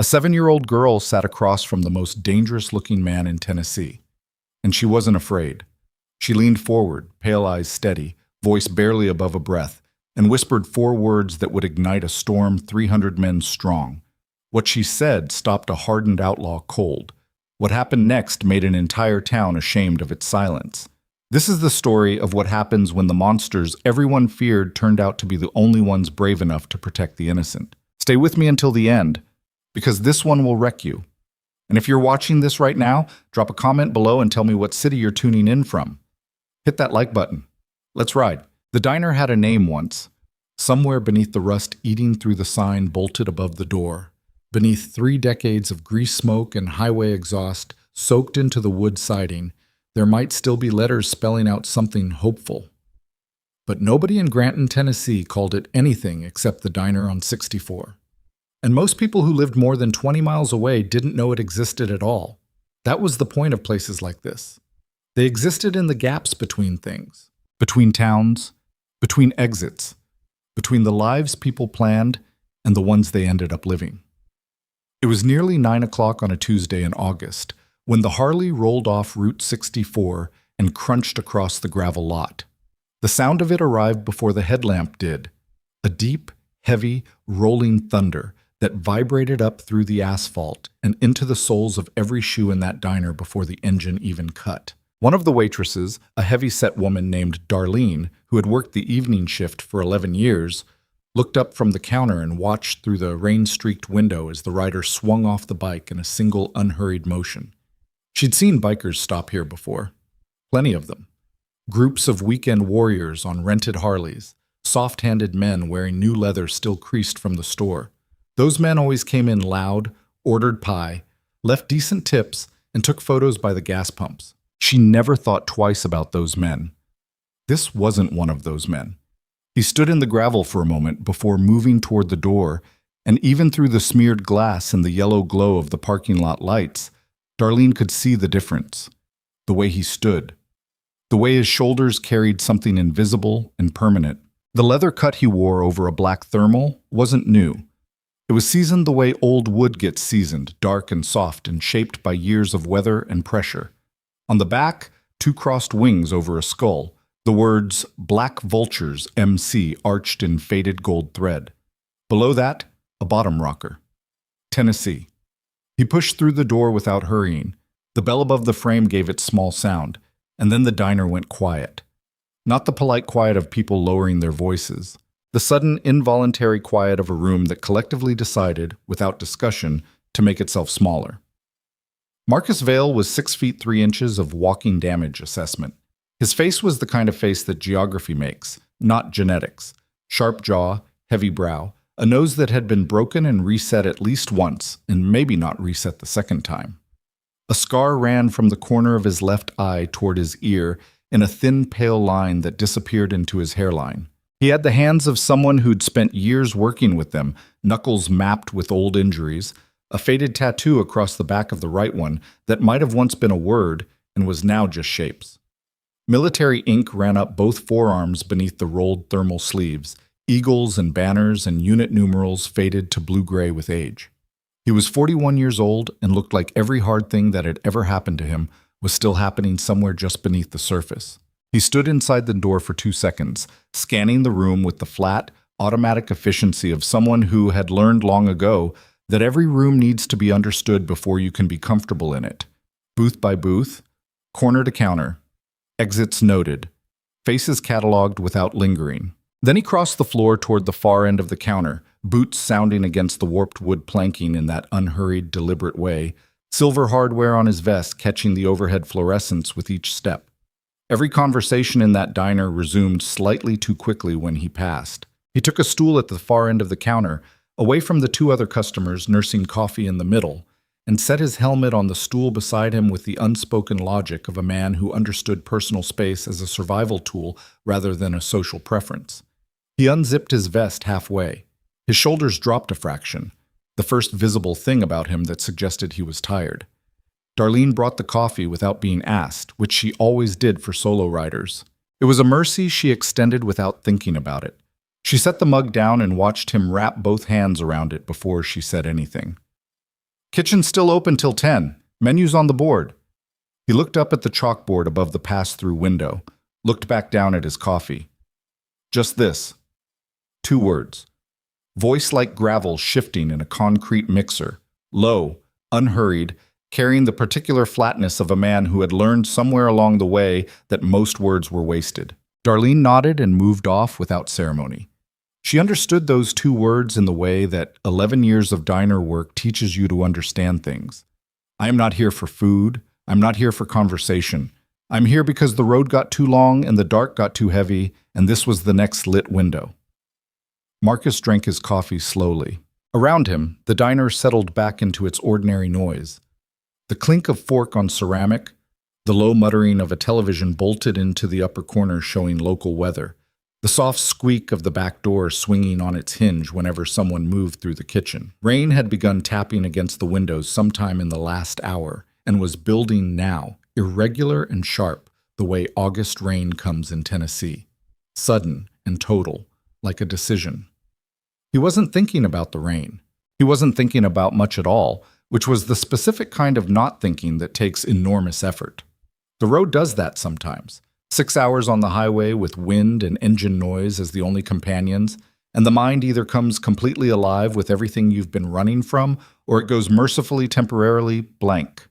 A 7-year-old girl sat across from the most dangerous-looking man in Tennessee. And she wasn't afraid. She leaned forward, pale eyes steady, voice barely above a breath, and whispered 4 words that would ignite a storm 300 men strong. What she said stopped a hardened outlaw cold. What happened next made an entire town ashamed of its silence. This is the story of what happens when the monsters everyone feared turned out to be the only ones brave enough to protect the innocent. Stay with me until the end, because this one will wreck you. And if you're watching this right now, drop a comment below and tell me what city you're tuning in from. Hit that like button. Let's ride. The diner had a name once. Somewhere beneath the rust eating through the sign bolted above the door, beneath 3 decades of grease smoke and highway exhaust soaked into the wood siding, there might still be letters spelling out something hopeful. But nobody in Granton, Tennessee called it anything except the diner on 64. And most people who lived more than 20 miles away didn't know it existed at all. That was the point of places like this. They existed in the gaps between things, between towns, between exits, between the lives people planned and the ones they ended up living. It was nearly 9 o'clock on a Tuesday in August when the Harley rolled off Route 64 and crunched across the gravel lot. The sound of it arrived before the headlamp did, a deep, heavy, rolling thunder that vibrated up through the asphalt and into the soles of every shoe in that diner before the engine even cut. One of the waitresses, a heavy-set woman named Darlene, who had worked the evening shift for 11 years, looked up from the counter and watched through the rain-streaked window as the rider swung off the bike in a single unhurried motion. She'd seen bikers stop here before. Plenty of them. Groups of weekend warriors on rented Harleys, soft-handed men wearing new leather still creased from the store. Those men always came in loud, ordered pie, left decent tips, and took photos by the gas pumps. She never thought twice about those men. This wasn't one of those men. He stood in the gravel for a moment before moving toward the door, and even through the smeared glass and the yellow glow of the parking lot lights, Darlene could see the difference. The way he stood. The way his shoulders carried something invisible and permanent. The leather cut he wore over a black thermal wasn't new. It was seasoned the way old wood gets seasoned, dark and soft and shaped by years of weather and pressure. On the back, 2 crossed wings over a skull, the words Black Vultures MC arched in faded gold thread. Below that, a bottom rocker. Tennessee. He pushed through the door without hurrying. The bell above the frame gave its small sound, and then the diner went quiet. Not the polite quiet of people lowering their voices. The sudden, involuntary quiet of a room that collectively decided, without discussion, to make itself smaller. Marcus Vale was 6 feet 3 inches of walking damage assessment. His face was the kind of face that geography makes, not genetics. Sharp jaw, heavy brow, a nose that had been broken and reset at least once, and maybe not reset the second time. A scar ran from the corner of his left eye toward his ear in a thin, pale line that disappeared into his hairline. He had the hands of someone who'd spent years working with them, knuckles mapped with old injuries, a faded tattoo across the back of the right one that might have once been a word and was now just shapes. Military ink ran up both forearms beneath the rolled thermal sleeves. Eagles and banners and unit numerals faded to blue-gray with age. He was 41 years old and looked like every hard thing that had ever happened to him was still happening somewhere just beneath the surface. He stood inside the door for 2 seconds, scanning the room with the flat, automatic efficiency of someone who had learned long ago that every room needs to be understood before you can be comfortable in it. Booth by booth, corner to counter, exits noted, faces cataloged without lingering. Then he crossed the floor toward the far end of the counter, boots sounding against the warped wood planking in that unhurried, deliberate way, silver hardware on his vest catching the overhead fluorescence with each step. Every conversation in that diner resumed slightly too quickly when he passed. He took a stool at the far end of the counter, away from the 2 other customers nursing coffee in the middle, and set his helmet on the stool beside him with the unspoken logic of a man who understood personal space as a survival tool rather than a social preference. He unzipped his vest halfway. His shoulders dropped a fraction, the first visible thing about him that suggested he was tired. Darlene brought the coffee without being asked, which she always did for solo riders. It was a mercy she extended without thinking about it. She set the mug down and watched him wrap both hands around it before she said anything. Kitchen's still open till 10. Menu's on the board. He looked up at the chalkboard above the pass-through window, looked back down at his coffee. Just this. 2 words. Voice like gravel shifting in a concrete mixer. Low, unhurried, carrying the particular flatness of a man who had learned somewhere along the way that most words were wasted. Darlene nodded and moved off without ceremony. She understood those 2 words in the way that 11 years of diner work teaches you to understand things. I am not here for food. I'm not here for conversation. I'm here because the road got too long and the dark got too heavy, and this was the next lit window. Marcus drank his coffee slowly. Around him, the diner settled back into its ordinary noise. The clink of fork on ceramic, the low muttering of a television bolted into the upper corner showing local weather, the soft squeak of the back door swinging on its hinge whenever someone moved through the kitchen. Rain had begun tapping against the windows sometime in the last hour and was building now, irregular and sharp, the way August rain comes in Tennessee. Sudden and total, like a decision. He wasn't thinking about the rain. He wasn't thinking about much at all, which was the specific kind of not thinking that takes enormous effort. The road does that sometimes. 6 hours on the highway with wind and engine noise as the only companions, and the mind either comes completely alive with everything you've been running from, or it goes mercifully temporarily blank.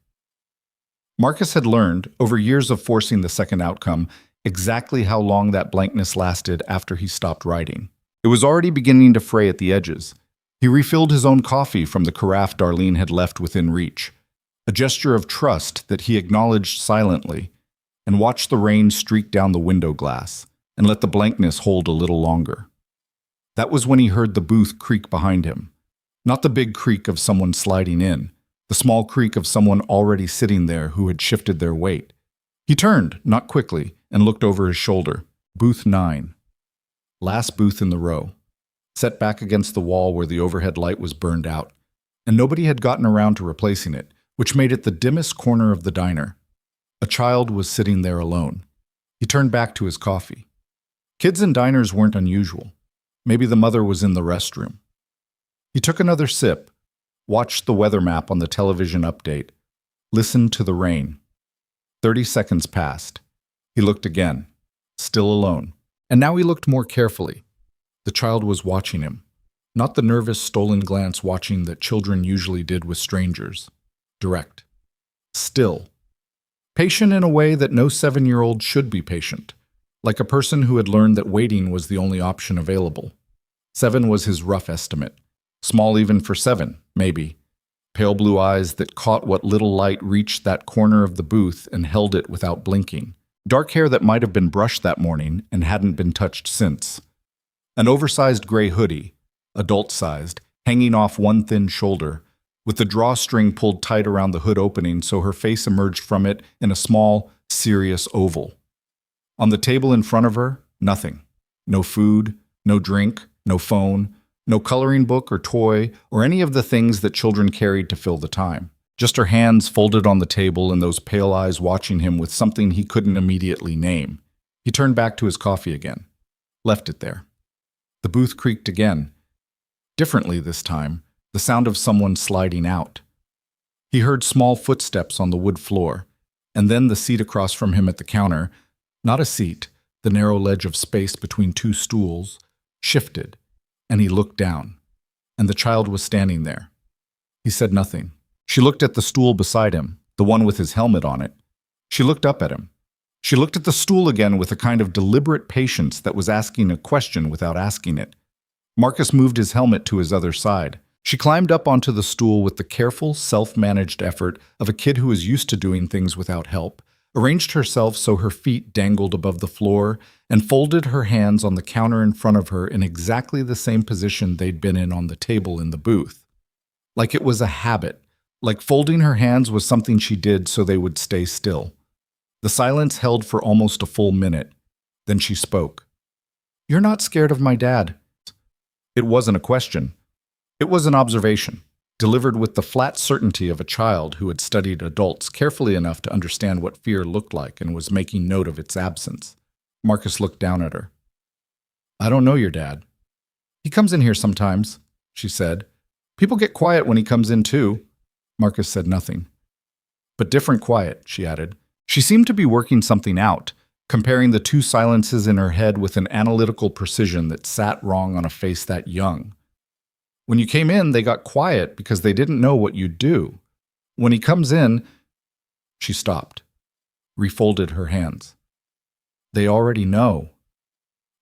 Marcus had learned, over years of forcing the second outcome, exactly how long that blankness lasted after he stopped writing. It was already beginning to fray at the edges. He refilled his own coffee from the carafe Darlene had left within reach, a gesture of trust that he acknowledged silently, and watched the rain streak down the window glass and let the blankness hold a little longer. That was when he heard the booth creak behind him. Not the big creak of someone sliding in, the small creak of someone already sitting there who had shifted their weight. He turned, not quickly, and looked over his shoulder. Booth 9. Last booth in the row, set back against the wall where the overhead light was burned out, and nobody had gotten around to replacing it, which made it the dimmest corner of the diner. A child was sitting there alone. He turned back to his coffee. Kids in diners weren't unusual. Maybe the mother was in the restroom. He took another sip, watched the weather map on the television update, listened to the rain. 30 seconds passed. He looked again, still alone. And now he looked more carefully. The child was watching him, not the nervous, stolen glance watching that children usually did with strangers. Direct. Still. Patient in a way that no 7-year-old should be patient, like a person who had learned that waiting was the only option available. 7 was his rough estimate. Small even for 7, maybe. Pale blue eyes that caught what little light reached that corner of the booth and held it without blinking. Dark hair that might have been brushed that morning and hadn't been touched since. An oversized gray hoodie, adult-sized, hanging off one thin shoulder, with the drawstring pulled tight around the hood opening so her face emerged from it in a small, serious oval. On the table in front of her, nothing. No food, no drink, no phone, no coloring book or toy or any of the things that children carried to fill the time. Just her hands folded on the table and those pale eyes watching him with something he couldn't immediately name. He turned back to his coffee again. Left it there. The booth creaked again. Differently this time, the sound of someone sliding out. He heard small footsteps on the wood floor, and then the seat across from him at the counter, not a seat, the narrow ledge of space between 2 stools, shifted, and he looked down, and the child was standing there. He said nothing. She looked at the stool beside him, the one with his helmet on it. She looked up at him. She looked at the stool again with a kind of deliberate patience that was asking a question without asking it. Marcus moved his helmet to his other side. She climbed up onto the stool with the careful, self-managed effort of a kid who is used to doing things without help, arranged herself so her feet dangled above the floor, and folded her hands on the counter in front of her in exactly the same position they'd been in on the table in the booth. Like it was a habit. Like folding her hands was something she did so they would stay still. The silence held for almost a full minute. Then she spoke. "You're not scared of my dad." It wasn't a question. It was an observation, delivered with the flat certainty of a child who had studied adults carefully enough to understand what fear looked like and was making note of its absence. Marcus looked down at her. "I don't know your dad. He comes in here sometimes," she said. "People get quiet when he comes in too." Marcus said nothing. But different quiet, she added. She seemed to be working something out, comparing the two silences in her head with an analytical precision that sat wrong on a face that young. When you came in, they got quiet because they didn't know what you'd do. When he comes in, she stopped, refolded her hands. They already know.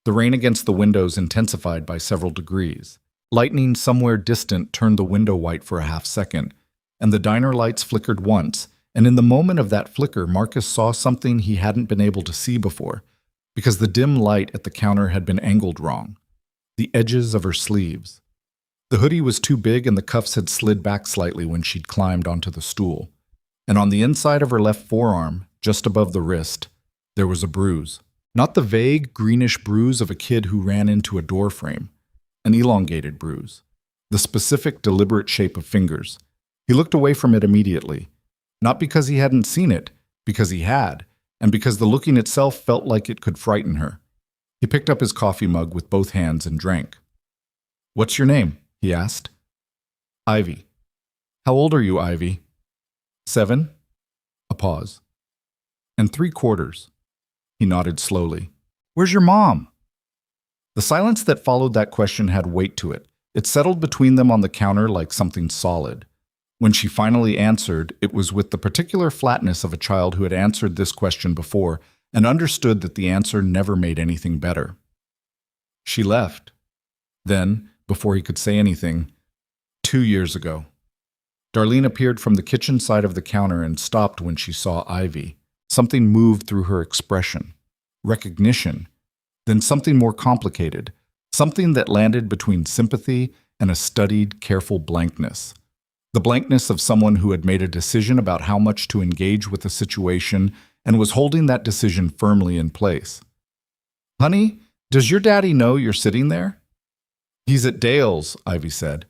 The rain against the windows intensified by several degrees. Lightning somewhere distant turned the window white for a half second, and the diner lights flickered once, and in the moment of that flicker, Marcus saw something he hadn't been able to see before, because the dim light at the counter had been angled wrong. The edges of her sleeves. The hoodie was too big and the cuffs had slid back slightly when she'd climbed onto the stool. And on the inside of her left forearm, just above the wrist, there was a bruise. Not the vague, greenish bruise of a kid who ran into a door frame. An elongated bruise. The specific, deliberate shape of fingers. He looked away from it immediately. Not because he hadn't seen it, because he had, and because the looking itself felt like it could frighten her. He picked up his coffee mug with both hands and drank. "What's your name?" he asked. "Ivy." "How old are you, Ivy?" 7. A pause. "And 3/4. He nodded slowly. "Where's your mom?" The silence that followed that question had weight to it. It settled between them on the counter like something solid. When she finally answered, it was with the particular flatness of a child who had answered this question before and understood that the answer never made anything better. "She left." Then, before he could say anything, 2 years ago. Darlene appeared from the kitchen side of the counter and stopped when she saw Ivy. Something moved through her expression. Recognition. Then something more complicated. Something that landed between sympathy and a studied, careful blankness. The blankness of someone who had made a decision about how much to engage with a situation and was holding that decision firmly in place. "Honey, does your daddy know you're sitting there?" "He's at Dale's," Ivy said.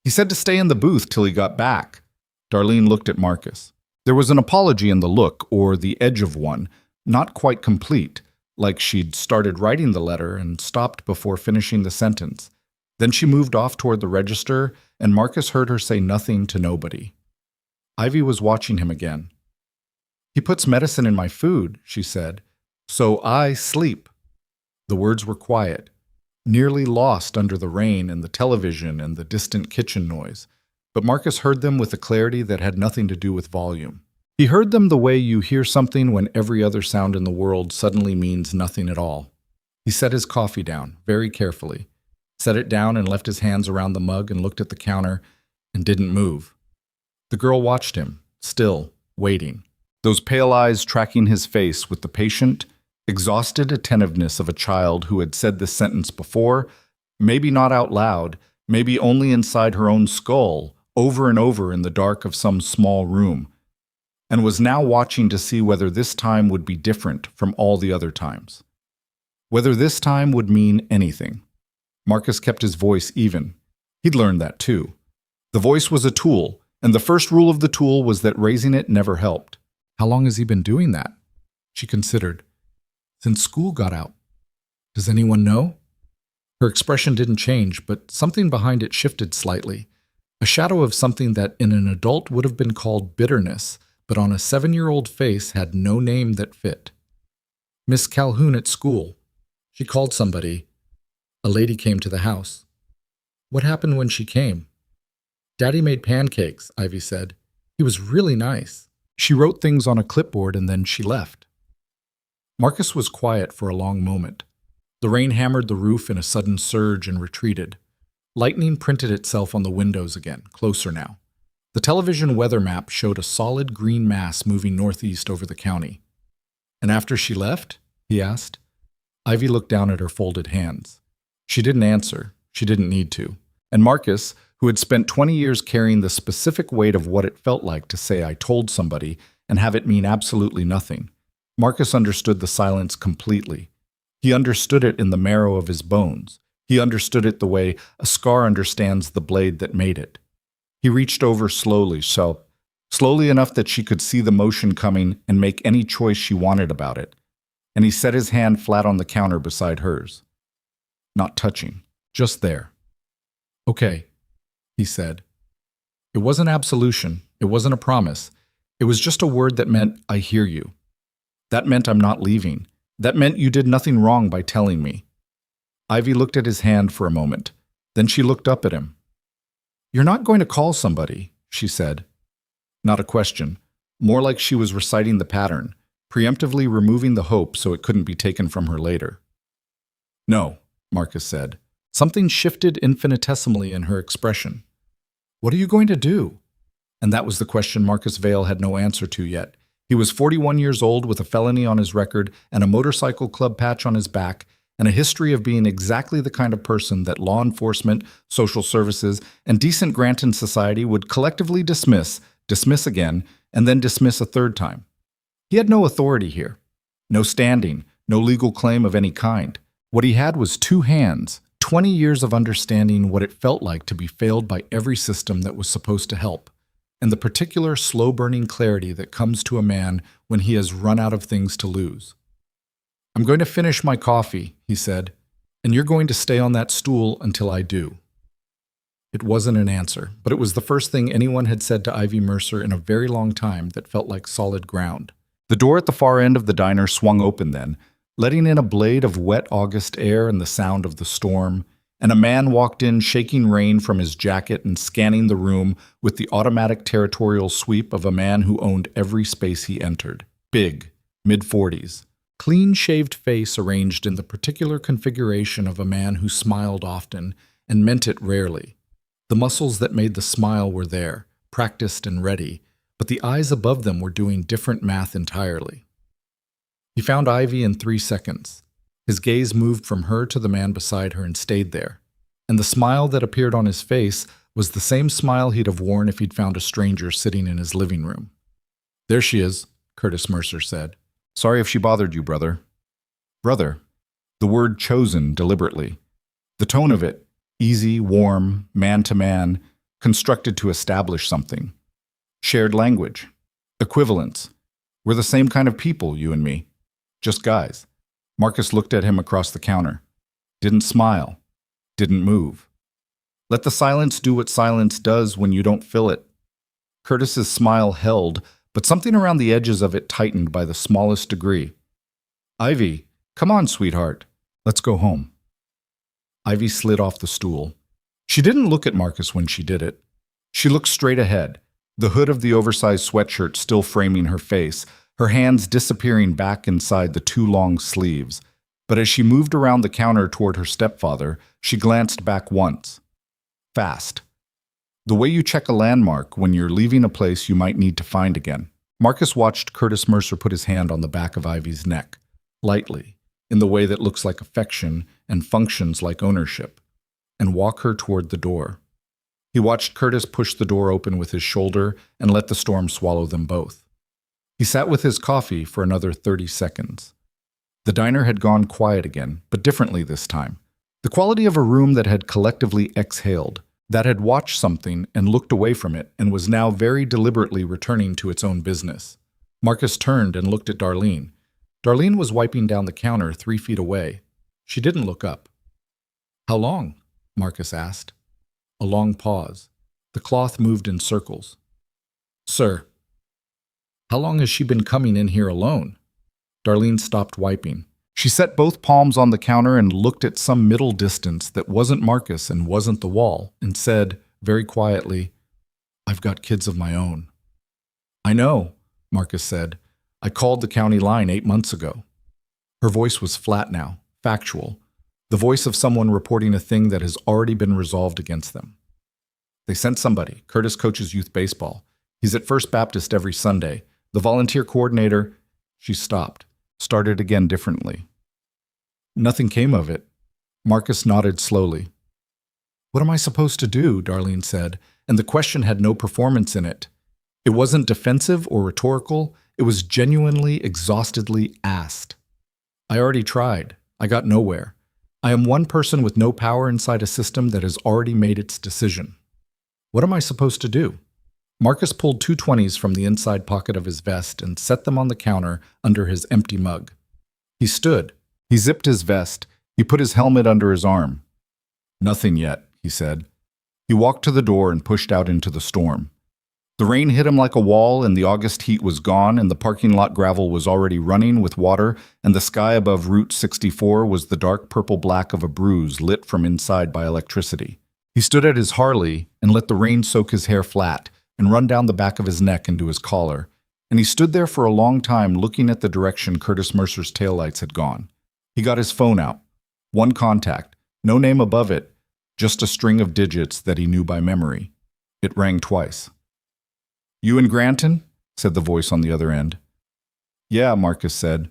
"He said to stay in the booth till he got back." Darlene looked at Marcus. There was an apology in the look, or the edge of one, not quite complete, like she'd started writing the letter and stopped before finishing the sentence. Then she moved off toward the register, and Marcus heard her say nothing to nobody. Ivy was watching him again. "He puts medicine in my food," she said, "so I sleep." The words were quiet, nearly lost under the rain and the television and the distant kitchen noise, but Marcus heard them with a clarity that had nothing to do with volume. He heard them the way you hear something when every other sound in the world suddenly means nothing at all. He set his coffee down, very carefully, set it down and left his hands around the mug and looked at the counter and didn't move. The girl watched him, still, waiting, those pale eyes tracking his face with the patient, exhausted attentiveness of a child who had said this sentence before, maybe not out loud, maybe only inside her own skull, over and over in the dark of some small room, and was now watching to see whether this time would be different from all the other times. Whether this time would mean anything. Marcus kept his voice even. He'd learned that too. The voice was a tool, and the first rule of the tool was that raising it never helped. How long has he been doing that? She considered. Since school got out. Does anyone know? Her expression didn't change, but something behind it shifted slightly. A shadow of something that in an adult would have been called bitterness, but on a 7-year-old face had no name that fit. Miss Calhoun at school. She called somebody. A lady came to the house. What happened when she came? Daddy made pancakes, Ivy said. He was really nice. She wrote things on a clipboard and then she left. Marcus was quiet for a long moment. The rain hammered the roof in a sudden surge and retreated. Lightning printed itself on the windows again, closer now. The television weather map showed a solid green mass moving northeast over the county. And after she left? He asked. Ivy looked down at her folded hands. She didn't answer. She didn't need to. And Marcus, who had spent 20 years carrying the specific weight of what it felt like to say I told somebody and have it mean absolutely nothing, Marcus understood the silence completely. He understood it in the marrow of his bones. He understood it the way a scar understands the blade that made it. He reached over slowly enough that she could see the motion coming and make any choice she wanted about it. And he set his hand flat on the counter beside hers. Not touching, just there. Okay, he said. It wasn't absolution. It wasn't a promise. It was just a word that meant, I hear you. That meant I'm not leaving. That meant you did nothing wrong by telling me. Ivy looked at his hand for a moment. Then she looked up at him. You're not going to call somebody, she said. Not a question. More like she was reciting the pattern, preemptively removing the hope so it couldn't be taken from her later. No, Marcus said. Something shifted infinitesimally in her expression. What are you going to do? And that was the question Marcus Vale had no answer to yet. He was 41 years old with a felony on his record and a motorcycle club patch on his back, and a history of being exactly the kind of person that law enforcement, social services, and decent Granton society would collectively dismiss again, and then dismiss a third time. He had no authority here, no standing, no legal claim of any kind. What he had was 2 hands, 20 years of understanding what it felt like to be failed by every system that was supposed to help, and the particular slow-burning clarity that comes to a man when he has run out of things to lose. I'm going to finish my coffee, he said, and you're going to stay on that stool until I do. It wasn't an answer, but it was the first thing anyone had said to Ivy Mercer in a very long time that felt like solid ground. The door at the far end of the diner swung open then, letting in a blade of wet August air and the sound of the storm, and a man walked in shaking rain from his jacket and scanning the room with the automatic territorial sweep of a man who owned every space he entered. Big, mid-40s, clean-shaved face arranged in the particular configuration of a man who smiled often and meant it rarely. The muscles that made the smile were there, practiced and ready, but the eyes above them were doing different math entirely. He found Ivy in 3 seconds. His gaze moved from her to the man beside her and stayed there, and the smile that appeared on his face was the same smile he'd have worn if he'd found a stranger sitting in his living room. There she is, Curtis Mercer said. Sorry if she bothered you, brother. Brother, the word chosen deliberately. The tone of it, easy, warm, man-to-man, constructed to establish something. Shared language. Equivalence. We're the same kind of people, you and me. Just guys. Marcus looked at him across the counter. Didn't smile. Didn't move. Let the silence do what silence does when you don't fill it. Curtis's smile held, but something around the edges of it tightened by the smallest degree. Ivy, come on, sweetheart. Let's go home. Ivy slid off the stool. She didn't look at Marcus when she did it. She looked straight ahead, the hood of the oversized sweatshirt still framing her face, her hands disappearing back inside the 2 long sleeves. But as she moved around the counter toward her stepfather, she glanced back once. Fast. The way you check a landmark when you're leaving a place you might need to find again. Marcus watched Curtis Mercer put his hand on the back of Ivy's neck, lightly, in the way that looks like affection and functions like ownership, and walk her toward the door. He watched Curtis push the door open with his shoulder and let the storm swallow them both. He sat with his coffee for another 30 seconds. The diner had gone quiet again, but differently this time. The quality of a room that had collectively exhaled, that had watched something and looked away from it and was now very deliberately returning to its own business. Marcus turned and looked at Darlene. Darlene was wiping down the counter 3 feet away. She didn't look up. How long? Marcus asked. A long pause. The cloth moved in circles. Sir. How long has she been coming in here alone? Darlene stopped wiping. She set both palms on the counter and looked at some middle distance that wasn't Marcus and wasn't the wall, and said, very quietly, I've got kids of my own. I know, Marcus said. I called the county line 8 months ago. Her voice was flat now, factual, the voice of someone reporting a thing that has already been resolved against them. They sent somebody. Curtis coaches youth baseball. He's at First Baptist every Sunday. The volunteer coordinator... She stopped, started again differently. Nothing came of it. Marcus nodded slowly. What am I supposed to do? Darlene said, and the question had no performance in it. It wasn't defensive or rhetorical. It was genuinely, exhaustedly asked. I already tried. I got nowhere. I am one person with no power inside a system that has already made its decision. What am I supposed to do? Marcus pulled 2 20s from the inside pocket of his vest and set them on the counter under his empty mug. He stood. He zipped his vest. He put his helmet under his arm. Nothing yet, he said. He walked to the door and pushed out into the storm. The rain hit him like a wall, and the August heat was gone, and the parking lot gravel was already running with water, and the sky above Route 64 was the dark purple-black of a bruise lit from inside by electricity. He stood at his Harley and let the rain soak his hair flat and run down the back of his neck into his collar, and he stood there for a long time looking at the direction Curtis Mercer's taillights had gone. He got his phone out. One contact, no name above it, just a string of digits that he knew by memory. It rang twice. "You in Granton?" said the voice on the other end. "Yeah," Marcus said.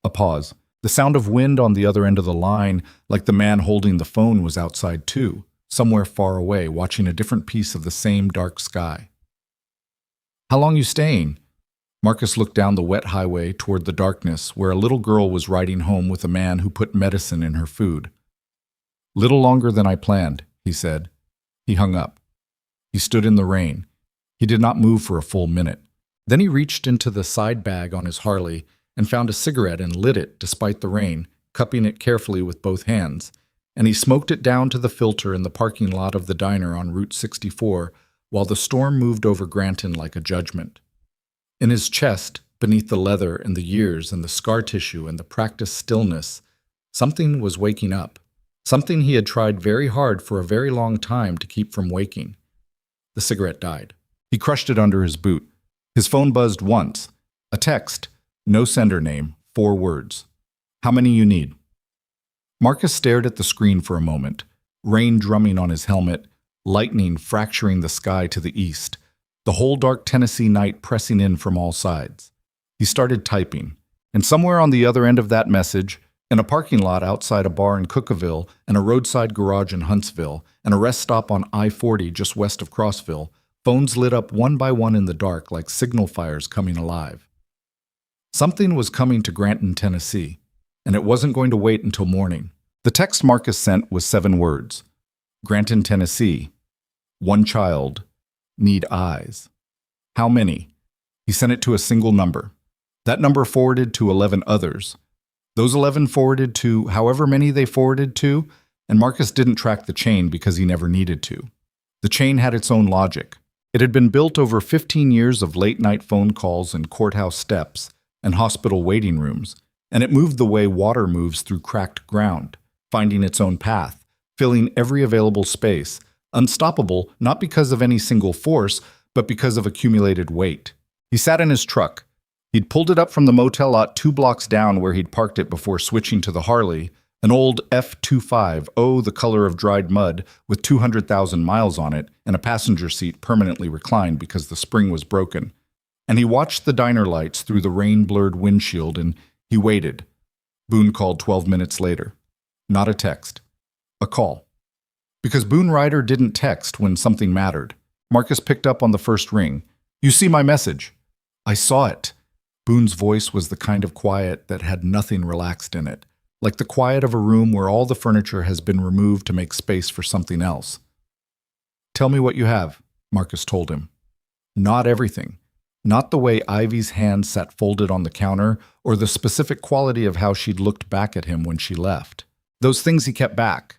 A pause. The sound of wind on the other end of the line, like the man holding the phone was outside too, somewhere far away, watching a different piece of the same dark sky. "How long you staying?" Marcus looked down the wet highway toward the darkness where a little girl was riding home with a man who put medicine in her food. "Little longer than I planned," he said. He hung up. He stood in the rain. He did not move for a full minute. Then he reached into the side bag on his Harley and found a cigarette and lit it despite the rain, cupping it carefully with both hands, and he smoked it down to the filter in the parking lot of the diner on Route 64 while the storm moved over Granton like a judgment. In his chest, beneath the leather and the years and the scar tissue and the practiced stillness, something was waking up, something he had tried very hard for a very long time to keep from waking. The cigarette died. He crushed it under his boot. His phone buzzed once. A text, no sender name, 4 words. "How many you need?" Marcus stared at the screen for a moment, rain drumming on his helmet, lightning fracturing the sky to the east, the whole dark Tennessee night pressing in from all sides. He started typing, and somewhere on the other end of that message, in a parking lot outside a bar in Cookaville and a roadside garage in Huntsville and a rest stop on I-40 just west of Crossville, phones lit up one by one in the dark like signal fires coming alive. Something was coming to Granton, Tennessee, and it wasn't going to wait until morning. The text Marcus sent was 7 words. Granton, Tennessee. 1 child. Need eyes. How many? He sent it to a single number. That number forwarded to 11 others. Those 11 forwarded to however many they forwarded to, and Marcus didn't track the chain because he never needed to. The chain had its own logic. It had been built over 15 years of late-night phone calls and courthouse steps and hospital waiting rooms, and it moved the way water moves through cracked ground, finding its own path, filling every available space, unstoppable not because of any single force, but because of accumulated weight. He sat in his truck. He'd pulled it up from the motel lot 2 blocks down where he'd parked it before switching to the Harley, an old F25, the color of dried mud, with 200,000 miles on it, and a passenger seat permanently reclined because the spring was broken. And he watched the diner lights through the rain-blurred windshield, and he waited. Boone called 12 minutes later. Not a text. A call. Because Boone Ryder didn't text when something mattered. Marcus picked up on the first ring. "You see my message?" "I saw it." Boone's voice was the kind of quiet that had nothing relaxed in it, like the quiet of a room where all the furniture has been removed to make space for something else. "Tell me what you have," Marcus told him. Not everything. Not the way Ivy's hand sat folded on the counter, or the specific quality of how she'd looked back at him when she left. Those things he kept back.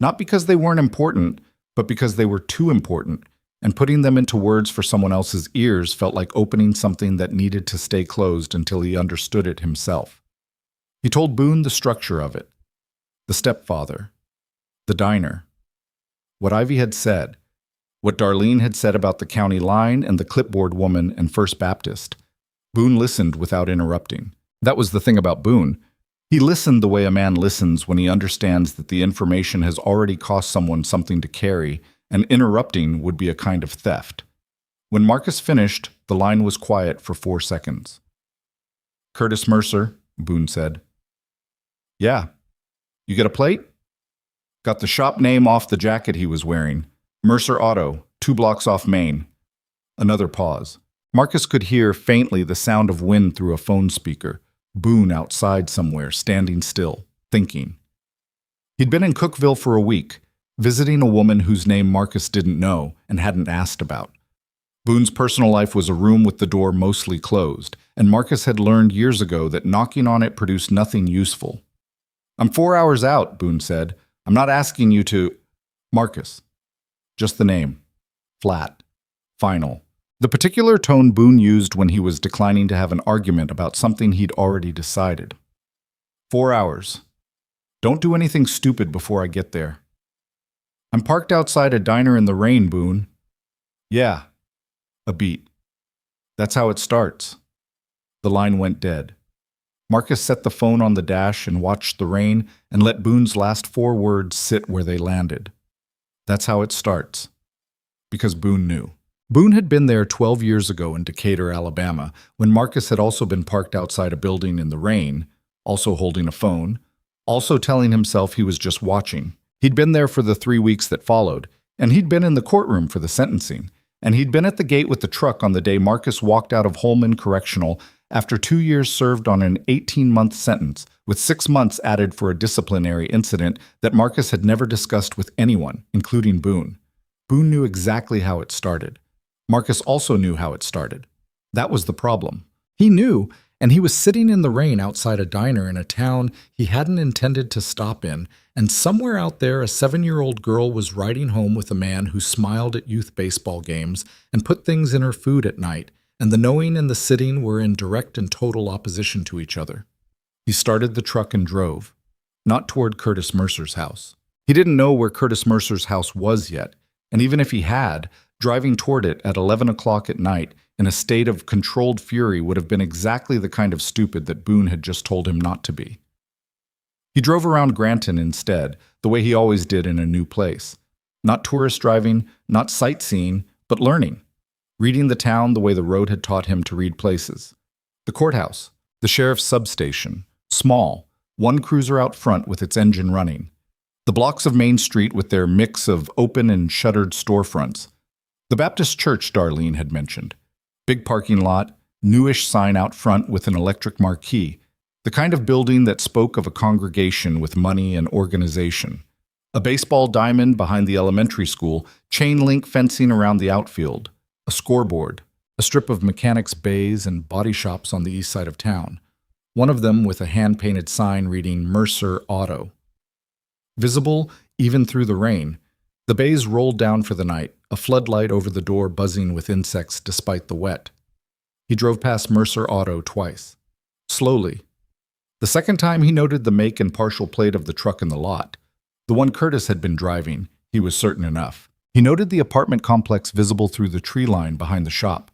Not because they weren't important, but because they were too important, and putting them into words for someone else's ears felt like opening something that needed to stay closed until he understood it himself. He told Boone the structure of it. The stepfather. The diner. What Ivy had said. What Darlene had said about the county line and the clipboard woman and First Baptist. Boone listened without interrupting. That was the thing about Boone. He listened the way a man listens when he understands that the information has already cost someone something to carry, and interrupting would be a kind of theft. When Marcus finished, the line was quiet for 4 seconds. "Curtis Mercer," Boone said. "Yeah. You get a plate?" Got the shop name off the jacket he was wearing. Mercer Auto, 2 blocks off Main. Another pause. Marcus could hear faintly the sound of wind through a phone speaker. Boone outside somewhere, standing still, thinking. He'd been in Cookville for a week, visiting a woman whose name Marcus didn't know and hadn't asked about. Boone's personal life was a room with the door mostly closed, and Marcus had learned years ago that knocking on it produced nothing useful. "I'm 4 hours out," Boone said. "I'm not asking you to—" "Marcus." Just the name. Flat. Final. The particular tone Boone used when he was declining to have an argument about something he'd already decided. 4 hours. Don't do anything stupid before I get there. I'm parked outside a diner in the rain, Boone. Yeah. A beat. That's how it starts. The line went dead. Marcus set the phone on the dash and watched the rain and let Boone's last 4 words sit where they landed. That's how it starts. Because Boone knew. Boone had been there 12 years ago in Decatur, Alabama, when Marcus had also been parked outside a building in the rain, also holding a phone, also telling himself he was just watching. He'd been there for the 3 weeks that followed, and he'd been in the courtroom for the sentencing, and he'd been at the gate with the truck on the day Marcus walked out of Holman Correctional after 2 years served on an 18-month sentence, with 6 months added for a disciplinary incident that Marcus had never discussed with anyone, including Boone. Boone knew exactly how it started. Marcus also knew how it started. That was the problem. He knew, and he was sitting in the rain outside a diner in a town he hadn't intended to stop in, and somewhere out there a 7-year-old girl was riding home with a man who smiled at youth baseball games and put things in her food at night, and the knowing and the sitting were in direct and total opposition to each other. He started the truck and drove, not toward Curtis Mercer's house. He didn't know where Curtis Mercer's house was yet, and even if he had, driving toward it at 11 o'clock at night in a state of controlled fury would have been exactly the kind of stupid that Boone had just told him not to be. He drove around Granton instead, the way he always did in a new place. Not tourist driving, not sightseeing, but learning. Reading the town the way the road had taught him to read places. The courthouse, the sheriff's substation, small, 1 cruiser out front with its engine running. The blocks of Main Street with their mix of open and shuttered storefronts. The Baptist church Darlene had mentioned. Big parking lot, newish sign out front with an electric marquee. The kind of building that spoke of a congregation with money and organization. A baseball diamond behind the elementary school, chain link fencing around the outfield. A scoreboard, a strip of mechanics' bays and body shops on the east side of town. One of them with a hand-painted sign reading Mercer Auto. Visible even through the rain, the bays rolled down for the night, a floodlight over the door buzzing with insects despite the wet. He drove past Mercer Auto twice. Slowly. The second time he noted the make and partial plate of the truck in the lot. The one Curtis had been driving, he was certain enough. He noted the apartment complex visible through the tree line behind the shop.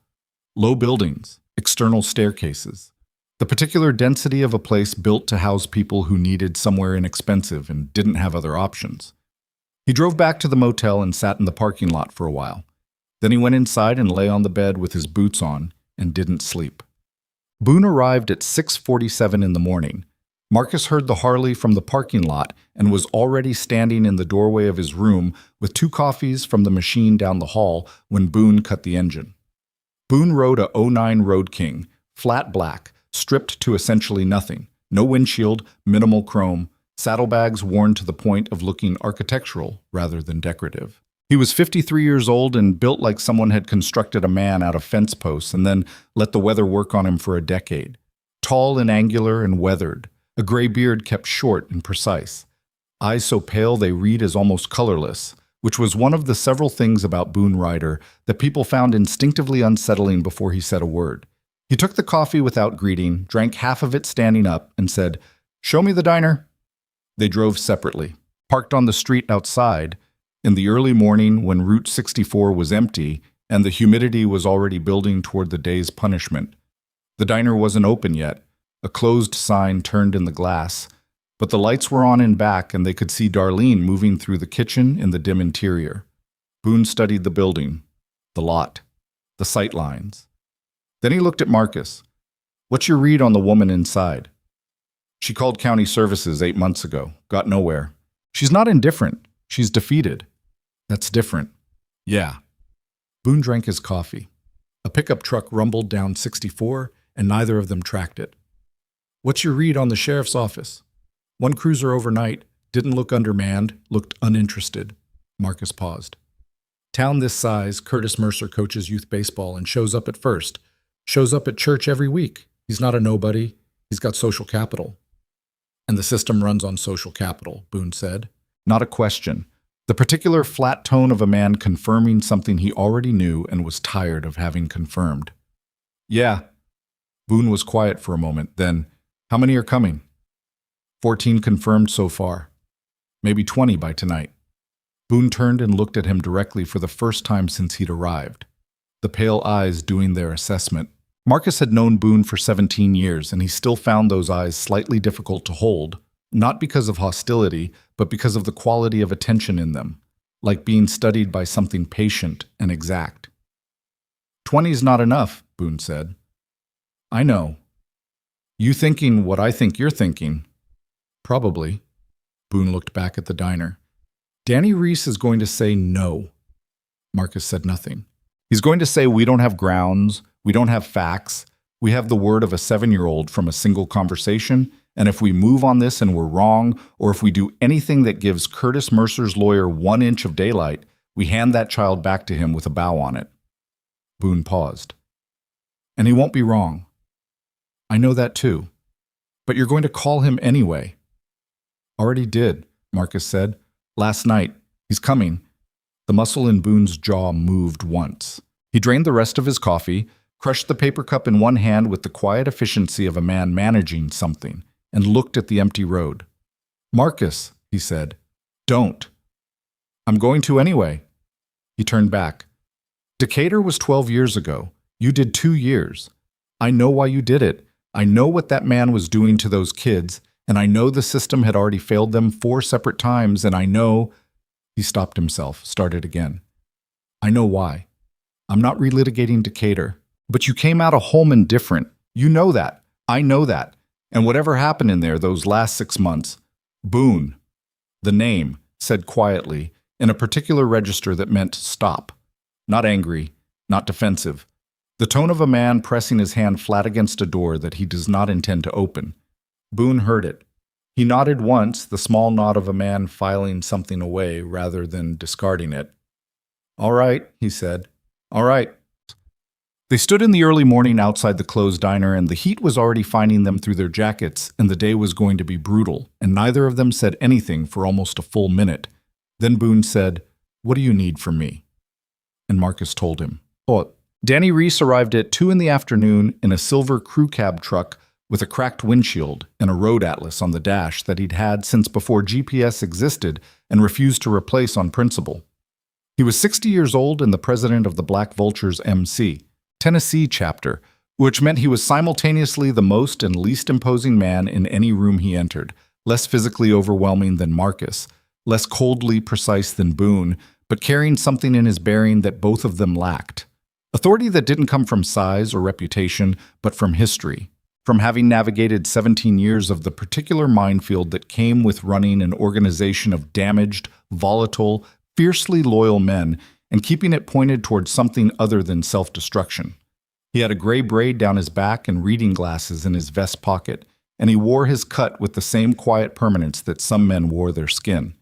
Low buildings, external staircases. The particular density of a place built to house people who needed somewhere inexpensive and didn't have other options. He drove back to the motel and sat in the parking lot for a while. Then he went inside and lay on the bed with his boots on and didn't sleep. Boone arrived at 6:47 in the morning. Marcus heard the Harley from the parking lot and was already standing in the doorway of his room with 2 coffees from the machine down the hall when Boone cut the engine. Boone rode a '09 Road King, flat black, stripped to essentially nothing, no windshield, minimal chrome, saddlebags worn to the point of looking architectural rather than decorative. He was 53 years old and built like someone had constructed a man out of fence posts and then let the weather work on him for a decade. Tall and angular and weathered, a gray beard kept short and precise. Eyes so pale they read as almost colorless, which was one of the several things about Boone Ryder that people found instinctively unsettling before he said a word. He took the coffee without greeting, drank half of it standing up, and said, "Show me the diner." They drove separately, parked on the street outside, in the early morning when Route 64 was empty and the humidity was already building toward the day's punishment. The diner wasn't open yet, a closed sign turned in the glass, but the lights were on in back and they could see Darlene moving through the kitchen in the dim interior. Boone studied the building, the lot, the sight lines. Then he looked at Marcus. "What's your read on the woman inside?" "She called county services 8 months ago. Got nowhere. She's not indifferent. She's defeated." "That's different." "Yeah." Boone drank his coffee. A pickup truck rumbled down 64, and neither of them tracked it. "What's your read on the sheriff's office?" "1 cruiser overnight. Didn't look undermanned. Looked uninterested." Marcus paused. "Town this size, Curtis Mercer coaches youth baseball and shows up at first. Shows up at church every week. He's not a nobody. He's got social capital." "And the system runs on social capital," Boone said. Not a question, The particular flat tone of a man confirming something he already knew and was tired of having confirmed. Yeah. Boone was quiet for a moment, then, how many are coming? 14 confirmed so far. Maybe 20 by tonight. Boone turned and looked at him directly for the first time since he'd arrived, the pale eyes doing their assessment. Marcus had known Boone for 17 years, and he still found those eyes slightly difficult to hold, not because of hostility, but because of the quality of attention in them, like being studied by something patient and exact. 20's not enough, Boone said. I know. You thinking what I think you're thinking? Probably. Boone looked back at the diner. Danny Reese is going to say no. Marcus said nothing. He's going to say we don't have grounds, we don't have facts, we have the word of a 7-year-old from a single conversation, and if we move on this and we're wrong, or if we do anything that gives Curtis Mercer's lawyer 1 inch of daylight, we hand that child back to him with a bow on it. Boone paused. And he won't be wrong. I know that too. But you're going to call him anyway. Already did, Marcus said. Last night. He's coming. The muscle in Boone's jaw moved once. He drained the rest of his coffee, crushed the paper cup in one hand with the quiet efficiency of a man managing something, and looked at the empty road. Marcus, he said, don't. I'm going to anyway. He turned back. Decatur was 12 years ago. You did 2 years. I know why you did it. I know what that man was doing to those kids, and I know the system had already failed them 4 separate times, and I know... He stopped himself, started again. I know why. I'm not relitigating Decatur. But you came out of Holman different. You know that. I know that. And whatever happened in there those last 6 months, Boone, the name, said quietly, in a particular register that meant stop. Not angry, not defensive. The tone of a man pressing his hand flat against a door that he does not intend to open. Boone heard it. He nodded once, the small nod of a man filing something away rather than discarding it. All right, he said. All right. They stood in the early morning outside the closed diner, and the heat was already finding them through their jackets, and the day was going to be brutal, and neither of them said anything for almost a full minute. Then Boone said, What do you need from me? And Marcus told him. Danny Reese arrived at 2 p.m. in a silver crew cab truck with a cracked windshield and a road atlas on the dash that he'd had since before GPS existed and refused to replace on principle. He was 60 years old and the president of the Black Vultures MC, Tennessee chapter, which meant he was simultaneously the most and least imposing man in any room he entered, less physically overwhelming than Marcus, less coldly precise than Boone, but carrying something in his bearing that both of them lacked. Authority that didn't come from size or reputation, but from history. From having navigated 17 years of the particular minefield that came with running an organization of damaged, volatile, fiercely loyal men and keeping it pointed towards something other than self-destruction. He had a gray braid down his back and reading glasses in his vest pocket, and he wore his cut with the same quiet permanence that some men wore their skin.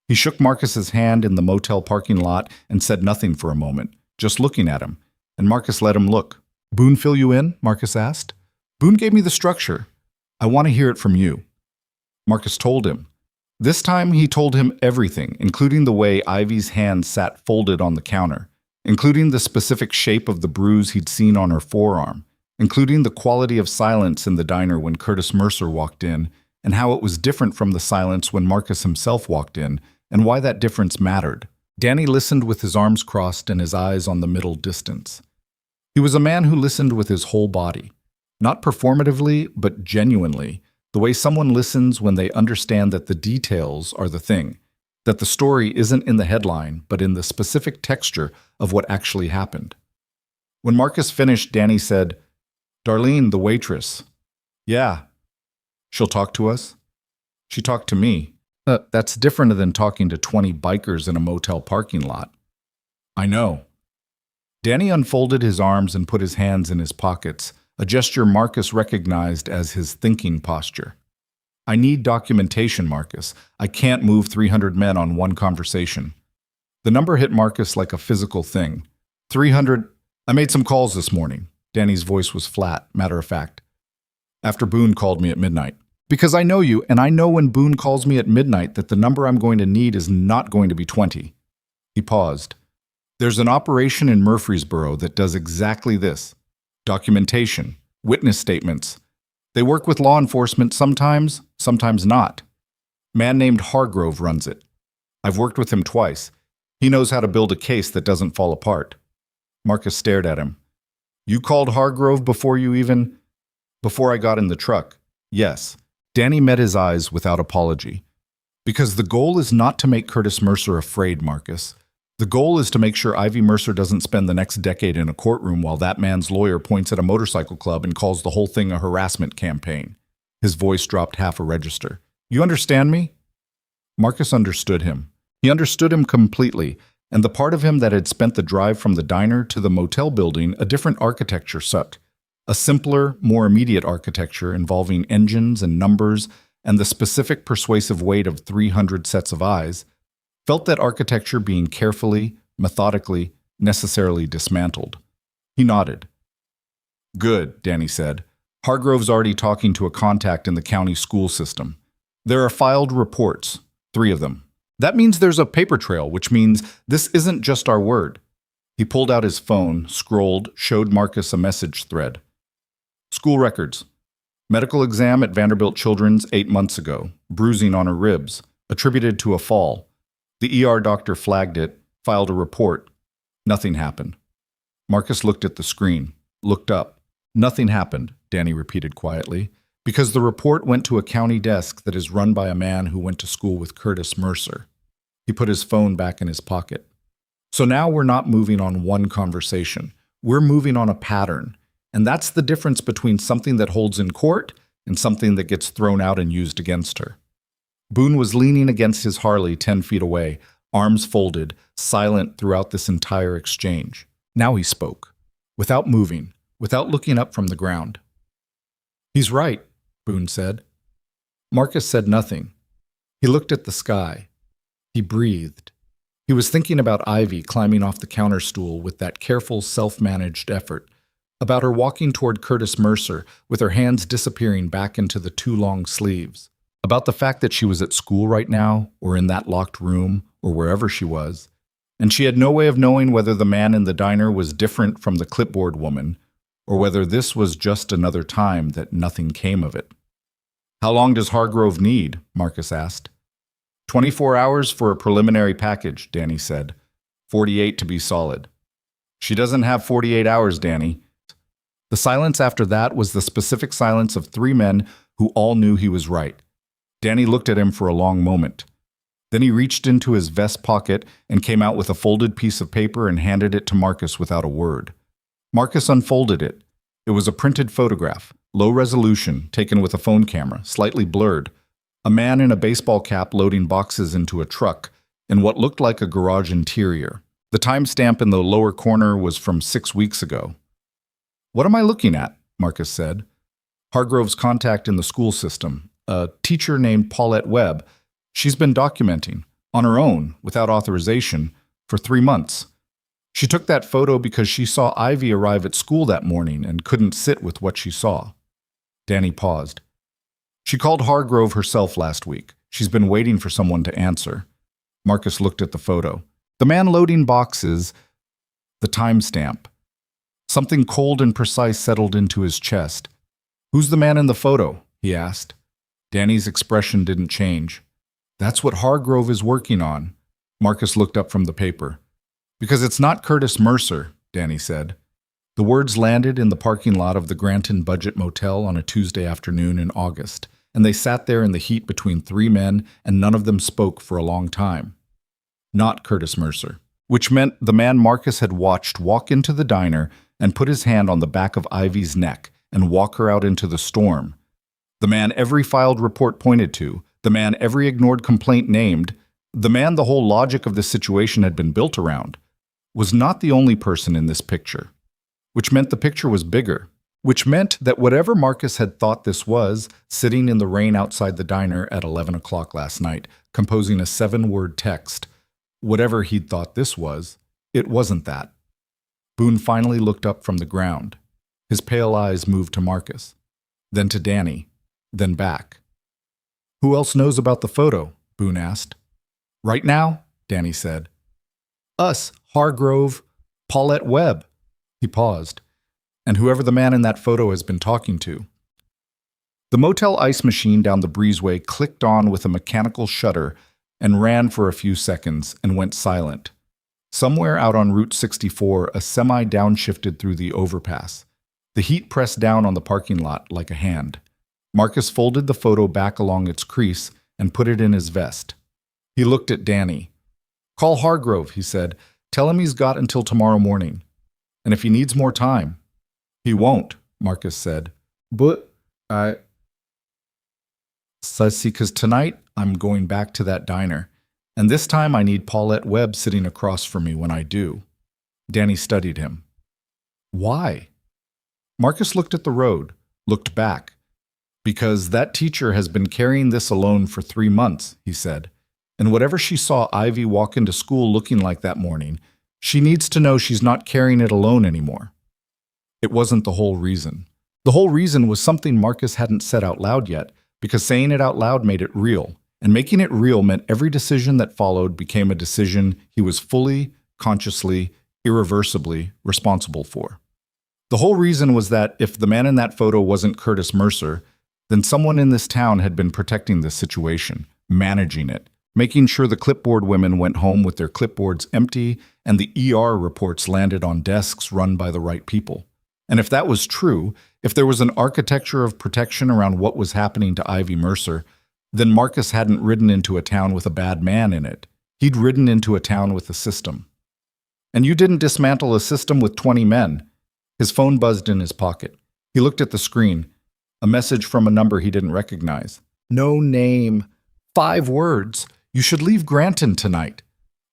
He shook Marcus's hand in the motel parking lot and said nothing for a moment, just looking at him, and Marcus let him look. Boone fill you in? Marcus asked. Boone gave me the structure. I want to hear it from you. Marcus told him. This time he told him everything, including the way Ivy's hand sat folded on the counter, including the specific shape of the bruise he'd seen on her forearm, including the quality of silence in the diner when Curtis Mercer walked in, and how it was different from the silence when Marcus himself walked in, and why that difference mattered. Danny listened with his arms crossed and his eyes on the middle distance. He was a man who listened with his whole body. Not performatively, but genuinely, the way someone listens when they understand that the details are the thing, that the story isn't in the headline, but in the specific texture of what actually happened. When Marcus finished, Danny said, Darlene, the waitress. Yeah. She'll talk to us? She talked to me. That's different than talking to 20 bikers in a motel parking lot. I know. Danny unfolded his arms and put his hands in his pockets, a gesture Marcus recognized as his thinking posture. I need documentation, Marcus. I can't move 300 men on one conversation. The number hit Marcus like a physical thing. 300. I made some calls this morning. Danny's voice was flat, matter of fact. After Boone called me at midnight. Because I know you, and I know when Boone calls me at midnight that the number I'm going to need is not going to be 20. He paused. There's an operation in Murfreesboro that does exactly this. Documentation, witness statements. They work with law enforcement sometimes, sometimes not. Man named Hargrove runs it. I've worked with him twice. He knows how to build a case that doesn't fall apart. Marcus stared at him. You called Hargrove before I got in the truck. Yes. Danny met his eyes without apology. Because the goal is not to make Curtis Mercer afraid, Marcus. The goal is to make sure Ivy Mercer doesn't spend the next decade in a courtroom while that man's lawyer points at a motorcycle club and calls the whole thing a harassment campaign. His voice dropped half a register. You understand me? Marcus understood him. He understood him completely, and the part of him that had spent the drive from the diner to the motel building a different architecture sucked. A simpler, more immediate architecture involving engines and numbers and the specific persuasive weight of 300 sets of eyes, felt that architecture being carefully, methodically, necessarily dismantled. He nodded. Good, Danny said. Hargrove's already talking to a contact in the county school system. There are filed reports, 3 of them. That means there's a paper trail, which means this isn't just our word. He pulled out his phone, scrolled, showed Marcus a message thread. School records. Medical exam at Vanderbilt Children's 8 months ago. Bruising on her ribs. Attributed to a fall. The ER doctor flagged it, filed a report. Nothing happened. Marcus looked at the screen, looked up. Nothing happened, Danny repeated quietly, because the report went to a county desk that is run by a man who went to school with Curtis Mercer. He put his phone back in his pocket. So now we're not moving on one conversation. We're moving on a pattern. And that's the difference between something that holds in court and something that gets thrown out and used against her. Boone was leaning against his Harley 10 feet away, arms folded, silent throughout this entire exchange. Now he spoke, without moving, without looking up from the ground. He's right, Boone said. Marcus said nothing. He looked at the sky. He breathed. He was thinking about Ivy climbing off the counter stool with that careful, self-managed effort, about her walking toward Curtis Mercer with her hands disappearing back into the 2 long sleeves, about the fact that she was at school right now, or in that locked room, or wherever she was, and she had no way of knowing whether the man in the diner was different from the clipboard woman, or whether this was just another time that nothing came of it. How long does Hargrove need? Marcus asked. 24 hours for a preliminary package, Danny said. 48 to be solid. She doesn't have 48 hours, Danny. The silence after that was the specific silence of 3 men who all knew he was right. Danny looked at him for a long moment. Then he reached into his vest pocket and came out with a folded piece of paper and handed it to Marcus without a word. Marcus unfolded it. It was a printed photograph, low resolution, taken with a phone camera, slightly blurred. A man in a baseball cap loading boxes into a truck in what looked like a garage interior. The timestamp in the lower corner was from 6 weeks ago. What am I looking at? Marcus said. Hargrove's contact in the school system, a teacher named Paulette Webb. She's been documenting, on her own, without authorization, for 3 months. She took that photo because she saw Ivy arrive at school that morning and couldn't sit with what she saw. Danny paused. She called Hargrove herself last week. She's been waiting for someone to answer. Marcus looked at the photo. The man loading boxes, the timestamp. Something cold and precise settled into his chest. Who's the man in the photo? He asked. Danny's expression didn't change. That's what Hargrove is working on. Marcus looked up from the paper. Because it's not Curtis Mercer, Danny said. The words landed in the parking lot of the Granton Budget Motel on a Tuesday afternoon in August, and they sat there in the heat between 3 men, and none of them spoke for a long time. Not Curtis Mercer, which meant the man Marcus had watched walk into the diner and put his hand on the back of Ivy's neck and walk her out into the storm. The man every filed report pointed to, the man every ignored complaint named, the man the whole logic of the situation had been built around, was not the only person in this picture, which meant the picture was bigger, which meant that whatever Marcus had thought this was, sitting in the rain outside the diner at 11 o'clock last night, composing a 7-word text, whatever he'd thought this was, it wasn't that. Boone finally looked up from the ground. His pale eyes moved to Marcus, then to Danny, then back. Who else knows about the photo? Boone asked. Right now, Danny said. Us, Hargrove, Paulette Webb. He paused. And whoever the man in that photo has been talking to. The motel ice machine down the breezeway clicked on with a mechanical shutter and ran for a few seconds and went silent. Somewhere out on Route 64, a semi downshifted through the overpass. The heat pressed down on the parking lot like a hand. Marcus folded the photo back along its crease and put it in his vest. He looked at Danny. Call Hargrove, he said. Tell him he's got until tomorrow morning. And if he needs more time. He won't, Marcus said. But Sussy, 'cause tonight I'm going back to that diner. And this time I need Paulette Webb sitting across from me when I do. Danny studied him. Why? Marcus looked at the road, looked back. Because that teacher has been carrying this alone for 3 months, he said. And whatever she saw Ivy walk into school looking like that morning, she needs to know she's not carrying it alone anymore. It wasn't the whole reason. The whole reason was something Marcus hadn't said out loud yet, because saying it out loud made it real. And making it real meant every decision that followed became a decision he was fully, consciously, irreversibly responsible for. The whole reason was that if the man in that photo wasn't Curtis Mercer, then someone in this town had been protecting this situation, managing it, making sure the clipboard women went home with their clipboards empty and the ER reports landed on desks run by the right people. And if that was true, if there was an architecture of protection around what was happening to Ivy Mercer, then Marcus hadn't ridden into a town with a bad man in it. He'd ridden into a town with a system. And you didn't dismantle a system with 20 men. His phone buzzed in his pocket. He looked at the screen. A message from a number he didn't recognize. No name. 5 words. You should leave Granton tonight.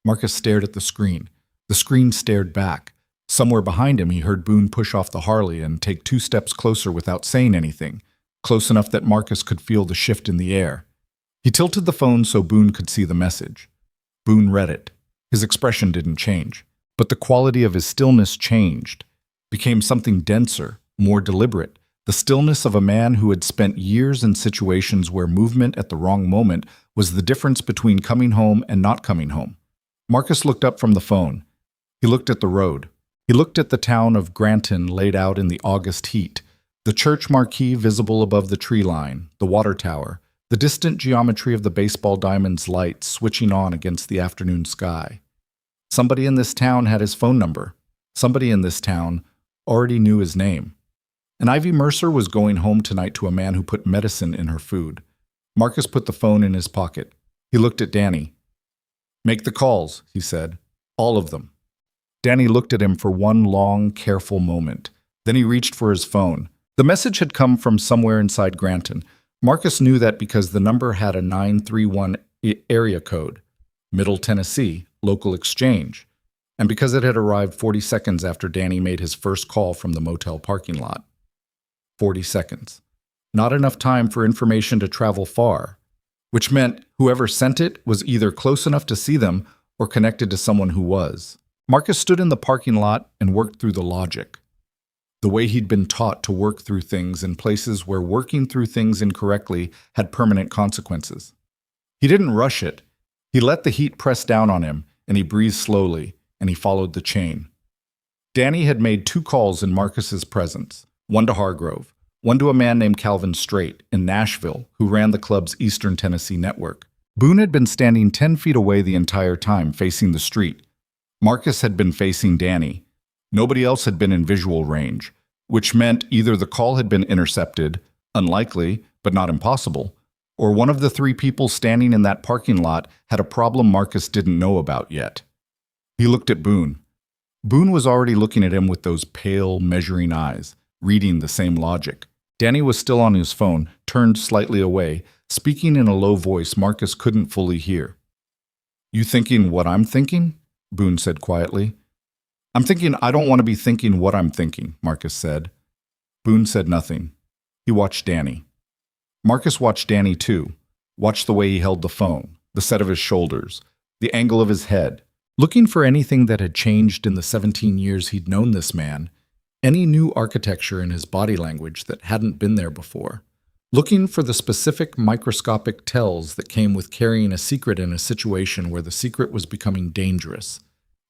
Marcus stared at the screen. The screen stared back. Somewhere behind him, he heard Boone push off the Harley and take 2 steps closer without saying anything, close enough that Marcus could feel the shift in the air. He tilted the phone so Boone could see the message. Boone read it. His expression didn't change, but the quality of his stillness changed, became something denser, more deliberate, the stillness of a man who had spent years in situations where movement at the wrong moment was the difference between coming home and not coming home. Marcus looked up from the phone. He looked at the road. He looked at the town of Granton laid out in the August heat, the church marquee visible above the tree line, the water tower, the distant geometry of the baseball diamond's lights switching on against the afternoon sky. Somebody in this town had his phone number. Somebody in this town already knew his name. And Ivy Mercer was going home tonight to a man who put medicine in her food. Marcus put the phone in his pocket. He looked at Danny. Make the calls, he said. All of them. Danny looked at him for one long, careful moment. Then he reached for his phone. The message had come from somewhere inside Granton. Marcus knew that because the number had a 931 area code, Middle Tennessee, local exchange, and because it had arrived 40 seconds after Danny made his first call from the motel parking lot. 40 seconds. Not enough time for information to travel far, which meant whoever sent it was either close enough to see them or connected to someone who was. Marcus stood in the parking lot and worked through the logic. The way he'd been taught to work through things in places where working through things incorrectly had permanent consequences. He didn't rush it. He let the heat press down on him, and he breathed slowly, and he followed the chain. Danny had made 2 calls in Marcus's presence, one to Hargrove, one to a man named Calvin Strait in Nashville who ran the club's Eastern Tennessee network. Boone had been standing 10 feet away the entire time, facing the street. Marcus had been facing Danny. Nobody else had been in visual range, which meant either the call had been intercepted, unlikely, but not impossible, or one of the 3 people standing in that parking lot had a problem Marcus didn't know about yet. He looked at Boone. Boone was already looking at him with those pale, measuring eyes, reading the same logic. Danny was still on his phone, turned slightly away, speaking in a low voice Marcus couldn't fully hear. You thinking what I'm thinking? Boone said quietly. I'm thinking I don't want to be thinking what I'm thinking, Marcus said. Boone said nothing. He watched Danny. Marcus watched Danny too, watched the way he held the phone, the set of his shoulders, the angle of his head, looking for anything that had changed in the 17 years he'd known this man, any new architecture in his body language that hadn't been there before, looking for the specific microscopic tells that came with carrying a secret in a situation where the secret was becoming dangerous.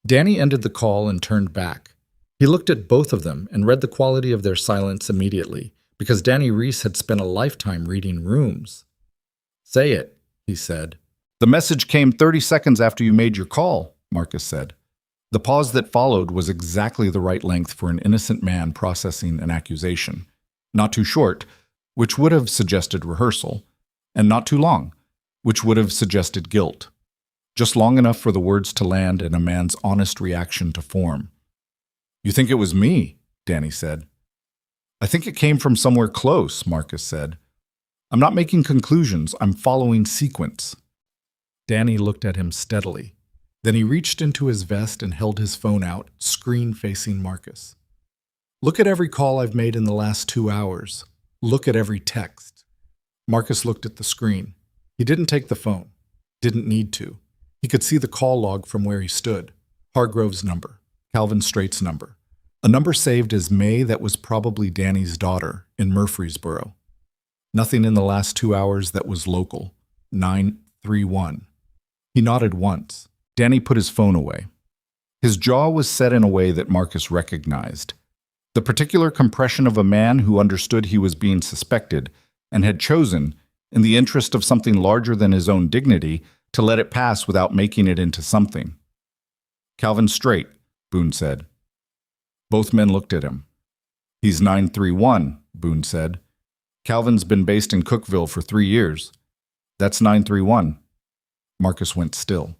Danny ended the call and turned back. He looked at both of them and read the quality of their silence immediately, because Danny Reese had spent a lifetime reading rooms. "Say it," he said. "The message came 30 seconds after you made your call," Marcus said. The pause that followed was exactly the right length for an innocent man processing an accusation. Not too short, which would have suggested rehearsal, and not too long, which would have suggested guilt. Just long enough for the words to land and a man's honest reaction to form. "You think it was me?" Danny said. "I think it came from somewhere close," Marcus said. "I'm not making conclusions, I'm following sequence." Danny looked at him steadily. Then he reached into his vest and held his phone out, screen facing Marcus. "Look at every call I've made in the last 2 hours. Look at every text." Marcus looked at the screen. He didn't take the phone. Didn't need to. He could see the call log from where he stood. Hargrove's number. Calvin Straight's number. A number saved as May that was probably Danny's daughter in Murfreesboro. Nothing in the last 2 hours that was local. 931. He nodded once. Danny put his phone away. His jaw was set in a way that Marcus recognized. The particular compression of a man who understood he was being suspected and had chosen, in the interest of something larger than his own dignity, to let it pass without making it into something. "Calvin Strait," Boone said. Both men looked at him. "He's 931, Boone said. "Calvin's been based in Cookeville for 3 years. That's 931. Marcus went still.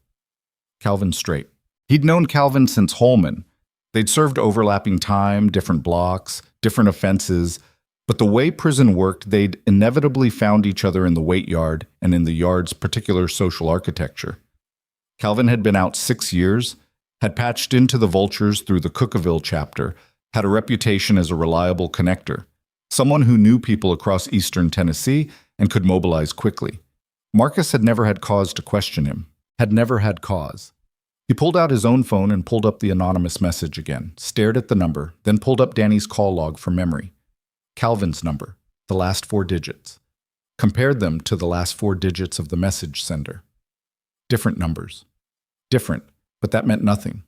Calvin Strait. He'd known Calvin since Holman. They'd served overlapping time, different blocks, different offenses, but the way prison worked, they'd inevitably found each other in the wait yard and in the yard's particular social architecture. Calvin had been out 6 years, had patched into the Vultures through the Cookeville chapter, had a reputation as a reliable connector, someone who knew people across eastern Tennessee and could mobilize quickly. Marcus had never had cause to question him. Had never had cause. He pulled out his own phone and pulled up the anonymous message again, stared at the number, then pulled up Danny's call log from memory. Calvin's number, the last 4 digits. Compared them to the last 4 digits of the message sender. Different numbers. Different, but that meant nothing.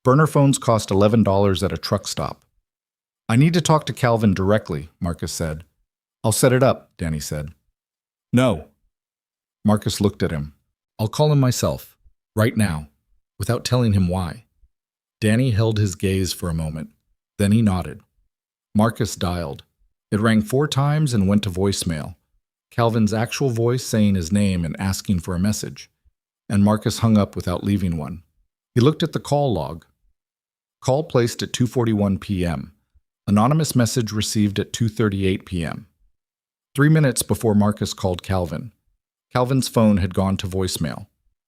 Burner phones cost $11 at a truck stop. "I need to talk to Calvin directly," Marcus said. "I'll set it up," Danny said. "No." Marcus looked at him. "I'll call him myself, right now, without telling him why." Danny held his gaze for a moment. Then he nodded. Marcus dialed. It rang 4 times and went to voicemail. Calvin's actual voice saying his name and asking for a message. And Marcus hung up without leaving one. He looked at the call log. Call placed at 2:41 p.m. Anonymous message received at 2:38 p.m. 3 minutes before Marcus called Calvin. Calvin's phone had gone to voicemail.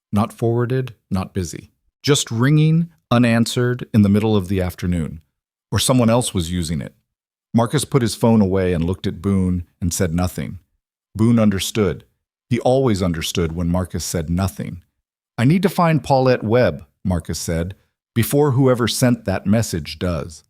Not forwarded, not busy. Just ringing, unanswered, in the middle of the afternoon. Or someone else was using it. Marcus put his phone away and looked at Boone and said nothing. Boone understood. He always understood when Marcus said nothing. "I need to find Paulette Webb," Marcus said, "before whoever sent that message does."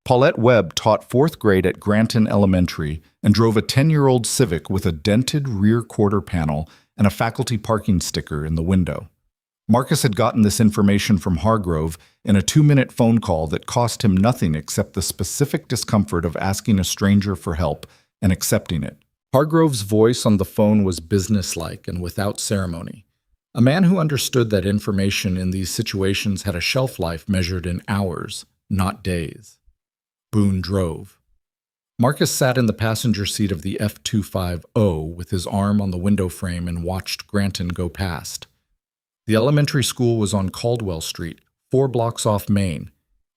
Paulette Webb taught 4th grade at Granton Elementary and drove a 10-year-old Civic with a dented rear quarter panel and a faculty parking sticker in the window. Marcus had gotten this information from Hargrove in a 2-minute phone call that cost him nothing except the specific discomfort of asking a stranger for help and accepting it. Hargrove's voice on the phone was businesslike and without ceremony. A man who understood that information in these situations had a shelf life measured in hours, not days. Boone drove. Marcus sat in the passenger seat of the F250 with his arm on the window frame and watched Granton go past. The elementary school was on Caldwell Street, 4 blocks off Main.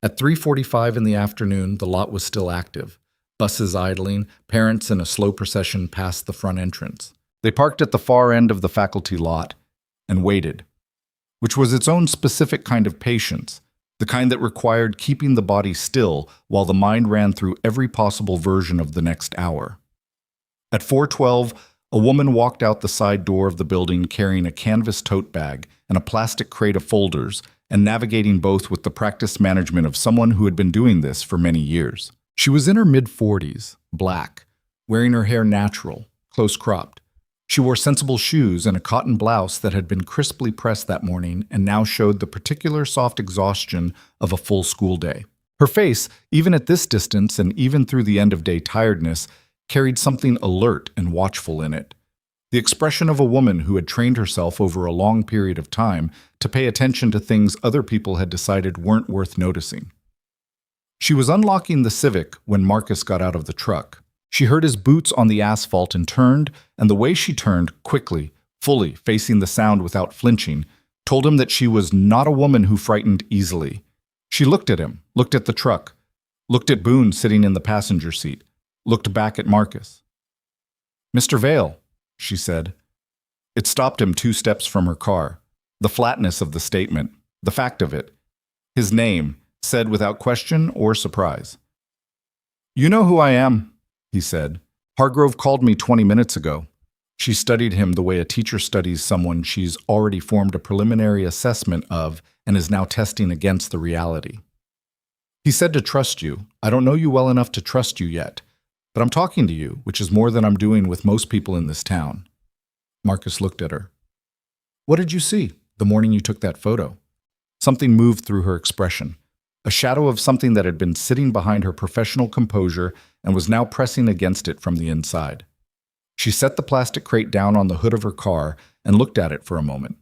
At 3:45 in the afternoon, the lot was still active. Buses idling, parents in a slow procession past the front entrance. They parked at the far end of the faculty lot and waited, which was its own specific kind of patience, the kind that required keeping the body still while the mind ran through every possible version of the next hour. At 4:12, a woman walked out the side door of the building carrying a canvas tote bag and a plastic crate of folders, and navigating both with the practiced management of someone who had been doing this for many years. She was in her mid-40s, black, wearing her hair natural, close-cropped. She wore sensible shoes and a cotton blouse that had been crisply pressed that morning and now showed the particular soft exhaustion of a full school day. Her face, even at this distance and even through the end-of-day tiredness, carried something alert and watchful in it. The expression of a woman who had trained herself over a long period of time to pay attention to things other people had decided weren't worth noticing. She was unlocking the Civic when Marcus got out of the truck. She heard his boots on the asphalt and turned, and the way she turned, quickly, fully, facing the sound without flinching, told him that she was not a woman who frightened easily. She looked at him, looked at the truck, looked at Boone sitting in the passenger seat, looked back at Marcus. "Mr. Vale," she said. It stopped him 2 steps from her car. The flatness of the statement, the fact of it. His name, said without question or surprise. "You know who I am," he said. "Hargrove called me 20 minutes ago." She studied him the way a teacher studies someone she's already formed a preliminary assessment of and is now testing against the reality. "He said to trust you. I don't know you well enough to trust you yet, but I'm talking to you, which is more than I'm doing with most people in this town." Marcus looked at her. "What did you see the morning you took that photo?" Something moved through her expression. A shadow of something that had been sitting behind her professional composure and was now pressing against it from the inside. She set the plastic crate down on the hood of her car and looked at it for a moment.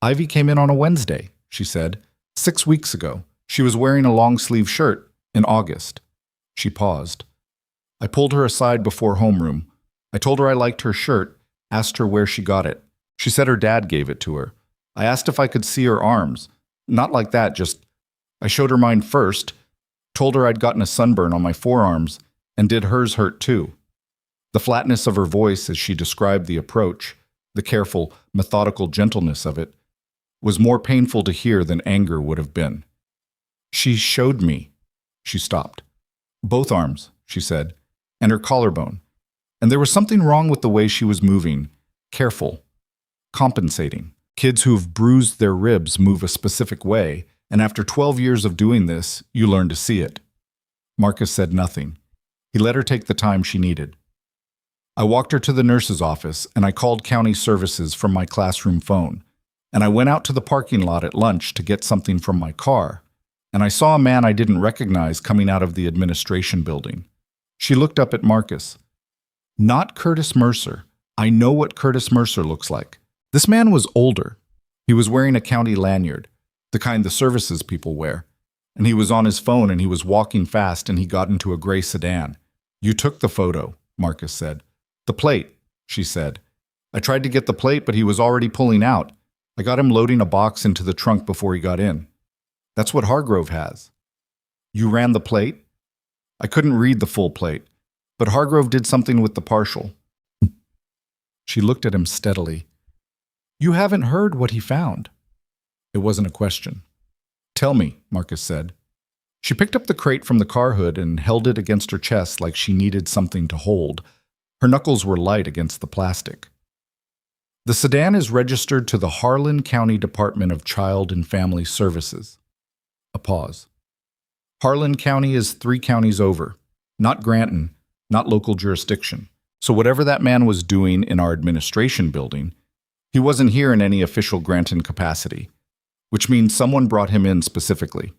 "Ivy came in on a Wednesday," she said. 6 weeks ago. She was wearing a long-sleeve shirt in August." She paused. "I pulled her aside before homeroom. I told her I liked her shirt, asked her where she got it. She said her dad gave it to her. I asked if I could see her arms. Not like that, just... I showed her mine first, told her I'd gotten a sunburn on my forearms, and did hers hurt too." The flatness of her voice as she described the approach, the careful, methodical gentleness of it, was more painful to hear than anger would have been. "She showed me." She stopped. "Both arms," she said, "and her collarbone. And there was something wrong with the way she was moving, careful, compensating. Kids who've bruised their ribs move a specific way, and after 12 years of doing this, you learn to see it." Marcus said nothing. He let her take the time she needed. "I walked her to the nurse's office, and I called county services from my classroom phone. And I went out to the parking lot at lunch to get something from my car. And I saw a man I didn't recognize coming out of the administration building." She looked up at Marcus. "Not Curtis Mercer. I know what Curtis Mercer looks like. This man was older. He was wearing a county lanyard, the kind the services people wear. And he was on his phone and he was walking fast and he got into a gray sedan." "You took the photo," Marcus said. "The plate," she said. "I tried to get the plate, but he was already pulling out. I got him loading a box into the trunk before he got in. That's what Hargrove has." "You ran the plate?" "I couldn't read the full plate, but Hargrove did something with the partial." She looked at him steadily. "You haven't heard what he found." It wasn't a question. "Tell me," Marcus said. She picked up the crate from the car hood and held it against her chest like she needed something to hold. Her knuckles were light against the plastic. "The sedan is registered to the Harlan County Department of Child and Family Services." A pause. "Harlan County is 3 counties over. Not Granton, not local jurisdiction. So whatever that man was doing in our administration building, he wasn't here in any official Granton capacity, which means someone brought him in specifically."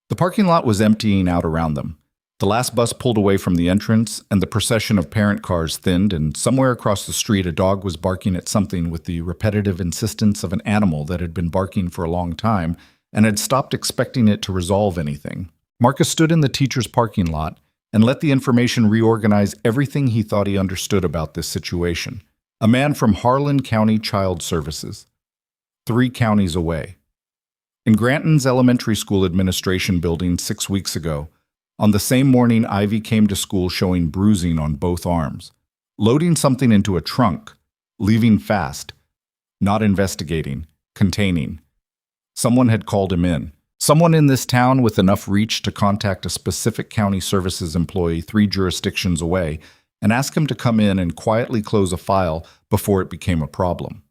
The parking lot was emptying out around them. The last bus pulled away from the entrance, and the procession of parent cars thinned, and somewhere across the street a dog was barking at something with the repetitive insistence of an animal that had been barking for a long time and had stopped expecting it to resolve anything. Marcus stood in the teacher's parking lot and let the information reorganize everything he thought he understood about this situation. A man from Harlan County Child Services. 3 counties away. In Granton's elementary school administration building 6 weeks ago, on the same morning Ivy came to school showing bruising on both arms, loading something into a trunk, leaving fast, not investigating, containing. Someone had called him in. Someone in this town with enough reach to contact a specific county services employee 3 jurisdictions away and ask him to come in and quietly close a file before it became a problem.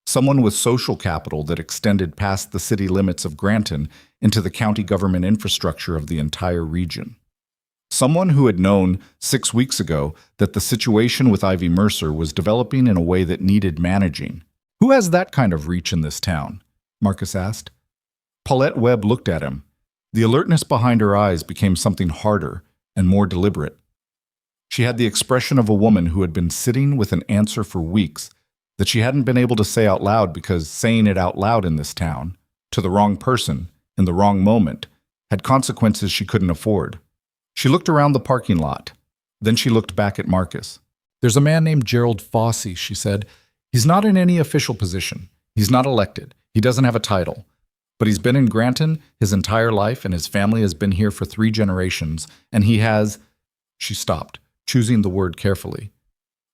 Someone with social capital that extended past the city limits of Granton into the county government infrastructure of the entire region. Someone who had known 6 weeks ago that the situation with Ivy Mercer was developing in a way that needed managing. Who has that kind of reach in this town? Marcus asked. Paulette Webb looked at him. The alertness behind her eyes became something harder and more deliberate. She had the expression of a woman who had been sitting with an answer for weeks that she hadn't been able to say out loud because saying it out loud in this town, to the wrong person, in the wrong moment, had consequences she couldn't afford. She looked around the parking lot. Then she looked back at Marcus. There's a man named Gerald Fossey, she said. He's not in any official position. He's not elected. He doesn't have a title. But he's been in Granton his entire life, and his family has been here for 3 generations, and he has... She stopped, choosing the word carefully.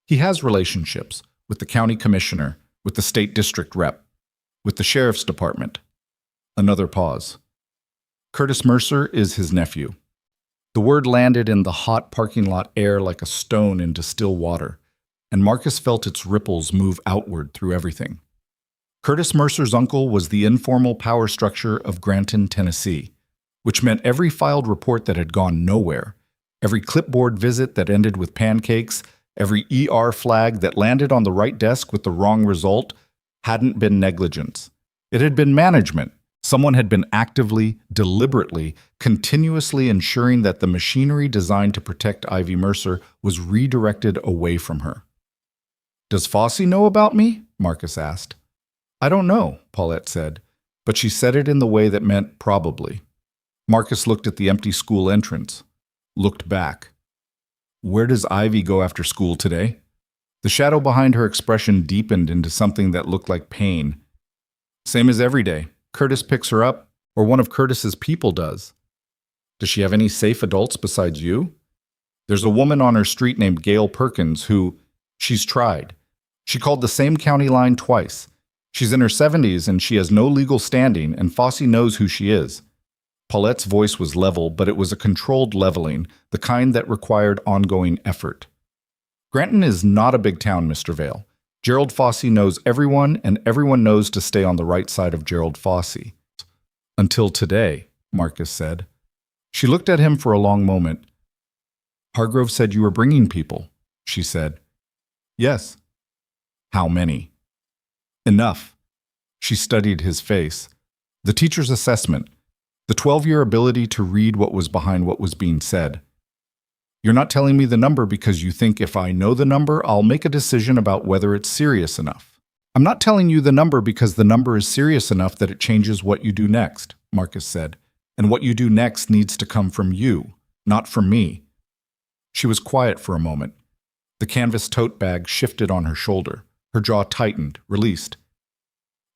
He has relationships with the county commissioner, with the state district rep, with the sheriff's department. Another pause. Curtis Mercer is his nephew. The word landed in the hot parking lot air like a stone into still water, and Marcus felt its ripples move outward through everything. Curtis Mercer's uncle was the informal power structure of Granton, Tennessee, which meant every filed report that had gone nowhere, every clipboard visit that ended with pancakes, every ER flag that landed on the right desk with the wrong result, hadn't been negligence. It had been management. Someone had been actively, deliberately, continuously ensuring that the machinery designed to protect Ivy Mercer was redirected away from her. Does Fossey know about me? Marcus asked. I don't know, Paulette said, but she said it in the way that meant probably. Marcus looked at the empty school entrance, looked back. Where does Ivy go after school today? The shadow behind her expression deepened into something that looked like pain. Same as every day. Curtis picks her up, or one of Curtis's people does. Does she have any safe adults besides you? There's a woman on her street named Gail Perkins who, she's tried. She called the same county line twice. She's in her 70s and she has no legal standing, and Fossey knows who she is. Paulette's voice was level, but it was a controlled leveling, the kind that required ongoing effort. Granton is not a big town, Mr. Vale. Gerald Fossey knows everyone, and everyone knows to stay on the right side of Gerald Fossey. Until today, Marcus said. She looked at him for a long moment. Hargrove said you were bringing people, she said. Yes. How many? Enough. She studied his face. The teacher's assessment. The 12-year ability to read what was behind what was being said. You're not telling me the number because you think if I know the number, I'll make a decision about whether it's serious enough. I'm not telling you the number because the number is serious enough that it changes what you do next, Marcus said. And what you do next needs to come from you, not from me. She was quiet for a moment. The canvas tote bag shifted on her shoulder. Her jaw tightened, released.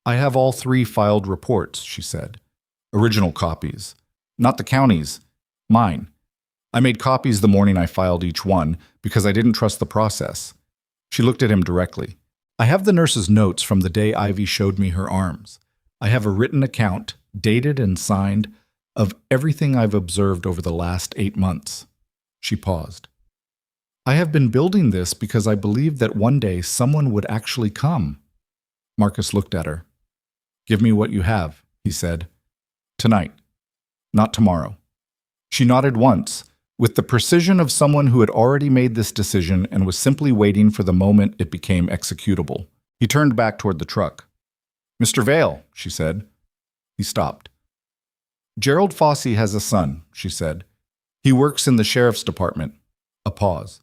I have all 3 filed reports, she said. Original copies. Not the county's. Mine. I made copies the morning I filed each one because I didn't trust the process. She looked at him directly. I have the nurse's notes from the day Ivy showed me her arms. I have a written account, dated and signed, of everything I've observed over the last 8 months. She paused. I have been building this because I believed that one day someone would actually come. Marcus looked at her. Give me what you have, he said. Tonight. Not tomorrow. She nodded once, with the precision of someone who had already made this decision and was simply waiting for the moment it became executable. He turned back toward the truck. Mr. Vale, she said. He stopped. Gerald Fossey has a son, she said. He works in the sheriff's department. A pause.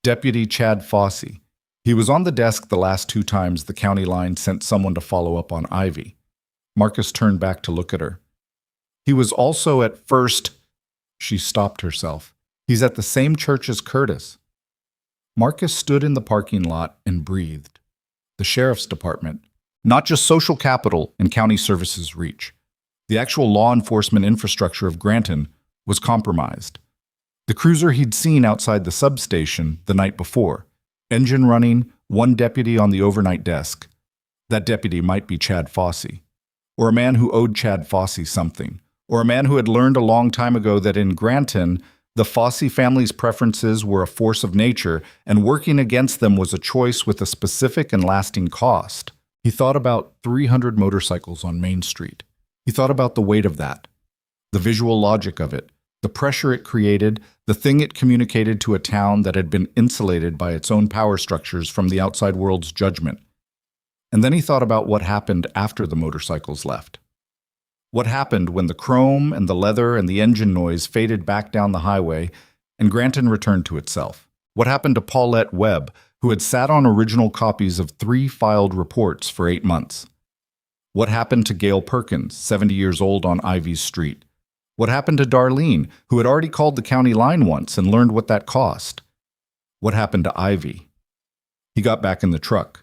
Deputy Chad Fossey. He was on the desk the last 2 times the county line sent someone to follow up on Ivy. Marcus turned back to look at her. He was also at first... She stopped herself. He's at the same church as Curtis. Marcus stood in the parking lot and breathed. The sheriff's department. Not just social capital and county services reach. The actual law enforcement infrastructure of Granton was compromised. The cruiser he'd seen outside the substation the night before. Engine running, 1 deputy on the overnight desk. That deputy might be Chad Fossey. Or a man who owed Chad Fossey something. Or a man who had learned a long time ago that in Granton, the Fossey family's preferences were a force of nature, and working against them was a choice with a specific and lasting cost. He thought about 300 motorcycles on Main Street. He thought about the weight of that, the visual logic of it, The pressure it created, the thing it communicated to a town that had been insulated by its own power structures from the outside world's judgment. And then he thought about what happened after the motorcycles left. What happened when the chrome and the leather and the engine noise faded back down the highway and Granton returned to itself? What happened to Paulette Webb, who had sat on original copies of 3 filed reports for 8 months? What happened to Gail Perkins, 70 years old on Ivy's Street? What happened to Darlene, who had already called the county line once and learned what that cost? What happened to Ivy? He got back in the truck.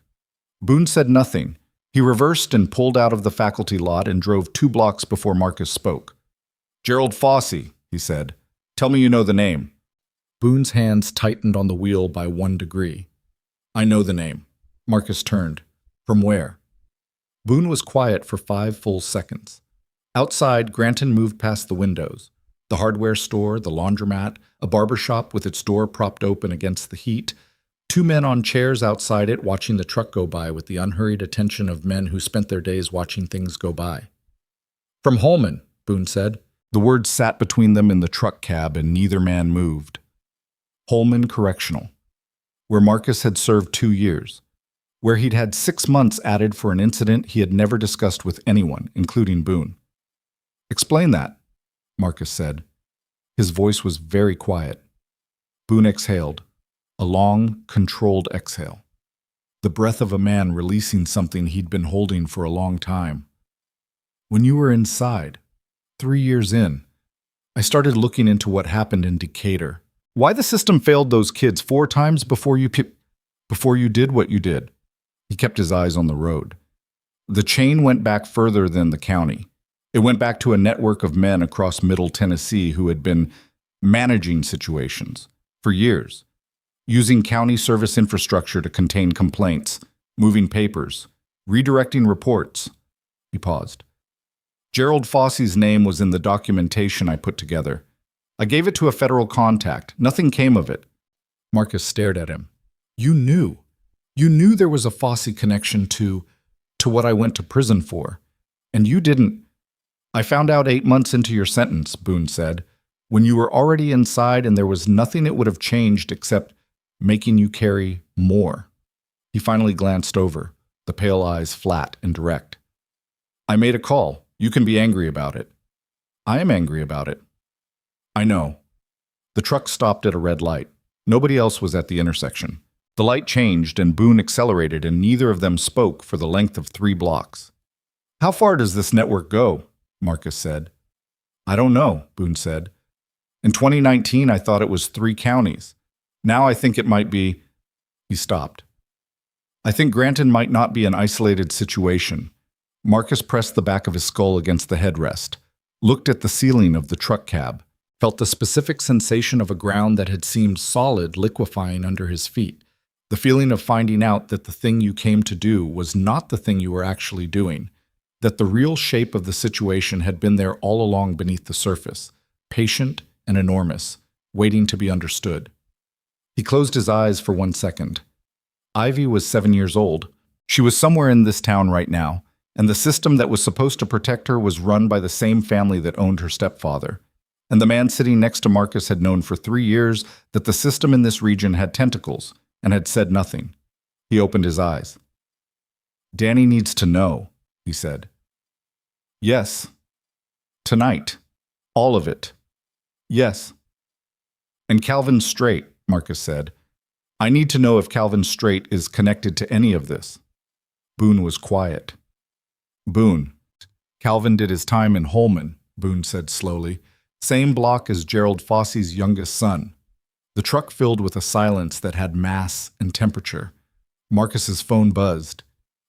Boone said nothing. He reversed and pulled out of the faculty lot and drove 2 blocks before Marcus spoke. "Gerald Fossey," he said. "Tell me you know the name." Boone's hands tightened on the wheel by 1 degree. "I know the name." Marcus turned. "From where?" Boone was quiet for 5 full seconds. Outside, Granton moved past the windows. The hardware store, the laundromat, a barber shop with its door propped open against the heat, 2 men on chairs outside it watching the truck go by with the unhurried attention of men who spent their days watching things go by. "From Holman," Boone said. The words sat between them in the truck cab and neither man moved. Holman Correctional, where Marcus had served 2 years, where he'd had 6 months added for an incident he had never discussed with anyone, including Boone. "Explain that," Marcus said. His voice was very quiet. Boone exhaled, a long, controlled exhale. The breath of a man releasing something he'd been holding for a long time. "When you were inside, 3 years in, I started looking into what happened in Decatur. Why the system failed those kids 4 times before you did what you did." He kept his eyes on the road. "The chain went back further than the county. It went back to a network of men across Middle Tennessee who had been managing situations for years, using county service infrastructure to contain complaints, moving papers, redirecting reports." He paused. "Gerald Fossey's name was in the documentation I put together. I gave it to a federal contact. Nothing came of it." Marcus stared at him. You knew there was a Fossey connection to what I went to prison for. And you didn't." "I found out 8 months into your sentence," Boone said, "when you were already inside and there was nothing it would have changed except making you carry more." He finally glanced over, the pale eyes flat and direct. "I made a call. You can be angry about it." "I am angry about it." "I know." The truck stopped at a red light. Nobody else was at the intersection. The light changed and Boone accelerated and neither of them spoke for the length of 3 blocks. "How far does this network go?" Marcus said. "I don't know," Boone said. "In 2019, I thought it was 3 counties. Now I think it might be—" He stopped. "I think Granton might not be an isolated situation." Marcus pressed the back of his skull against the headrest, looked at the ceiling of the truck cab, felt the specific sensation of a ground that had seemed solid liquefying under his feet, the feeling of finding out that the thing you came to do was not the thing you were actually doing, that the real shape of the situation had been there all along beneath the surface, patient and enormous, waiting to be understood. He closed his eyes for 1 second. Ivy was 7 years old. She was somewhere in this town right now, and the system that was supposed to protect her was run by the same family that owned her stepfather. And the man sitting next to Marcus had known for 3 years that the system in this region had tentacles and had said nothing. He opened his eyes. "Danny needs to know," he said. "Yes. Tonight. All of it. Yes." "And Calvin Strait," Marcus said. "I need to know if Calvin Strait is connected to any of this." Boone was quiet. "Boone. Calvin did his time in Holman," Boone said slowly. "Same block as Gerald Fossey's youngest son." The truck filled with a silence that had mass and temperature. Marcus's phone buzzed.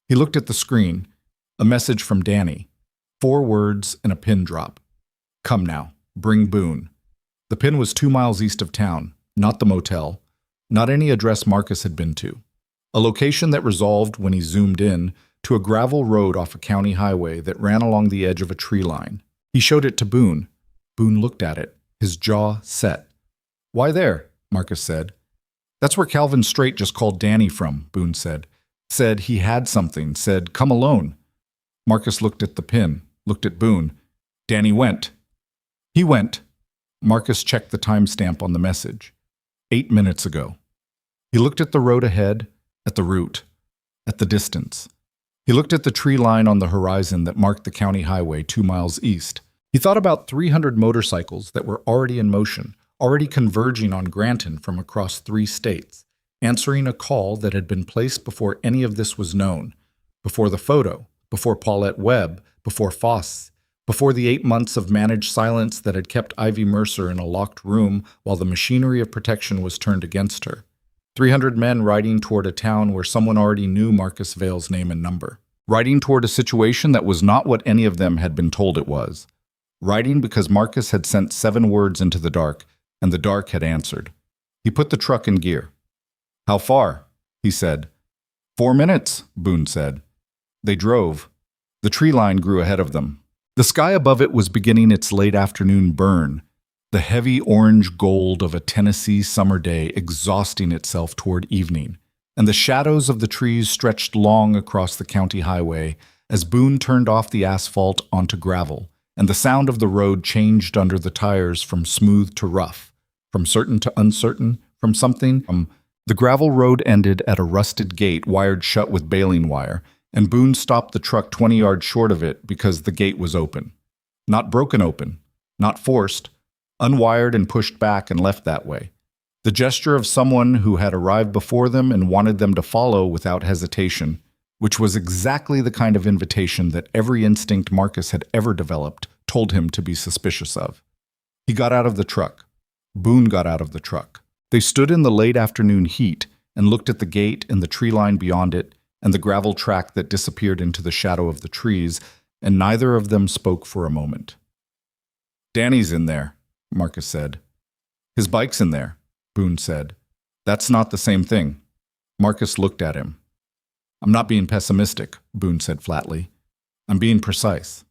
He looked at the screen. A message from Danny. 4 words and a pin drop. "Come now. Bring Boone." The pin was 2 miles east of town, not the motel, not any address Marcus had been to. A location that resolved, when he zoomed in, to a gravel road off a county highway that ran along the edge of a tree line. He showed it to Boone. Boone looked at it, his jaw set. "Why there?" Marcus said. "That's where Calvin Strait just called Danny from," Boone said. "Said he had something, said, 'Come alone.'" Marcus looked at the pin, looked at Boone. "Danny went." "He went." Marcus checked the timestamp on the message. 8 minutes ago. He looked at the road ahead, at the route, at the distance. He looked at the tree line on the horizon that marked the county highway 2 miles east. He thought about 300 motorcycles that were already in motion, already converging on Granton from across 3 states, answering a call that had been placed before any of this was known, before the photo, before Paulette Webb, before Foss, before the 8 months of managed silence that had kept Ivy Mercer in a locked room while the machinery of protection was turned against her. 300 men riding toward a town where someone already knew Marcus Vale's name and number. Riding toward a situation that was not what any of them had been told it was. Riding because Marcus had sent 7 words into the dark, and the dark had answered. He put the truck in gear. "How far?" he said. 4 minutes, Boone said. They drove. The tree line grew ahead of them. The sky above it was beginning its late afternoon burn, the heavy orange gold of a Tennessee summer day exhausting itself toward evening, and the shadows of the trees stretched long across the county highway as Boone turned off the asphalt onto gravel, and the sound of the road changed under the tires from smooth to rough, from certain to uncertain, from something. The gravel road ended at a rusted gate wired shut with baling wire, and Boone stopped the truck 20 yards short of it because the gate was open. Not broken open, not forced, unwired and pushed back and left that way. The gesture of someone who had arrived before them and wanted them to follow without hesitation, which was exactly the kind of invitation that every instinct Marcus had ever developed told him to be suspicious of. He got out of the truck. Boone got out of the truck. They stood in the late afternoon heat and looked at the gate and the tree line beyond it and the gravel track that disappeared into the shadow of the trees, and neither of them spoke for a moment. "Danny's in there," Marcus said. "His bike's in there," Boone said. "That's not the same thing." Marcus looked at him. "I'm not being pessimistic," Boone said flatly. "I'm being precise."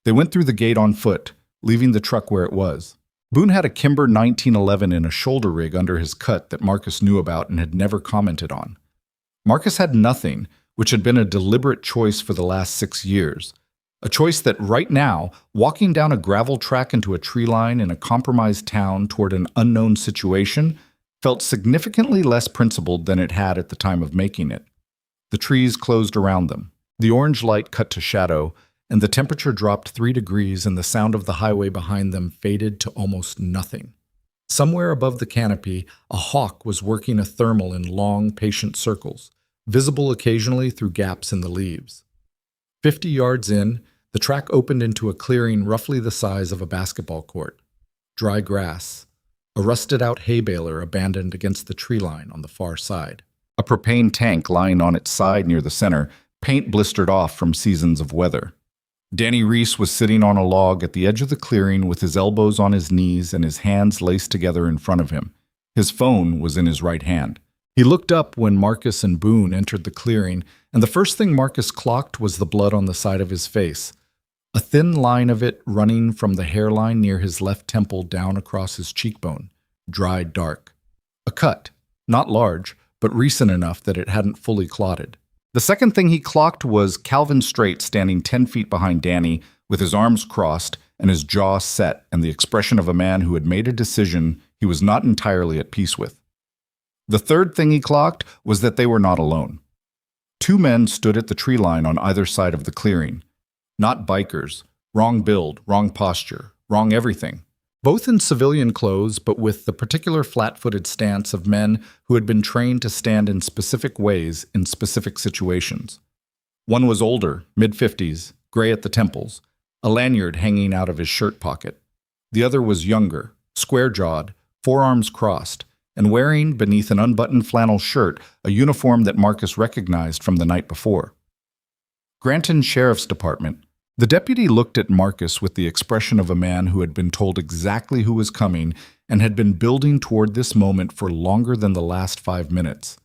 They went through the gate on foot, leaving the truck where it was. Boone had a Kimber 1911 in a shoulder rig under his cut that Marcus knew about and had never commented on. Marcus had nothing, which had been a deliberate choice for the last 6 years. A choice that right now, walking down a gravel track into a tree line in a compromised town toward an unknown situation, felt significantly less principled than it had at the time of making it. The trees closed around them. The orange light cut to shadow, and the temperature dropped 3 degrees and the sound of the highway behind them faded to almost nothing. Somewhere above the canopy, a hawk was working a thermal in long, patient circles, visible occasionally through gaps in the leaves. 50 yards in, the track opened into a clearing roughly the size of a basketball court. Dry grass. A rusted-out hay baler abandoned against the tree line on the far side. A propane tank lying on its side near the center, paint blistered off from seasons of weather. Danny Reese was sitting on a log at the edge of the clearing with his elbows on his knees and his hands laced together in front of him. His phone was in his right hand. He looked up when Marcus and Boone entered the clearing, and the first thing Marcus clocked was the blood on the side of his face, a thin line of it running from the hairline near his left temple down across his cheekbone, dried dark. A cut, not large, but recent enough that it hadn't fully clotted. The second thing he clocked was Calvin Strait standing 10 feet behind Danny with his arms crossed and his jaw set and the expression of a man who had made a decision he was not entirely at peace with. The third thing he clocked was that they were not alone. 2 men stood at the tree line on either side of the clearing. Not bikers, wrong build, wrong posture, wrong everything. Both in civilian clothes, but with the particular flat-footed stance of men who had been trained to stand in specific ways in specific situations. One was older, mid-50s, gray at the temples, a lanyard hanging out of his shirt pocket. The other was younger, square-jawed, forearms crossed, and wearing, beneath an unbuttoned flannel shirt, a uniform that Marcus recognized from the night before. Granton Sheriff's Department. The deputy looked at Marcus with the expression of a man who had been told exactly who was coming and had been building toward this moment for longer than the last 5 minutes.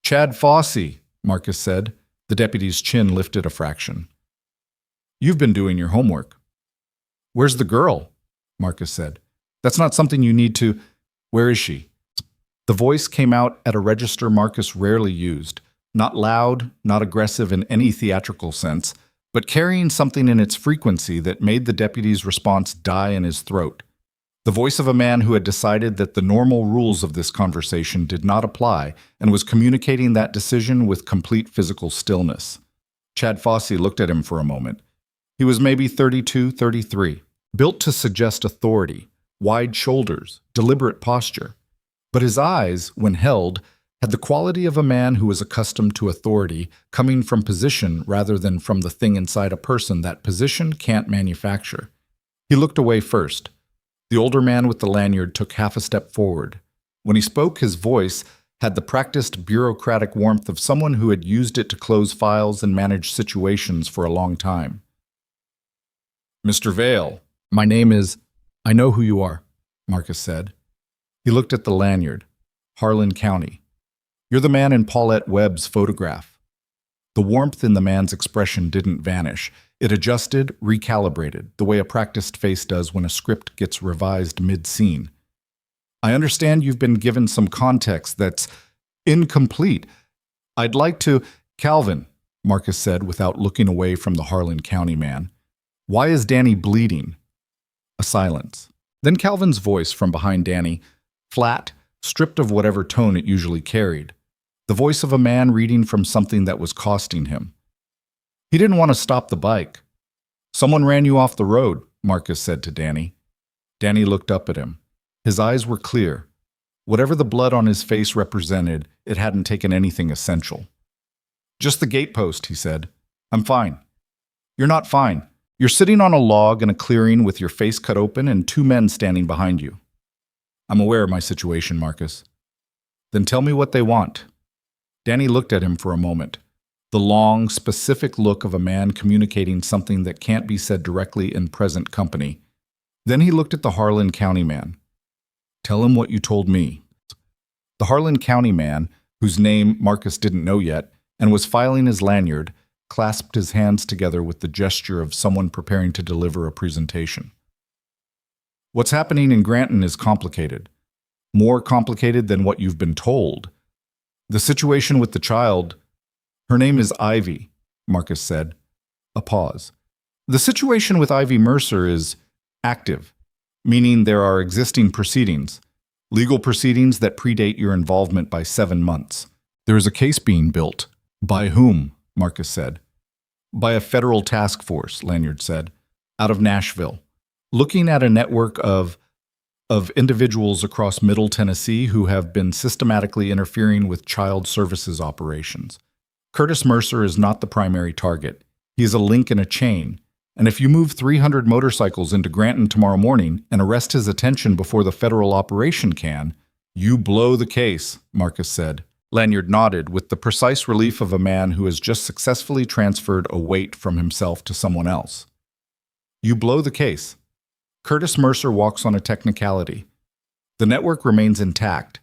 "Chad Fossey," Marcus said. The deputy's chin lifted a fraction. "You've been doing your homework." "Where's the girl?" Marcus said. "That's not something you need to—" "Where is she?" The voice came out at a register Marcus rarely used, not loud, not aggressive in any theatrical sense, but carrying something in its frequency that made the deputy's response die in his throat. The voice of a man who had decided that the normal rules of this conversation did not apply and was communicating that decision with complete physical stillness. Chad Fosse looked at him for a moment. He was maybe 32, 33, built to suggest authority, wide shoulders, deliberate posture. But his eyes, when held, had the quality of a man who was accustomed to authority coming from position rather than from the thing inside a person that position can't manufacture. He looked away first. The older man with the lanyard took half a step forward. When he spoke, his voice had the practiced bureaucratic warmth of someone who had used it to close files and manage situations for a long time. "Mr. Vale, my name is—" "I know who you are," Marcus said. He looked at the lanyard. "Harlan County. You're the man in Paulette Webb's photograph." The warmth in the man's expression didn't vanish. It adjusted, recalibrated, the way a practiced face does when a script gets revised mid-scene. "I understand you've been given some context that's incomplete. I'd like to—" "Calvin," Marcus said without looking away from the Harlan County man. "Why is Danny bleeding?" A silence. Then Calvin's voice from behind Danny, flat, stripped of whatever tone it usually carried. The voice of a man reading from something that was costing him. "He didn't want to stop the bike." "Someone ran you off the road," Marcus said to Danny. Danny looked up at him. His eyes were clear. Whatever the blood on his face represented, it hadn't taken anything essential. "Just the gatepost," he said. "I'm fine." "You're not fine. You're sitting on a log in a clearing with your face cut open and two men standing behind you." "I'm aware of my situation, Marcus." "Then tell me what they want." Danny looked at him for a moment. The long, specific look of a man communicating something that can't be said directly in present company. Then he looked at the Harlan County man. "Tell him what you told me." The Harlan County man, whose name Marcus didn't know yet, and was filing his lanyard, clasped his hands together with the gesture of someone preparing to deliver a presentation. "What's happening in Granton is complicated. More complicated than what you've been told. The situation with the child— Her name is Ivy," Marcus said. A pause. "The situation with Ivy Mercer is active, meaning there are existing proceedings, legal proceedings that predate your involvement by 7 months. There is a case being built." "By whom?" Marcus said. "By a federal task force," Lanyard said, "out of Nashville, looking at a network of individuals across Middle Tennessee who have been systematically interfering with child services operations. Curtis Mercer is not the primary target. He is a link in a chain, and if you move 300 motorcycles into Granton tomorrow morning and arrest his attention before the federal operation can, you blow the case," Marcus said. Lanyard nodded with the precise relief of a man who has just successfully transferred a weight from himself to someone else. "You blow the case. Curtis Mercer walks on a technicality. The network remains intact,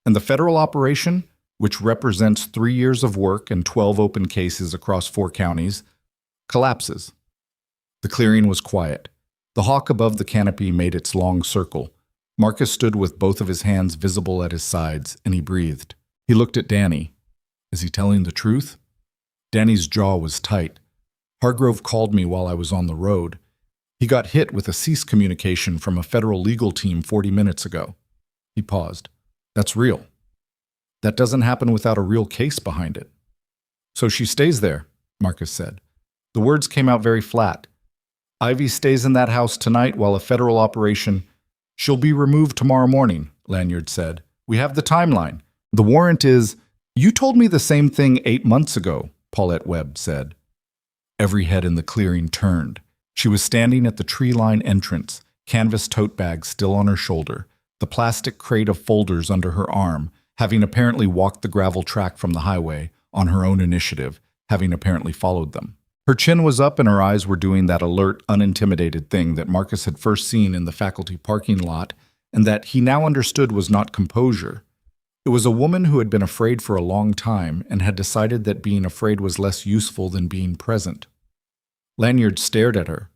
and the federal operation, which represents 3 years of work and 12 open cases across 4 counties, collapses." The clearing was quiet. The hawk above the canopy made its long circle. Marcus stood with both of his hands visible at his sides, and he breathed. He looked at Danny. Is he telling the truth? Danny's jaw was tight. "Hargrove called me while I was on the road. He got hit with a cease communication from a federal legal team 40 minutes ago." He paused. "That's real. That doesn't happen without a real case behind it." "So she stays there," Marcus said. The words came out very flat. "Ivy stays in that house tonight while a federal operation—" "She'll be removed tomorrow morning," Lanyard said. "We have the timeline. The warrant is—" "You told me the same thing 8 months ago," Paulette Webb said. Every head in the clearing turned. She was standing at the tree-line entrance, canvas tote bag still on her shoulder, the plastic crate of folders under her arm, having apparently walked the gravel track from the highway, on her own initiative, having apparently followed them. Her chin was up and her eyes were doing that alert, unintimidated thing that Marcus had first seen in the faculty parking lot, and that he now understood was not composure. It was a woman who had been afraid for a long time and had decided that being afraid was less useful than being present. Lanyard stared at her.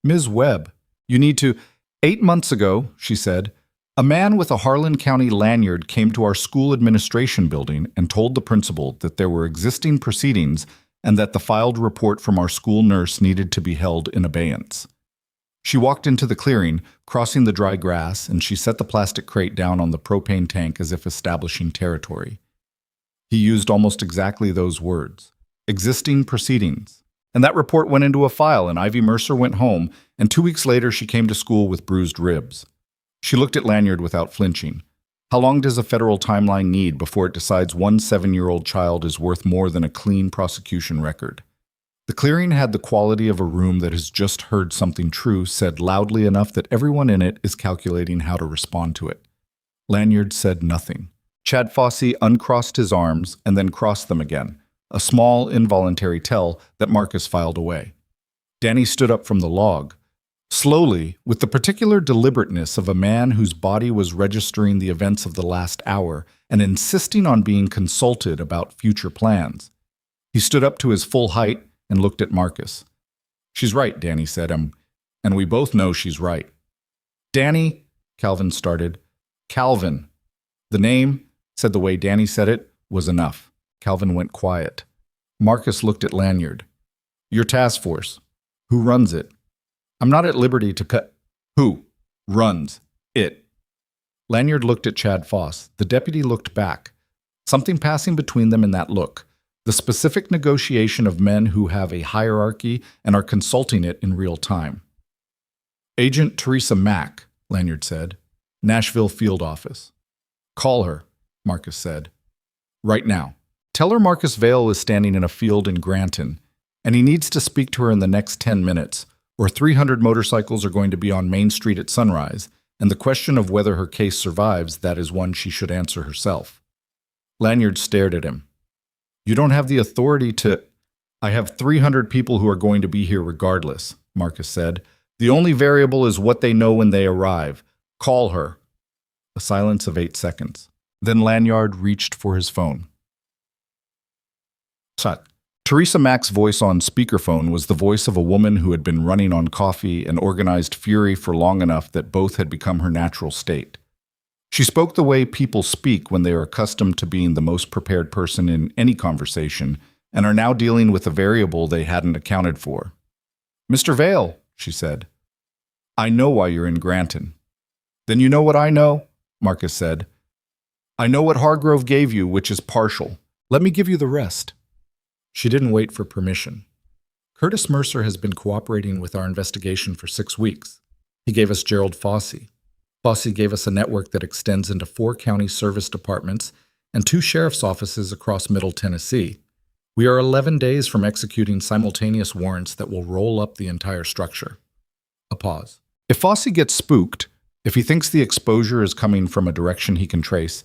"Ms. Webb, you need to—" "8 months ago," she said, "a man with a Harlan County lanyard came to our school administration building and told the principal that there were existing proceedings and that the filed report from our school nurse needed to be held in abeyance." She walked into the clearing, crossing the dry grass, and she set the plastic crate down on the propane tank as if establishing territory. He used almost exactly those words. Existing proceedings. And that report went into a file, and Ivy Mercer went home, and 2 weeks later she came to school with bruised ribs. She looked at Lanyard without flinching. How long does a federal timeline need before it decides one 7-year-old child is worth more than a clean prosecution record? The clearing had the quality of a room that has just heard something true said loudly enough that everyone in it is calculating how to respond to it. Lanyard said nothing. Chad Fossey uncrossed his arms and then crossed them again, a small, involuntary tell that Marcus filed away. Danny stood up from the log. Slowly, with the particular deliberateness of a man whose body was registering the events of the last hour and insisting on being consulted about future plans. He stood up to his full height and looked at Marcus. "She's right," Danny said, and we both know she's right. "Danny," Calvin started. "Calvin." The name, said the way Danny said it, was enough. Calvin went quiet. Marcus looked at Lanyard. "Your task force. Who runs it?" "I'm not at liberty to cut." "Who runs it?" Lanyard looked at Chad Foss. The deputy looked back. Something passing between them in that look. The specific negotiation of men who have a hierarchy and are consulting it in real time. "Agent Teresa Mack," Lanyard said. "Nashville Field Office." "Call her," Marcus said. "Right now. Tell her Marcus Vale is standing in a field in Granton, and he needs to speak to her in the next 10 minutes, or 300 motorcycles are going to be on Main Street at sunrise, and the question of whether her case survives, that is one she should answer herself." Lanyard stared at him. "You don't have the authority to—" "I have 300 people who are going to be here regardless," Marcus said. "The only variable is what they know when they arrive. Call her." A silence of 8 seconds. Then Lanyard reached for his phone. Shut. Teresa Mack's voice on speakerphone was the voice of a woman who had been running on coffee and organized fury for long enough that both had become her natural state. She spoke the way people speak when they are accustomed to being the most prepared person in any conversation and are now dealing with a variable they hadn't accounted for. "Mr. Vale," she said, "I know why you're in Granton." "Then you know what I know," Marcus said. "I know what Hargrove gave you, which is partial. Let me give you the rest." She didn't wait for permission. "Curtis Mercer has been cooperating with our investigation for 6 weeks. He gave us Gerald Fossey. Fossey gave us a network that extends into 4 county service departments and 2 sheriff's offices across Middle Tennessee. We are 11 days from executing simultaneous warrants that will roll up the entire structure." A pause. "If Fossey gets spooked, if he thinks the exposure is coming from a direction he can trace,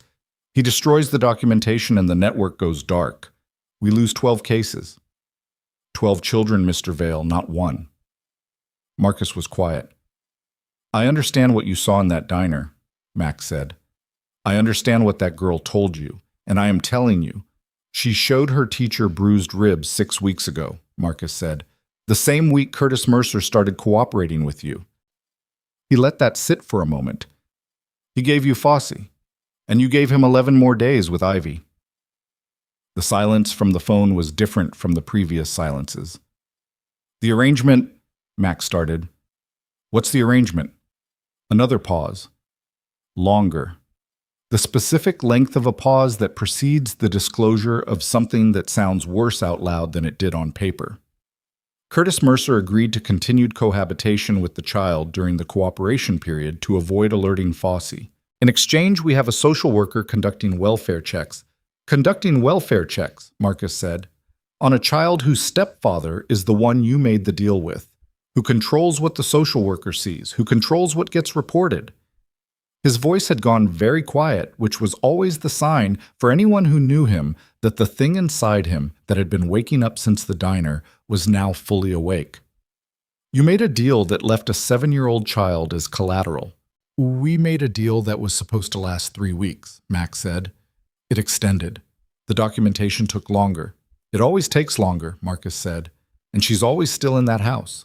he destroys the documentation and the network goes dark. We lose 12 cases. 12 children, Mr. Vale, not one." Marcus was quiet. "I understand what you saw in that diner," Max said. "I understand what that girl told you, and I am telling you. She showed her teacher bruised ribs 6 weeks ago," Marcus said. "The same week Curtis Mercer started cooperating with you. He let that sit for a moment. He gave you Fossey, and you gave him 11 more days with Ivy." The silence from the phone was different from the previous silences. "The arrangement," Max started. "What's the arrangement?" Another pause. Longer. The specific length of a pause that precedes the disclosure of something that sounds worse out loud than it did on paper. Curtis Mercer agreed to continued cohabitation with the child during the cooperation period to avoid alerting Fossey. "In exchange, we have a social worker conducting welfare checks." "Conducting welfare checks," Marcus said, "on a child whose stepfather is the one you made the deal with, who controls what the social worker sees, who controls what gets reported." His voice had gone very quiet, which was always the sign for anyone who knew him that the thing inside him that had been waking up since the diner was now fully awake. "You made a deal that left a 7-year-old child as collateral." "We made a deal that was supposed to last 3 weeks, Max said. "It extended. The documentation took longer." "It always takes longer," Marcus said, "and she's always still in that house."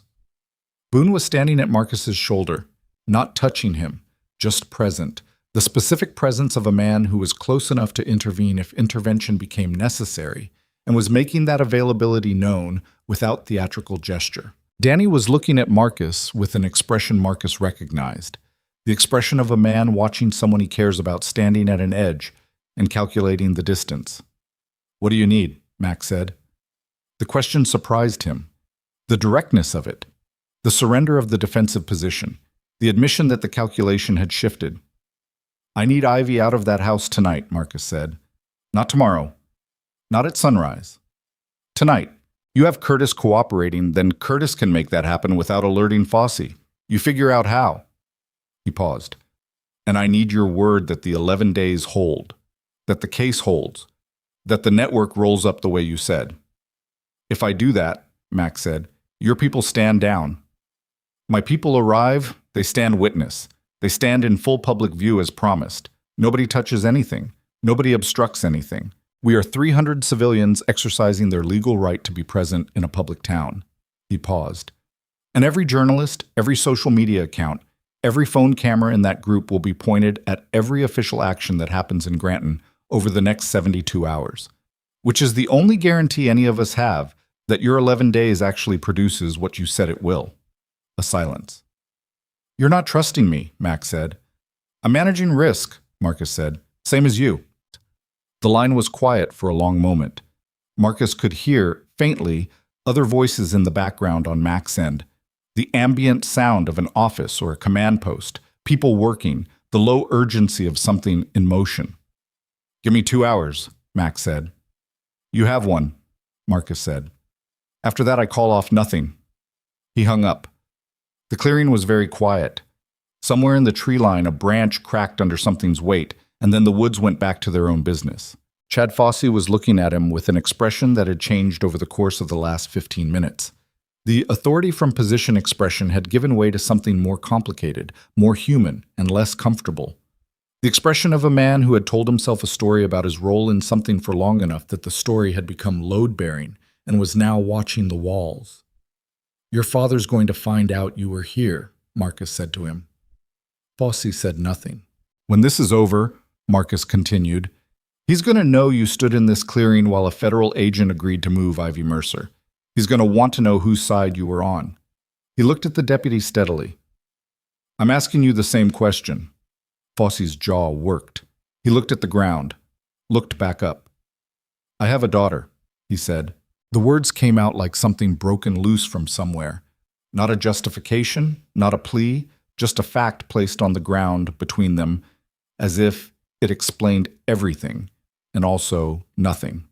Boone was standing at Marcus's shoulder, not touching him, just present, the specific presence of a man who was close enough to intervene if intervention became necessary, and was making that availability known without theatrical gesture. Danny was looking at Marcus with an expression Marcus recognized. The expression of a man watching someone he cares about standing at an edge and calculating the distance. "What do you need?" Max said. The question surprised him. The directness of it. The surrender of the defensive position. The admission that the calculation had shifted. "I need Ivy out of that house tonight," Marcus said. "Not tomorrow. Not at sunrise. Tonight. You have Curtis cooperating, then Curtis can make that happen without alerting Fosse. You figure out how." He paused. "And I need your word that the 11 days hold, that the case holds, that the network rolls up the way you said." "If I do that," Max said, "your people stand down. My people arrive, they stand witness. They stand in full public view as promised. Nobody touches anything. Nobody obstructs anything. We are 300 civilians exercising their legal right to be present in a public town." He paused. "And every journalist, every social media account, every phone camera in that group will be pointed at every official action that happens in Granton over the next 72 hours, which is the only guarantee any of us have that your 11 days actually produces what you said it will." A silence. "You're not trusting me," Max said. "I'm managing risk," Marcus said. "Same as you." The line was quiet for a long moment. Marcus could hear, faintly, other voices in the background on Max's end. The ambient sound of an office or a command post, people working, the low urgency of something in motion. "Give me 2 hours," Max said. "You have one," Marcus said. "After that I call off nothing." He hung up. The clearing was very quiet. Somewhere in the tree line a branch cracked under something's weight, and then the woods went back to their own business. Chad Fosse was looking at him with an expression that had changed over the course of the last 15 minutes. The authority from position expression had given way to something more complicated, more human, and less comfortable. The expression of a man who had told himself a story about his role in something for long enough that the story had become load-bearing and was now watching the walls. "Your father's going to find out you were here," Marcus said to him. Fosse said nothing. "When this is over," Marcus continued, "he's going to know you stood in this clearing while a federal agent agreed to move Ivy Mercer. He's going to want to know whose side you were on." He looked at the deputy steadily. "I'm asking you the same question." Fosse's jaw worked. He looked at the ground, looked back up. "I have a daughter," he said. The words came out like something broken loose from somewhere. Not a justification, not a plea, just a fact placed on the ground between them, as if it explained everything, and also nothing.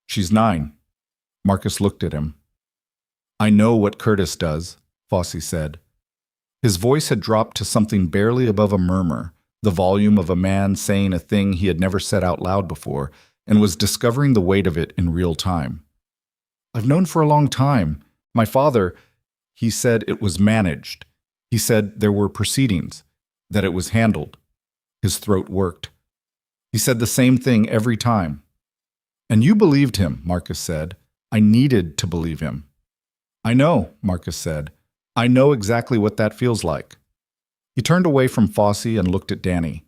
"She's 9. Marcus looked at him. "I know what Curtis does," Fosse said. His voice had dropped to something barely above a murmur, the volume of a man saying a thing he had never said out loud before, and was discovering the weight of it in real time. "I've known for a long time. My father," he said, "it was managed. He said there were proceedings, that it was handled." His throat worked. He said the same thing every time. "And you believed him," Marcus said. "I needed to believe him." "I know," Marcus said. "I know exactly what that feels like." He turned away from Fosse and looked at Danny.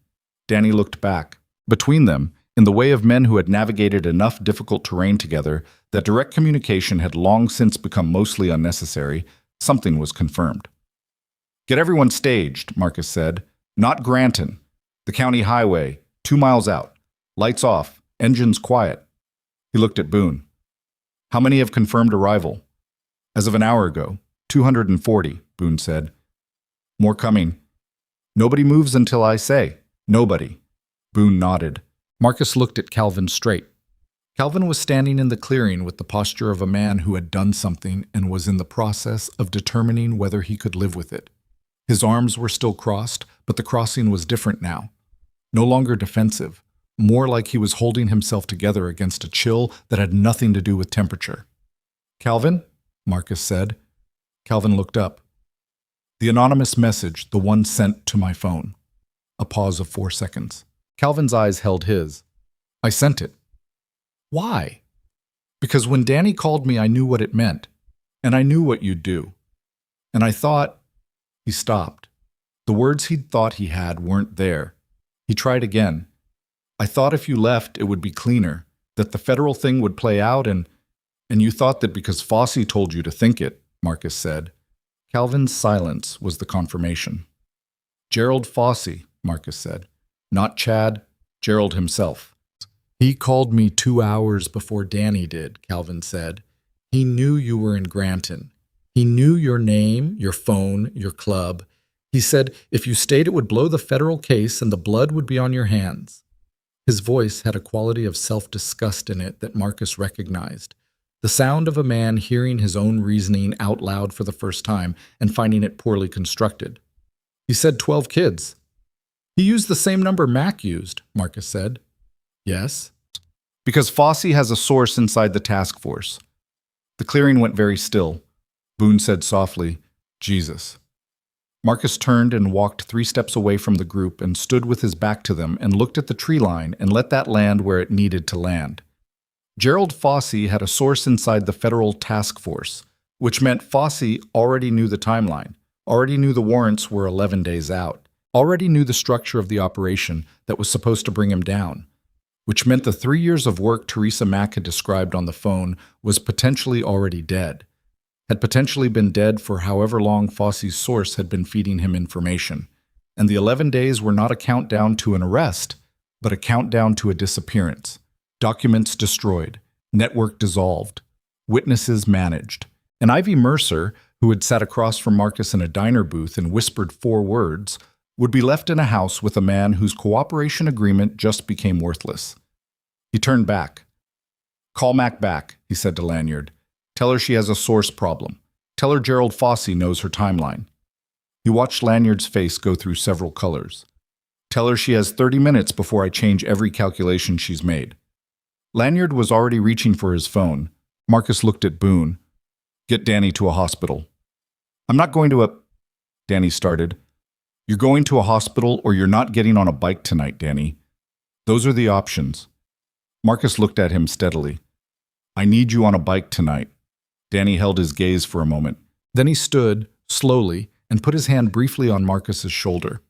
Danny looked back. Between them, in the way of men who had navigated enough difficult terrain together that direct communication had long since become mostly unnecessary, something was confirmed. "Get everyone staged," Marcus said. "Not Granton. The county highway, 2 miles out. Lights off, engines quiet." He looked at Boone. "How many have confirmed arrival?" "As of an hour ago, 240, Boone said. "More coming." "Nobody moves until I say." "Nobody." Boone nodded. Marcus looked at Calvin straight. Calvin was standing in the clearing with the posture of a man who had done something and was in the process of determining whether he could live with it. His arms were still crossed, but the crossing was different now. No longer defensive, more like he was holding himself together against a chill that had nothing to do with temperature. "Calvin?" Marcus said. Calvin looked up. "The anonymous message, the one sent to my phone." A pause of 4 seconds. Calvin's eyes held his. "I sent it." "Why?" "Because when Danny called me, I knew what it meant. And I knew what you'd do. And I thought—" He stopped. The words he'd thought he had weren't there. He tried again. "I thought if you left, it would be cleaner, that the federal thing would play out, and you thought that because Fosse told you to think it, Marcus said. Calvin's silence was the confirmation. Gerald Fossey, Marcus said. Not Chad, Gerald himself. He called me 2 hours before Danny did, Calvin said. He knew you were in Granton. He knew your name, your phone, your club. He said if you stayed it would blow the federal case and the blood would be on your hands. His voice had a quality of self-disgust in it that Marcus recognized. The sound of a man hearing his own reasoning out loud for the first time and finding it poorly constructed. He said 12 kids. He used the same number Mac used, Marcus said. Yes. Because Fossey has a source inside the task force. The clearing went very still. Boone said softly, Jesus. Marcus turned and walked 3 steps away from the group and stood with his back to them and looked at the tree line and let that land where it needed to land. Gerald Fossey had a source inside the federal task force, which meant Fossey already knew the timeline, already knew the warrants were 11 days out, already knew the structure of the operation that was supposed to bring him down, which meant the 3 years of work Teresa Mack had described on the phone was potentially already dead, had potentially been dead for however long Fossey's source had been feeding him information, and the 11 days were not a countdown to an arrest, but a countdown to a disappearance. Documents destroyed, network dissolved, witnesses managed. And Ivy Mercer, who had sat across from Marcus in a diner booth and whispered 4 words, would be left in a house with a man whose cooperation agreement just became worthless. He turned back. Call Mac back, he said to Lanyard. Tell her she has a source problem. Tell her Gerald Fossey knows her timeline. He watched Lanyard's face go through several colors. Tell her she has 30 minutes before I change every calculation she's made. Lanyard was already reaching for his phone. Marcus looked at Boone. Get Danny to a hospital. I'm not going to a... Danny started. You're going to a hospital or you're not getting on a bike tonight, Danny. Those are the options. Marcus looked at him steadily. I need you on a bike tonight. Danny held his gaze for a moment. Then he stood, slowly, and put his hand briefly on Marcus's shoulder.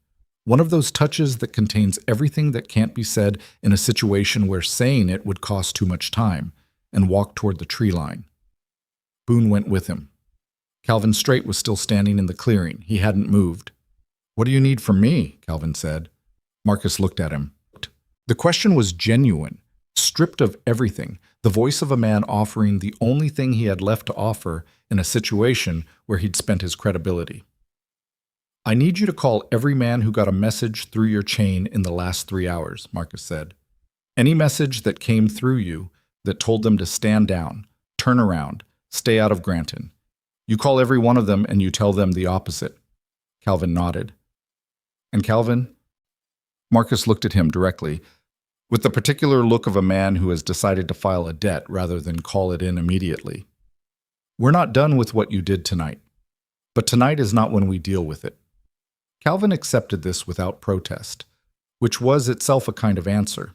One of those touches that contains everything that can't be said in a situation where saying it would cost too much time, and walked toward the tree line. Boone went with him. Calvin Straight was still standing in the clearing. He hadn't moved. What do you need from me? Calvin said. Marcus looked at him. The question was genuine, stripped of everything, the voice of a man offering the only thing he had left to offer in a situation where he'd spent his credibility. I need you to call every man who got a message through your chain in the last 3 hours, Marcus said. Any message that came through you that told them to stand down, turn around, stay out of Granton. You call every one of them and you tell them the opposite. Calvin nodded. And Calvin? Marcus looked at him directly, with the particular look of a man who has decided to file a debt rather than call it in immediately. We're not done with what you did tonight, but tonight is not when we deal with it. Calvin accepted this without protest, which was itself a kind of answer.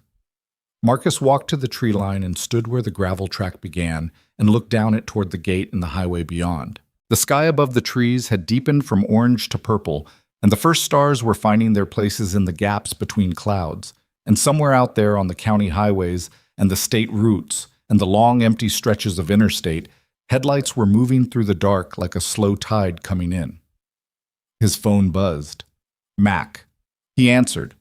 Marcus walked to the tree line and stood where the gravel track began and looked down it toward the gate and the highway beyond. The sky above the trees had deepened from orange to purple, and the first stars were finding their places in the gaps between clouds, and somewhere out there on the county highways and the state routes and the long empty stretches of interstate, headlights were moving through the dark like a slow tide coming in. His phone buzzed. Mac. He answered.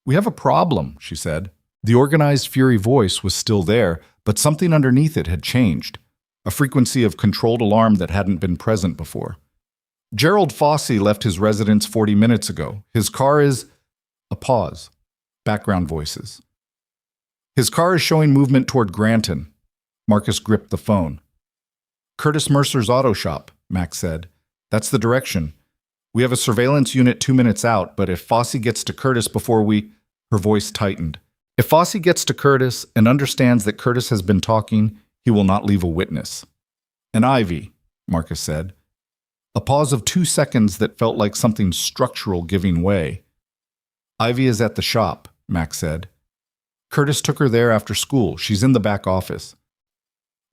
We have a problem, she said. The organized fury voice was still there, but something underneath it had changed, a frequency of controlled alarm that hadn't been present before. Gerald Fossey left his residence 40 minutes ago. His car is... A pause. Background voices. His car is showing movement toward Granton. Marcus gripped the phone. Curtis Mercer's auto shop, Mac said. That's the direction. We have a surveillance unit 2 minutes out, but if Fossey gets to Curtis before we... Her voice tightened. If Fossey gets to Curtis and understands that Curtis has been talking, he will not leave a witness. And Ivy, Marcus said. A pause of 2 seconds that felt like something structural giving way. Ivy is at the shop, Mac said. Curtis took her there after school. She's in the back office.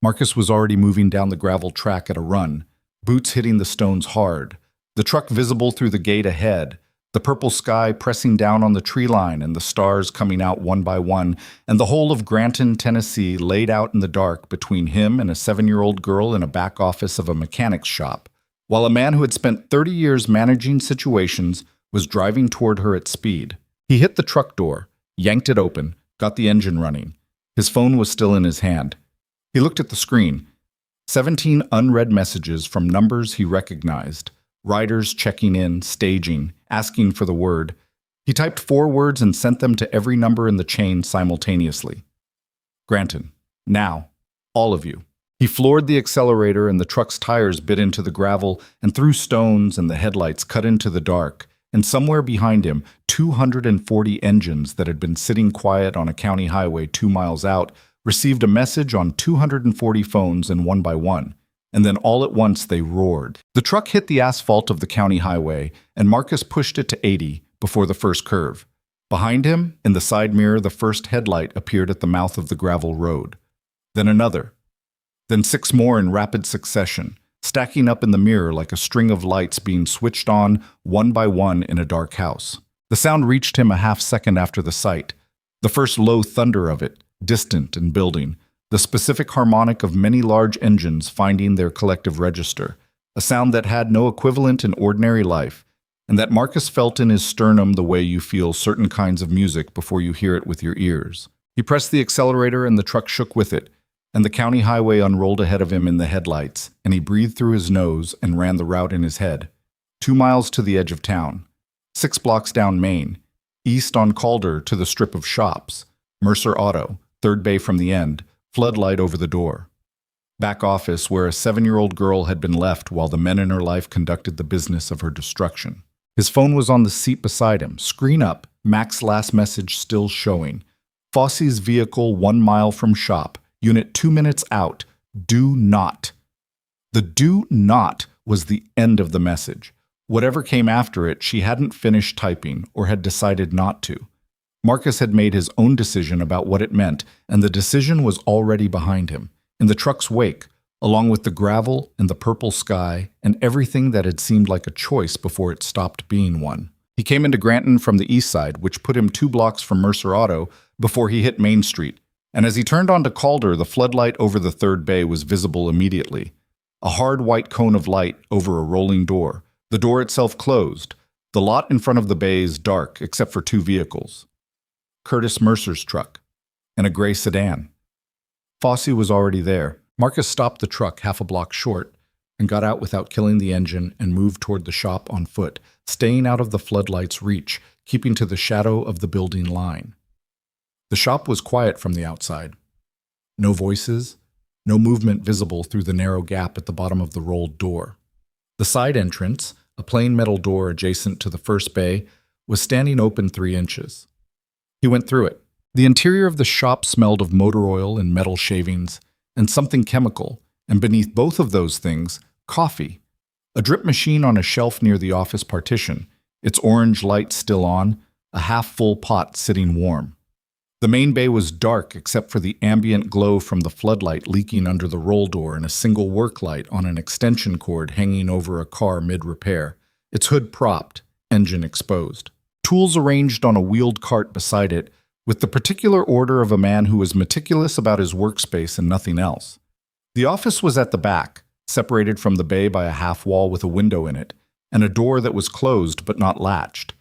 Marcus was already moving down the gravel track at a run, boots hitting the stones hard, the truck visible through the gate ahead, The purple sky pressing down on the tree line and the stars coming out one by one, and the whole of Granton, Tennessee laid out in the dark between him and a 7-year-old girl in a back office of a mechanic's shop, while a man who had spent 30 years managing situations was driving toward her at speed. He hit the truck door, yanked it open, got the engine running. His phone was still in his hand. He looked at the screen. 17 unread messages from numbers he recognized. Riders checking in, staging, asking for the word. He typed 4 words and sent them to every number in the chain simultaneously. Granton, now, all of you. He floored the accelerator and the truck's tires bit into the gravel and threw stones and the headlights cut into the dark. And somewhere behind him, 240 engines that had been sitting quiet on a county highway 2 miles out received a message on 240 phones and one by one. And then all at once they roared. The truck hit the asphalt of the county highway, and Marcus pushed it to 80 before the first curve. Behind him, in the side mirror, the first headlight appeared at the mouth of the gravel road. Then another. Then 6 more in rapid succession, stacking up in the mirror like a string of lights being switched on one by one in a dark house. The sound reached him a half-second after the sight. The first low thunder of it, distant and building. The specific harmonic of many large engines finding their collective register, a sound that had no equivalent in ordinary life, and that Marcus felt in his sternum the way you feel certain kinds of music before you hear it with your ears. He pressed the accelerator and the truck shook with it, and the county highway unrolled ahead of him in the headlights, and he breathed through his nose and ran the route in his head. 2 miles to the edge of town, 6 blocks down Main, east on Calder to the strip of shops, Mercer Auto, 3rd Bay from the end, floodlight over the door. Back office where a 7-year-old girl had been left while the men in her life conducted the business of her destruction. His phone was on the seat beside him, screen up, Mac's last message still showing. Fosse's vehicle 1 mile from shop, unit 2 minutes out, do not. The do not was the end of the message. Whatever came after it, she hadn't finished typing or had decided not to. Marcus had made his own decision about what it meant, and the decision was already behind him, in the truck's wake, along with the gravel and the purple sky and everything that had seemed like a choice before it stopped being one. He came into Granton from the east side, which put him 2 blocks from Mercer Auto before he hit Main Street, and as he turned onto Calder, the floodlight over the 3rd Bay was visible immediately. A hard white cone of light over a rolling door, the door itself closed, the lot in front of the bays dark except for 2 vehicles. Curtis Mercer's truck, and a gray sedan. Fosse was already there. Marcus stopped the truck half a block short and got out without killing the engine and moved toward the shop on foot, staying out of the floodlight's reach, keeping to the shadow of the building line. The shop was quiet from the outside. No voices, no movement visible through the narrow gap at the bottom of the rolled door. The side entrance, a plain metal door adjacent to the first bay, was standing open 3 inches. He went through it. The interior of the shop smelled of motor oil and metal shavings, and something chemical, and beneath both of those things, coffee. A drip machine on a shelf near the office partition, its orange light still on, a half-full pot sitting warm. The main bay was dark except for the ambient glow from the floodlight leaking under the roll door and a single work light on an extension cord hanging over a car mid-repair, its hood propped, engine exposed. Tools arranged on a wheeled cart beside it, with the particular order of a man who was meticulous about his workspace and nothing else. The office was at the back, separated from the bay by a half wall with a window in it, and a door that was closed but not latched.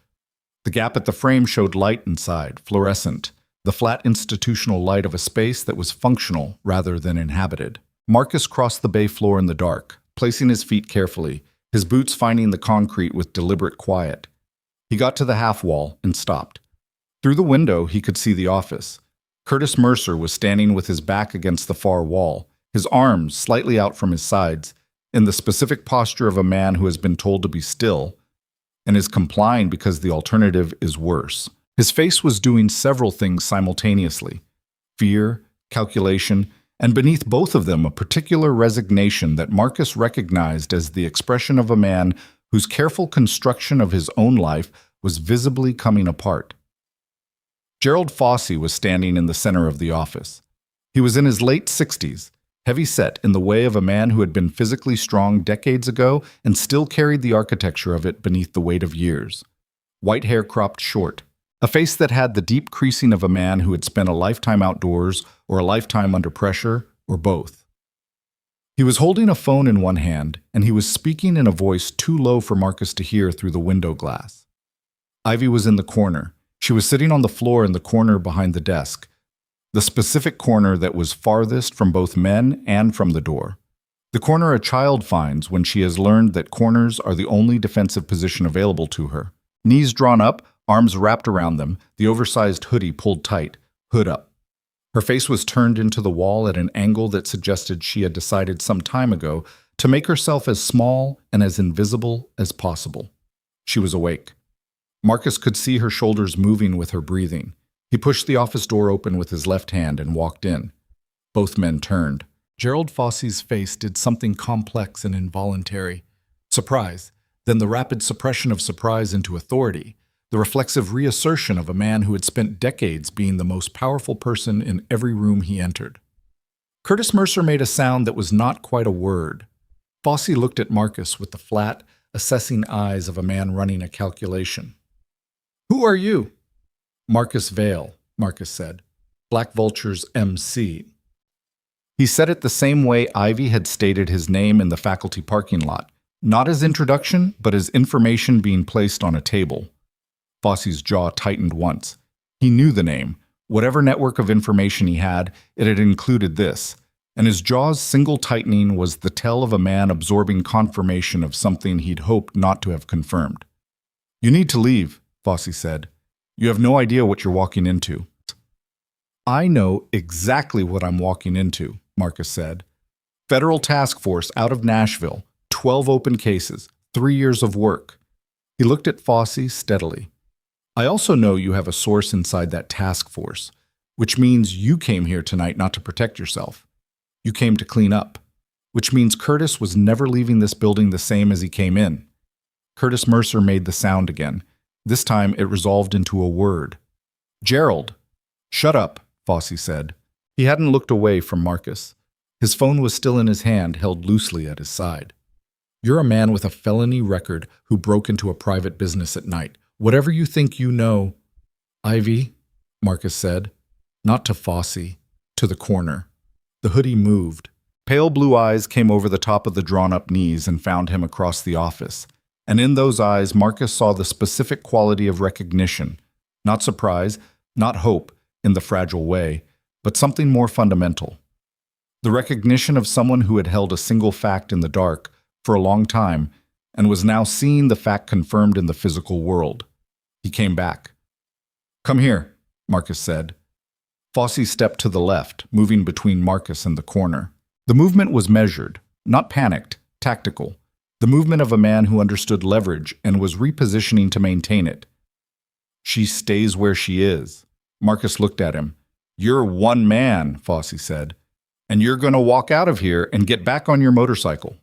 The gap at the frame showed light inside, fluorescent, the flat institutional light of a space that was functional rather than inhabited. Marcus crossed the bay floor in the dark, placing his feet carefully, his boots finding the concrete with deliberate quiet. He got to the half wall and stopped. Through the window, he could see the office. Curtis Mercer was standing with his back against the far wall, his arms slightly out from his sides, in the specific posture of a man who has been told to be still and is complying because the alternative is worse. His face was doing several things simultaneously: fear, calculation, and beneath both of them a particular resignation that Marcus recognized as the expression of a man whose careful construction of his own life was visibly coming apart. Gerald Fosse was standing in the center of the office. He was in his late 60s, heavy-set in the way of a man who had been physically strong decades ago and still carried the architecture of it beneath the weight of years. white hair cropped short, a face that had the deep creasing of a man who had spent a lifetime outdoors or a lifetime under pressure, or both. He was holding a phone in one hand, and he was speaking in a voice too low for Marcus to hear through the window glass. Ivy was in the corner. She was sitting on the floor in the corner behind the desk, the specific corner that was farthest from both men and from the door. The corner a child finds when she has learned that corners are the only defensive position available to her. Knees drawn up, arms wrapped around them, the oversized hoodie pulled tight, hood up. Her face was turned into the wall at an angle that suggested she had decided some time ago to make herself as small and as invisible as possible. She was awake. Marcus could see her shoulders moving with her breathing. He pushed the office door open with his left hand and walked in. Both men turned. Gerald Fossey's face did something complex and involuntary. Surprise, then the rapid suppression of surprise into authority, the reflexive reassertion of a man who had spent decades being the most powerful person in every room he entered. Curtis Mercer made a sound that was not quite a word. Fossey looked at Marcus with the flat, assessing eyes of a man running a calculation. "Who are you?" "Marcus Vale," Marcus said. "Black Vulture's MC." He said it the same way Ivy had stated his name in the faculty parking lot, not as introduction, but as information being placed on a table. Fossey's jaw tightened once. He knew the name. Whatever network of information he had, it had included this, and his jaw's single tightening was the tell of a man absorbing confirmation of something he'd hoped not to have confirmed. "You need to leave," Fossey said. "You have no idea what you're walking into." "I know exactly what I'm walking into," Marcus said. "Federal task force out of Nashville, 12 open cases, 3 years of work." He looked at Fossey steadily. "I also know you have a source inside that task force, which means you came here tonight not to protect yourself. You came to clean up, which means Curtis was never leaving this building the same as he came in." Curtis Mercer made the sound again. This time it resolved into a word. "Gerald." "Shut up," Fossey said. He hadn't looked away from Marcus. His phone was still in his hand, held loosely at his side. "You're a man with a felony record who broke into a private business at night. Whatever you think you know—" "Ivy," Marcus said. Not to Fossey, to the corner. The hoodie moved. Pale blue eyes came over the top of the drawn-up knees and found him across the office. And in those eyes, Marcus saw the specific quality of recognition. Not surprise, not hope, in the fragile way, but something more fundamental. The recognition of someone who had held a single fact in the dark for a long time and was now seeing the fact confirmed in the physical world. He came back. "Come here," Marcus said. Fossey stepped to the left, moving between Marcus and the corner. The movement was measured, not panicked, tactical. The movement of a man who understood leverage and was repositioning to maintain it. "She stays where she is." Marcus looked at him. "You're one man," Fossey said, "and you're going to walk out of here and get back on your motorcycle."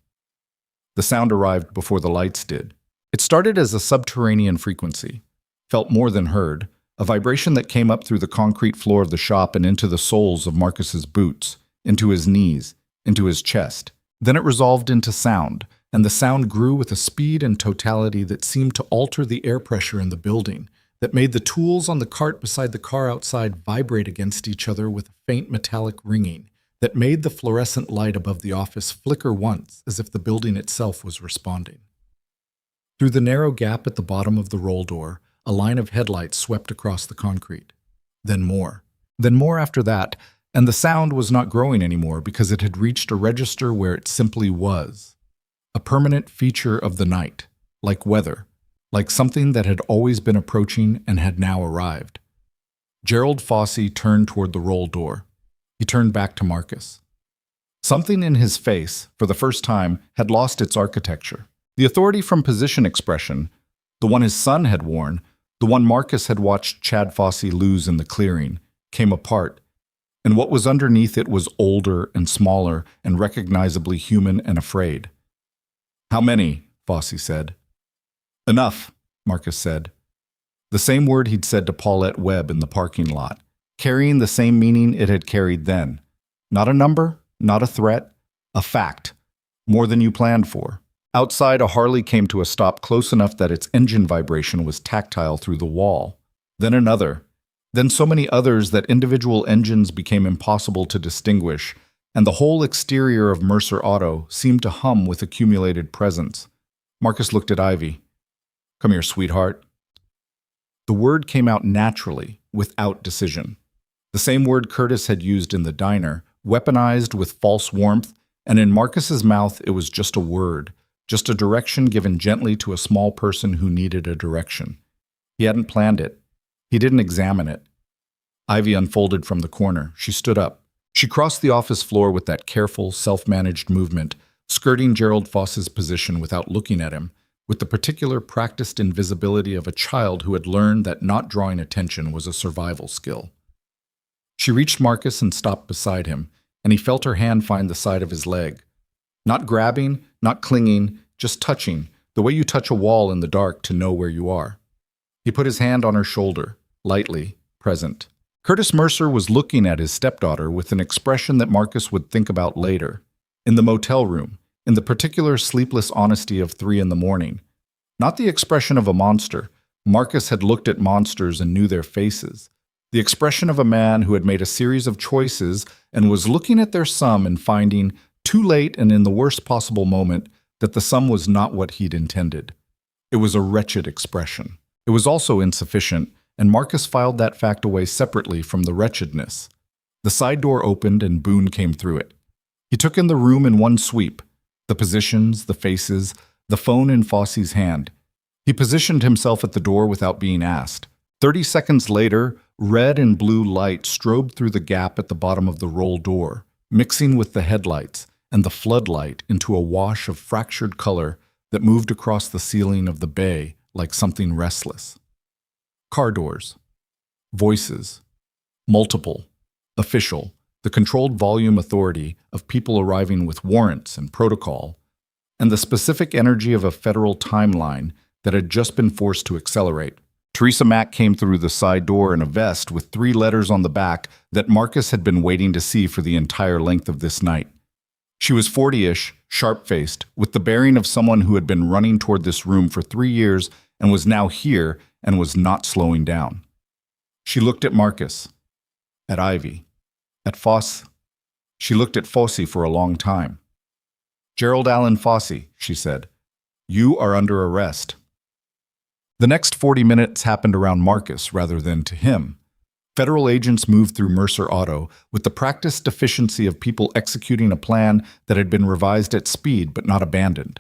The sound arrived before the lights did. It started as a subterranean frequency, felt more than heard, a vibration that came up through the concrete floor of the shop and into the soles of Marcus's boots, into his knees, into his chest. Then it resolved into sound, and the sound grew with a speed and totality that seemed to alter the air pressure in the building, that made the tools on the cart beside the car outside vibrate against each other with a faint metallic ringing, that made the fluorescent light above the office flicker once as if the building itself was responding. Through the narrow gap at the bottom of the roll door, a line of headlights swept across the concrete. Then more after that, and the sound was not growing anymore because it had reached a register where it simply was. A permanent feature of the night, like weather, like something that had always been approaching and had now arrived. Gerald Fossey turned toward the roll door. He turned back to Marcus. Something in his face, for the first time, had lost its architecture. The authority from position expression, the one his son had worn, the one Marcus had watched Chad Fossey lose in the clearing, came apart, and what was underneath it was older and smaller and recognizably human and afraid. "How many?" Fossey said. "Enough," Marcus said. The same word he'd said to Paulette Webb in the parking lot, carrying the same meaning it had carried then. Not a number, not a threat, a fact, more than you planned for. Outside, a Harley came to a stop close enough that its engine vibration was tactile through the wall. Then another. Then so many others that individual engines became impossible to distinguish, and the whole exterior of Mercer Auto seemed to hum with accumulated presence. Marcus looked at Ivy. "Come here, sweetheart." The word came out naturally, without decision. The same word Curtis had used in the diner, weaponized with false warmth, and in Marcus's mouth it was just a word, just a direction given gently to a small person who needed a direction. He hadn't planned it. He didn't examine it. Ivy unfolded from the corner. She stood up. She crossed the office floor with that careful, self-managed movement, skirting Gerald Foss's position without looking at him, with the particular practiced invisibility of a child who had learned that not drawing attention was a survival skill. She reached Marcus and stopped beside him, and he felt her hand find the side of his leg. Not grabbing, not clinging, just touching, the way you touch a wall in the dark to know where you are. He put his hand on her shoulder, lightly, present. Curtis Mercer was looking at his stepdaughter with an expression that Marcus would think about later. In the motel room, in the particular sleepless honesty of 3 a.m. Not the expression of a monster. Marcus had looked at monsters and knew their faces. The expression of a man who had made a series of choices and was looking at their sum and finding, too late and in the worst possible moment, that the sum was not what he'd intended. It was a wretched expression. It was also insufficient, and Marcus filed that fact away separately from the wretchedness. The side door opened and Boone came through it. He took in the room in one sweep, the positions, the faces, the phone in Fosse's hand. He positioned himself at the door without being asked. 30 seconds later, red and blue light strobed through the gap at the bottom of the roll door, mixing with the headlights and the floodlight into a wash of fractured color that moved across the ceiling of the bay like something restless. Car doors. Voices. Multiple. Official. The controlled volume authority of people arriving with warrants and protocol, and the specific energy of a federal timeline that had just been forced to accelerate. Teresa Mack came through the side door in a vest with 3 letters on the back that Marcus had been waiting to see for the entire length of this night. She was 40-ish, sharp-faced, with the bearing of someone who had been running toward this room for 3 years and was now here and was not slowing down. She looked at Marcus, at Ivy, at Fosse. She looked at Fosse for a long time. "Gerald Allen Fosse," she said, "you are under arrest." The next 40 minutes happened around Marcus rather than to him. Federal agents moved through Mercer Auto with the practiced efficiency of people executing a plan that had been revised at speed but not abandoned.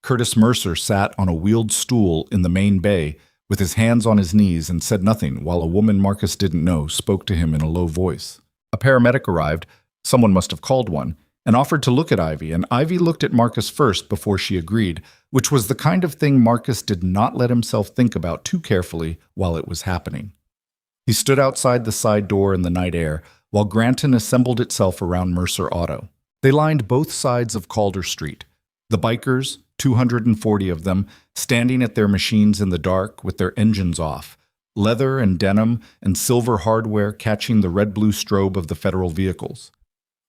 Curtis Mercer sat on a wheeled stool in the main bay with his hands on his knees and said nothing while a woman Marcus didn't know spoke to him in a low voice. A paramedic arrived, someone must have called one, and offered to look at Ivy, and Ivy looked at Marcus first before she agreed, which was the kind of thing Marcus did not let himself think about too carefully while it was happening. He stood outside the side door in the night air while Granton assembled itself around Mercer Auto. They lined both sides of Calder Street. The bikers, 240 of them, standing at their machines in the dark with their engines off, leather and denim and silver hardware catching the red-blue strobe of the federal vehicles.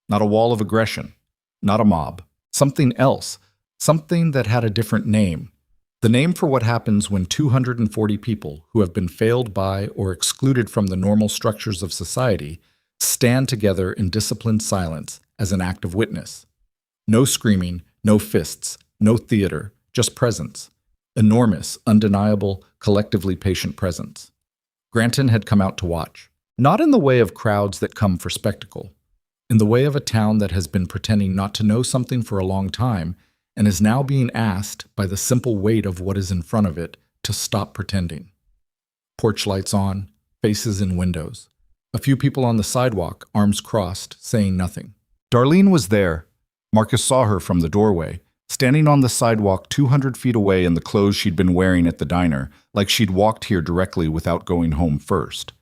Not a wall of aggression, not a mob, something else, something that had a different name. The name for what happens when 240 people who have been failed by or excluded from the normal structures of society stand together in disciplined silence as an act of witness. No screaming, no fists, no theater, just presence. Enormous, undeniable, collectively patient presence. Granton had come out to watch. Not in the way of crowds that come for spectacle. In the way of a town that has been pretending not to know something for a long time and is now being asked, by the simple weight of what is in front of it, to stop pretending. Porch lights on, faces in windows. A few people on the sidewalk, arms crossed, saying nothing. Darlene was there. Marcus saw her from the doorway, standing on the sidewalk 200 feet away in the clothes she'd been wearing at the diner, like she'd walked here directly without going home first.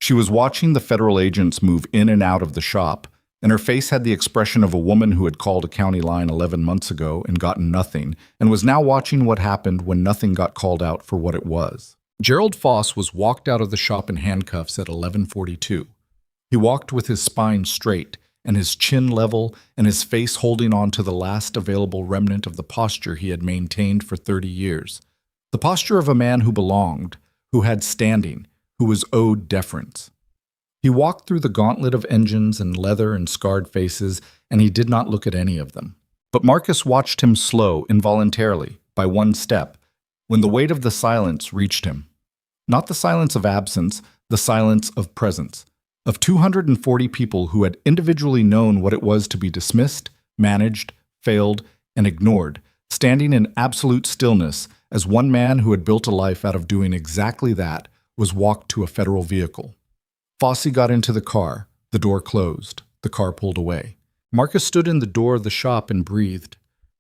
She was watching the federal agents move in and out of the shop, and her face had the expression of a woman who had called a county line 11 months ago and gotten nothing, and was now watching what happened when nothing got called out for what it was. Gerald Fosse was walked out of the shop in handcuffs at 11:42. He walked with his spine straight, and his chin level, and his face holding on to the last available remnant of the posture he had maintained for 30 years. The posture of a man who belonged, who had standing, who was owed deference. He walked through the gauntlet of engines and leather and scarred faces, and he did not look at any of them. But Marcus watched him slow, involuntarily, by one step, when the weight of the silence reached him. Not the silence of absence, the silence of presence, of 240 people who had individually known what it was to be dismissed, managed, failed, and ignored, standing in absolute stillness as one man who had built a life out of doing exactly that was walked to a federal vehicle. Fossey got into the car. The door closed. The car pulled away. Marcus stood in the door of the shop and breathed.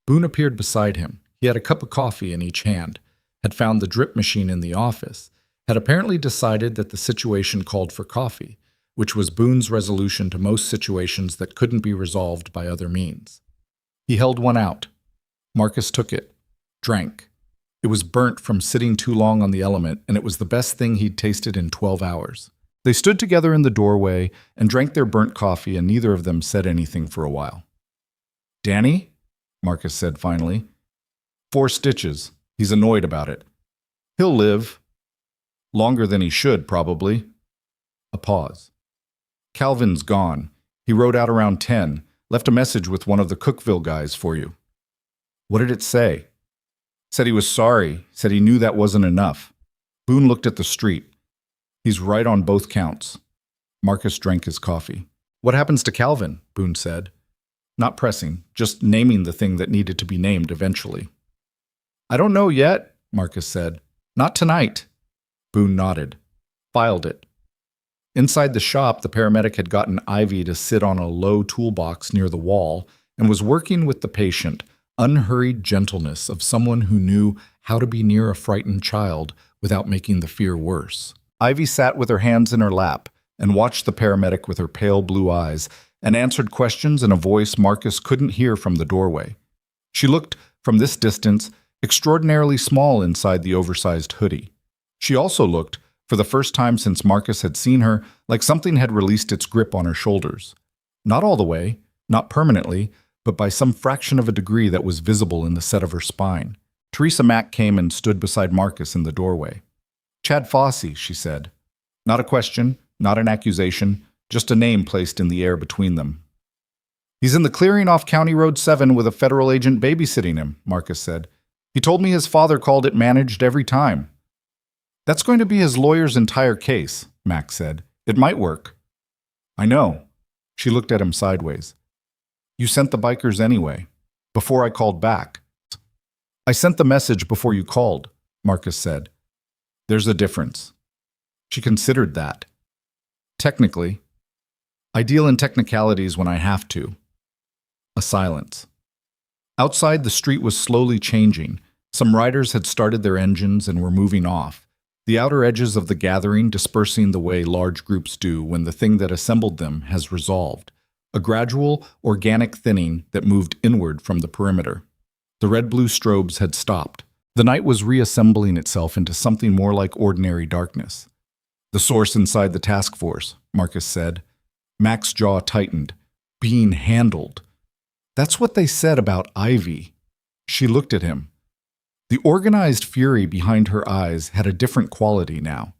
Boone appeared beside him. He had a cup of coffee in each hand, had found the drip machine in the office, had apparently decided that the situation called for coffee, which was Boone's resolution to most situations that couldn't be resolved by other means. He held one out. Marcus took it, drank. It was burnt from sitting too long on the element, and it was the best thing he'd tasted in 12 hours. They stood together in the doorway and drank their burnt coffee, and neither of them said anything for a while. "Danny?" Marcus said finally. "4 stitches. He's annoyed about it. He'll live. Longer than he should, probably." A pause. "Calvin's gone. He rode out around 10, left a message with one of the Cookville guys for you." "What did it say?" "Said he was sorry, said he knew that wasn't enough." Boone looked at the street. "He's right on both counts." Marcus drank his coffee. "What happens to Calvin?" Boone said. Not pressing, just naming the thing that needed to be named eventually. "I don't know yet," Marcus said. "Not tonight." Boone nodded. Filed it. Inside the shop, the paramedic had gotten Ivy to sit on a low toolbox near the wall and was working with the patient, unhurried gentleness of someone who knew how to be near a frightened child without making the fear worse. Ivy sat with her hands in her lap and watched the paramedic with her pale blue eyes and answered questions in a voice Marcus couldn't hear from the doorway. She looked, from this distance, extraordinarily small inside the oversized hoodie. She also looked, for the first time since Marcus had seen her, like something had released its grip on her shoulders. Not all the way, not permanently, but by some fraction of a degree that was visible in the set of her spine. Teresa Mack came and stood beside Marcus in the doorway. "Chad Fossey," she said. Not a question, not an accusation, just a name placed in the air between them. "He's in the clearing off County Road 7 with a federal agent babysitting him," Marcus said. "He told me his father called it managed every time." "That's going to be his lawyer's entire case," Max said. "It might work." "I know." She looked at him sideways. "You sent the bikers anyway, before I called back." "I sent the message before you called," Marcus said. "There's a difference." She considered that. "Technically. I deal in technicalities when I have to." A silence. Outside, the street was slowly changing. Some riders had started their engines and were moving off, the outer edges of the gathering dispersing the way large groups do when the thing that assembled them has resolved, a gradual, organic thinning that moved inward from the perimeter. The red-blue strobes had stopped. The night was reassembling itself into something more like ordinary darkness. "The source inside the task force," Marcus said. Mac's jaw tightened. "Being handled." "That's what they said about Ivy." She looked at him. The organized fury behind her eyes had a different quality now.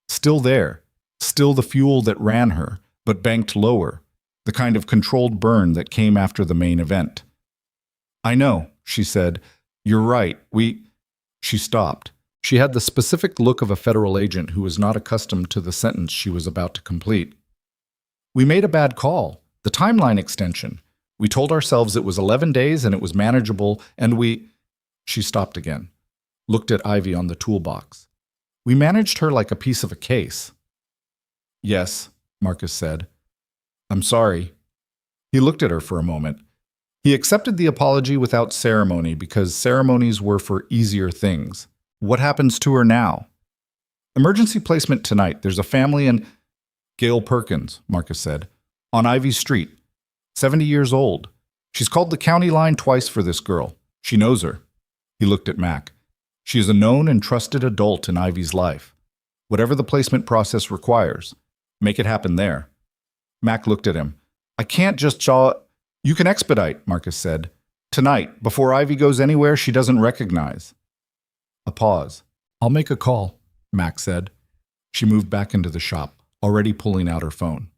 Still there, still the fuel that ran her, but banked lower, the kind of controlled burn that came after the main event. "I know," she said. "You're right, She stopped. She had the specific look of a federal agent who was not accustomed to the sentence she was about to complete. "We made a bad call, the timeline extension. We told ourselves it was 11 days and it was manageable, and we—" She stopped again, looked at Ivy on the toolbox. "We managed her like a piece of a case." "Yes," Marcus said. "I'm sorry." He looked at her for a moment. He accepted the apology without ceremony because ceremonies were for easier things. "What happens to her now?" "Emergency placement tonight. There's a family in—" "Gail Perkins," Marcus said. "On Ivy Street. 70 years old. She's called the county line twice for this girl. She knows her." He looked at Mac. "She is a known and trusted adult in Ivy's life. Whatever the placement process requires, make it happen there." Mac looked at him. I can't just jaw. You can expedite, Marcus said. Tonight, before Ivy goes anywhere she doesn't recognize. A pause. I'll make a call, Mac said. She moved back into the shop, already pulling out her phone.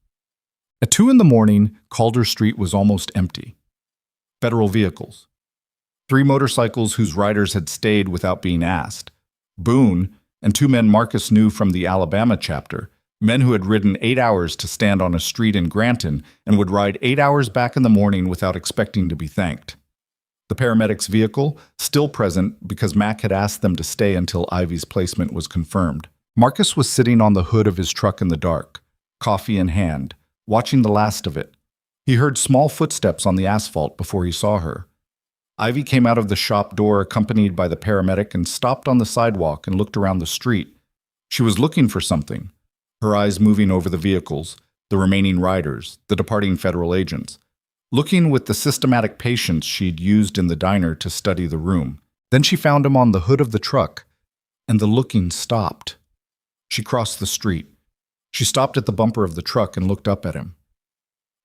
At 2 in the morning, Calder Street was almost empty. Federal vehicles. 3 motorcycles whose riders had stayed without being asked. Boone and 2 men Marcus knew from the Alabama chapter, men who had ridden 8 hours to stand on a street in Granton and would ride 8 hours back in the morning without expecting to be thanked. The paramedics' vehicle, still present because Mac had asked them to stay until Ivy's placement was confirmed. Marcus was sitting on the hood of his truck in the dark, coffee in hand, watching the last of it. He heard small footsteps on the asphalt before he saw her. Ivy came out of the shop door accompanied by the paramedic and stopped on the sidewalk and looked around the street. She was looking for something, her eyes moving over the vehicles, the remaining riders, the departing federal agents, looking with the systematic patience she'd used in the diner to study the room. Then she found him on the hood of the truck, and the looking stopped. She crossed the street. She stopped at the bumper of the truck and looked up at him.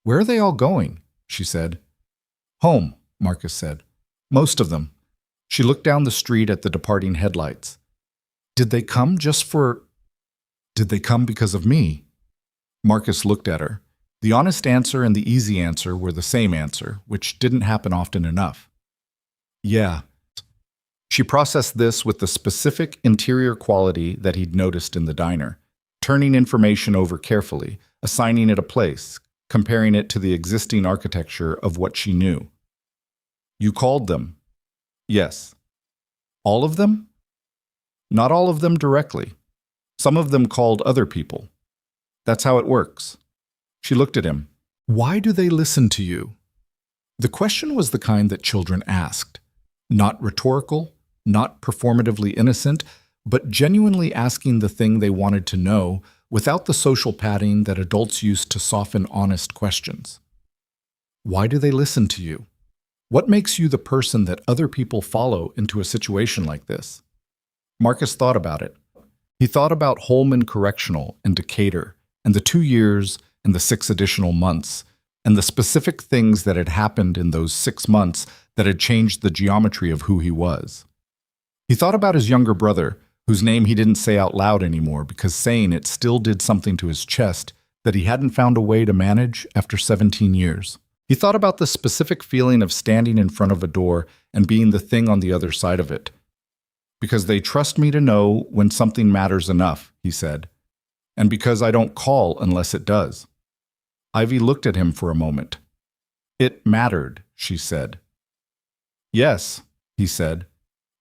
"Where are they all going?" she said. "Home," Marcus said. "Most of them." She looked down the street at the departing headlights. Did they come because of me?" Marcus looked at her. The honest answer and the easy answer were the same answer, which didn't happen often enough. Yeah. She processed this with the specific interior quality that he'd noticed in the diner, turning information over carefully, assigning it a place, comparing it to the existing architecture of what she knew. "You called them?" "Yes." "All of them?" "Not all of them directly. Some of them called other people. That's how it works." She looked at him. "Why do they listen to you?" The question was the kind that children asked. Not rhetorical, not performatively innocent, but genuinely asking the thing they wanted to know without the social padding that adults use to soften honest questions. Why do they listen to you? What makes you the person that other people follow into a situation like this? Marcus thought about it. He thought about Holman Correctional and Decatur, and the 2 years and the 6 additional months, and the specific things that had happened in those 6 months that had changed the geometry of who he was. He thought about his younger brother, whose name he didn't say out loud anymore because saying it still did something to his chest that he hadn't found a way to manage after 17 years. He thought about the specific feeling of standing in front of a door and being the thing on the other side of it. "Because they trust me to know when something matters enough," he said, "and because I don't call unless it does." Ivy looked at him for a moment. "It mattered," she said. "Yes," he said.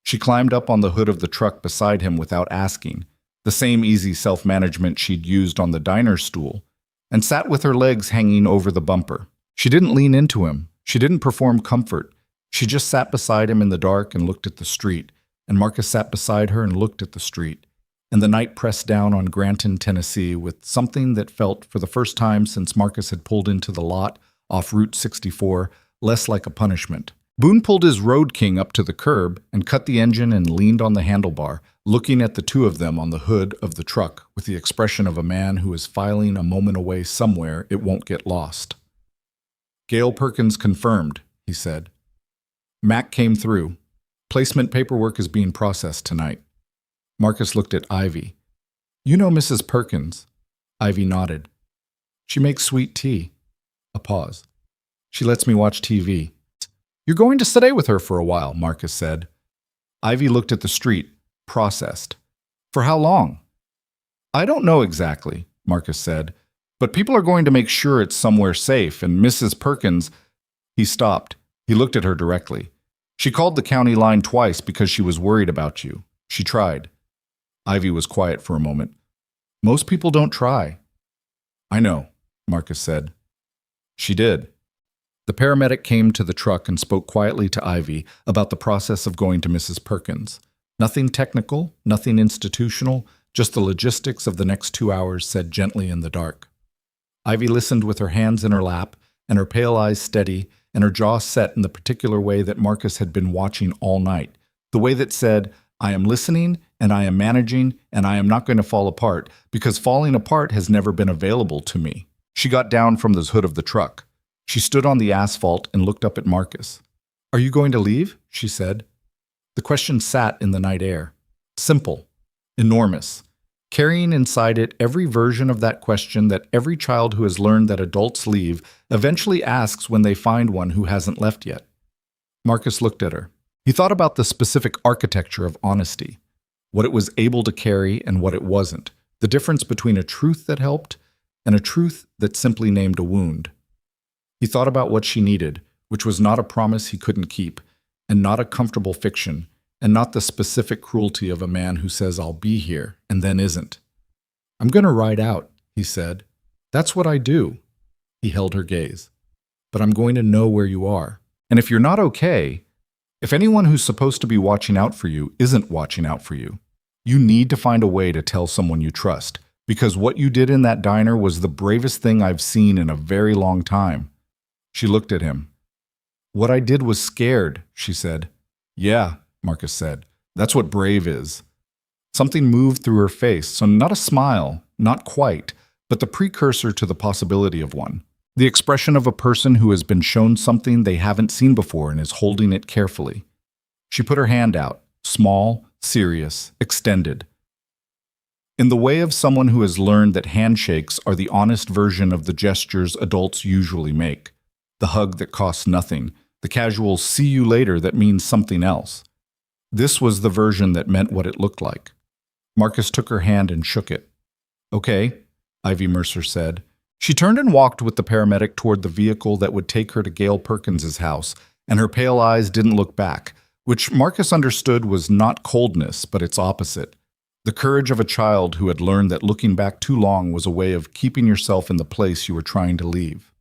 She climbed up on the hood of the truck beside him without asking, the same easy self-management she'd used on the diner stool, and sat with her legs hanging over the bumper. She didn't lean into him. She didn't perform comfort. She just sat beside him in the dark and looked at the street, and Marcus sat beside her and looked at the street. And the night pressed down on Granton, Tennessee with something that felt, for the first time since Marcus had pulled into the lot off Route 64, less like a punishment. Boone pulled his Road King up to the curb and cut the engine and leaned on the handlebar, looking at the two of them on the hood of the truck with the expression of a man who is filing a moment away somewhere it won't get lost. "Gail Perkins confirmed," he said. "Mac came through. Placement paperwork is being processed tonight." Marcus looked at Ivy. "You know Mrs. Perkins?" Ivy nodded. "She makes sweet tea." A pause. "She lets me watch TV." "You're going to stay with her for a while," Marcus said. Ivy looked at the street, processed. "For how long?" "I don't know exactly," Marcus said, "but people are going to make sure it's somewhere safe, and Mrs. Perkins—" He stopped. He looked at her directly. "She called the county line twice because she was worried about you. She tried." Ivy was quiet for a moment. "Most people don't try." "I know," Marcus said. "She did." The paramedic came to the truck and spoke quietly to Ivy about the process of going to Mrs. Perkins. Nothing technical, nothing institutional, just the logistics of the next 2 hours said gently in the dark. Ivy listened with her hands in her lap and her pale eyes steady and her jaw set in the particular way that Marcus had been watching all night, the way that said, "I am listening and I am managing and I am not going to fall apart because falling apart has never been available to me." She got down from the hood of the truck. She stood on the asphalt and looked up at Marcus. "Are you going to leave?" she said. The question sat in the night air. Simple. Enormous. Carrying inside it every version of that question that every child who has learned that adults leave eventually asks when they find one who hasn't left yet. Marcus looked at her. He thought about the specific architecture of honesty, what it was able to carry and what it wasn't, the difference between a truth that helped and a truth that simply named a wound. He thought about what she needed, which was not a promise he couldn't keep, and not a comfortable fiction, and not the specific cruelty of a man who says, "I'll be here," and then isn't. "I'm going to ride out," he said. "That's what I do." He held her gaze. "But I'm going to know where you are. And if you're not okay, if anyone who's supposed to be watching out for you isn't watching out for you, you need to find a way to tell someone you trust, because what you did in that diner was the bravest thing I've seen in a very long time." She looked at him. "What I did was scared," she said. "Yeah," Marcus said. "That's what brave is." Something moved through her face, so not a smile, not quite, but the precursor to the possibility of one. The expression of a person who has been shown something they haven't seen before and is holding it carefully. She put her hand out, small, serious, extended. In the way of someone who has learned that handshakes are the honest version of the gestures adults usually make. The hug that costs nothing, the casual "see you later" that means something else. This was the version that meant what it looked like. Marcus took her hand and shook it. "Okay," Ivy Mercer said. She turned and walked with the paramedic toward the vehicle that would take her to Gail Perkins's house, and her pale eyes didn't look back, which Marcus understood was not coldness, but its opposite. The courage of a child who had learned that looking back too long was a way of keeping yourself in the place you were trying to leave.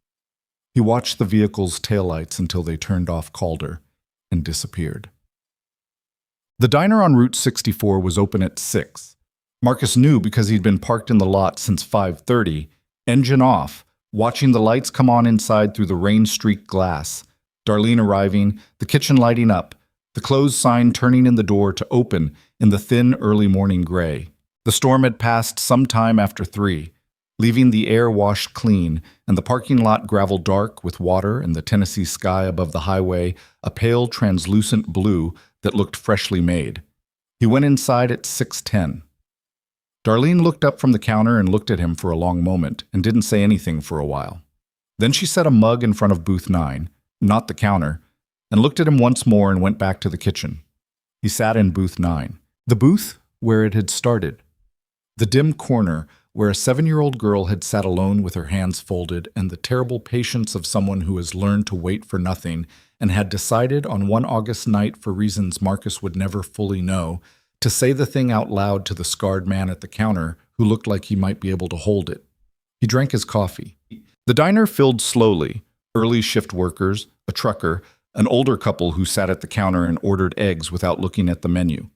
He watched the vehicle's taillights until they turned off Calder and disappeared. The diner on Route 64 was open at 6. Marcus knew because he'd been parked in the lot since 5:30, engine off, watching the lights come on inside through the rain-streaked glass, Darlene arriving, the kitchen lighting up, the closed sign turning in the door to open in the thin early morning gray. The storm had passed some time after 3, leaving the air washed clean and the parking lot gravel dark with water and the Tennessee sky above the highway a pale translucent blue that looked freshly made. He went inside at 6:10. Darlene looked up from the counter and looked at him for a long moment and didn't say anything for a while. Then she set a mug in front of booth 9, not the counter, and looked at him once more and went back to the kitchen. He sat in booth 9, the booth where it had started. The dim corner where a 7-year-old girl had sat alone with her hands folded and the terrible patience of someone who has learned to wait for nothing and had decided on one August night, for reasons Marcus would never fully know, to say the thing out loud to the scarred man at the counter who looked like he might be able to hold it. He drank his coffee. The diner filled slowly, early shift workers, a trucker, an older couple who sat at the counter and ordered eggs without looking at the menu.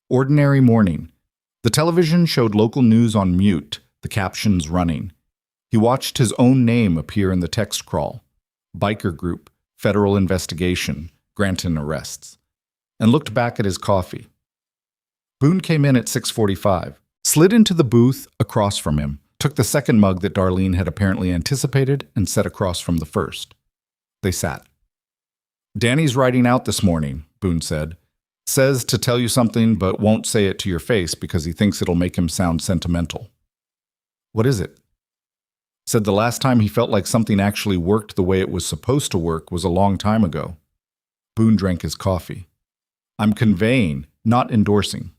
Ordinary morning. The television showed local news on mute, the captions running. He watched his own name appear in the text crawl. Biker group, federal investigation, Granton arrests. And looked back at his coffee. Boone came in at 6:45, slid into the booth across from him, took the second mug that Darlene had apparently anticipated, and sat across from the first. They sat. "Danny's riding out this morning," Boone said. "Says to tell you something, but won't say it to your face because he thinks it'll make him sound sentimental." "What is it?" Said the last time he felt like something actually worked the way it was supposed to work was a long time ago. Boone drank his coffee. "I'm conveying, not endorsing."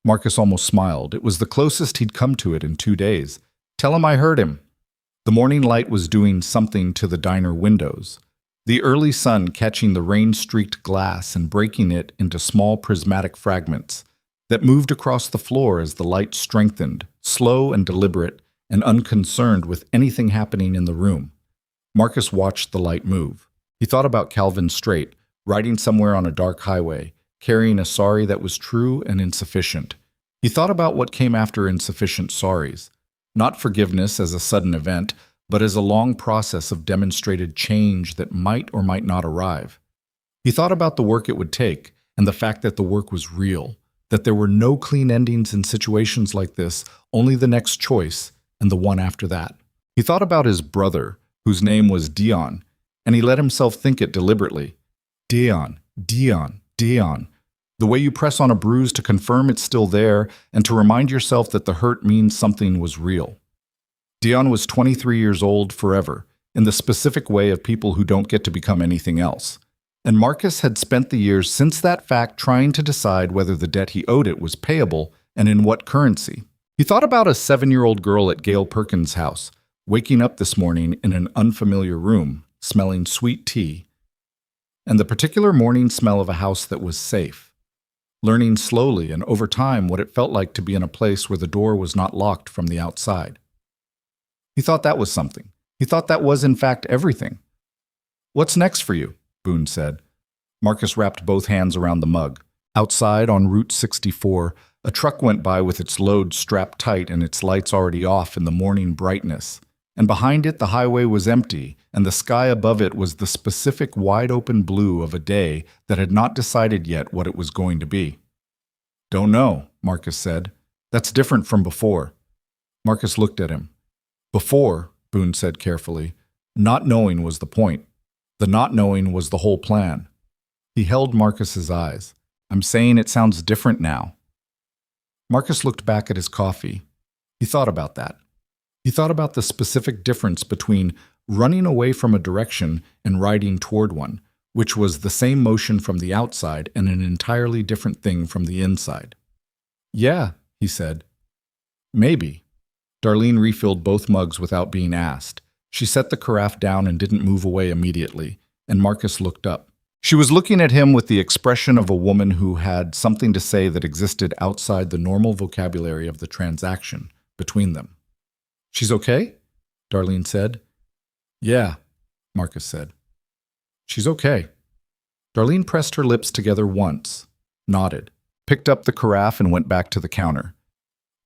Marcus almost smiled. It was the closest he'd come to it in 2 days. "Tell him I heard him." The morning light was doing something to the diner windows. The early sun catching the rain-streaked glass and breaking it into small prismatic fragments that moved across the floor as the light strengthened, slow and deliberate and unconcerned with anything happening in the room. Marcus watched the light move. He thought about Calvin Strait, riding somewhere on a dark highway, carrying a sorry that was true and insufficient. He thought about what came after insufficient sorries. Not forgiveness as a sudden event, but as a long process of demonstrated change that might or might not arrive. He thought about the work it would take, and the fact that the work was real, that there were no clean endings in situations like this, only the next choice, and the one after that. He thought about his brother, whose name was Dion, and he let himself think it deliberately. Dion, Dion, Dion. The way you press on a bruise to confirm it's still there and to remind yourself that the hurt means something was real. Dion was 23 years old forever, in the specific way of people who don't get to become anything else. And Marcus had spent the years since that fact trying to decide whether the debt he owed it was payable and in what currency. He thought about a 7-year-old girl at Gail Perkins' house, waking up this morning in an unfamiliar room, smelling sweet tea, and the particular morning smell of a house that was safe, learning slowly and over time what it felt like to be in a place where the door was not locked from the outside. He thought that was something. He thought that was, in fact, everything. "What's next for you?" Boone said. Marcus wrapped both hands around the mug. Outside, on Route 64, a truck went by with its load strapped tight and its lights already off in the morning brightness. And behind it, the highway was empty, and the sky above it was the specific wide-open blue of a day that had not decided yet what it was going to be. "Don't know," Marcus said. "That's different from before." Marcus looked at him. "Before," Boone said carefully, "not knowing was the point. The not knowing was the whole plan." He held Marcus's eyes. "I'm saying it sounds different now." Marcus looked back at his coffee. He thought about that. He thought about the specific difference between running away from a direction and riding toward one, which was the same motion from the outside and an entirely different thing from the inside. "Yeah," he said. "Maybe." Darlene refilled both mugs without being asked. She set the carafe down and didn't move away immediately, and Marcus looked up. She was looking at him with the expression of a woman who had something to say that existed outside the normal vocabulary of the transaction between them. "She's okay?" Darlene said. "Yeah," Marcus said. "She's okay." Darlene pressed her lips together once, nodded, picked up the carafe and went back to the counter.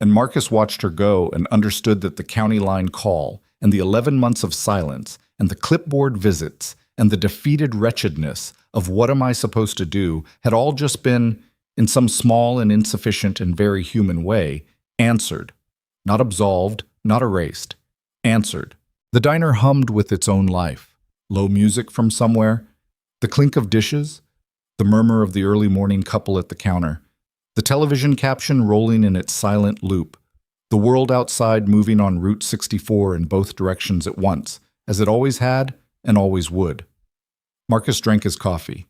And Marcus watched her go and understood that the county line call and the 11 months of silence and the clipboard visits and the defeated wretchedness of what am I supposed to do had all just been, in some small and insufficient and very human way, answered. Not absolved, not erased. Answered. The diner hummed with its own life. Low music from somewhere, the clink of dishes, the murmur of the early morning couple at the counter, the television caption rolling in its silent loop, the world outside moving on Route 64 in both directions at once, as it always had and always would. Marcus drank his coffee.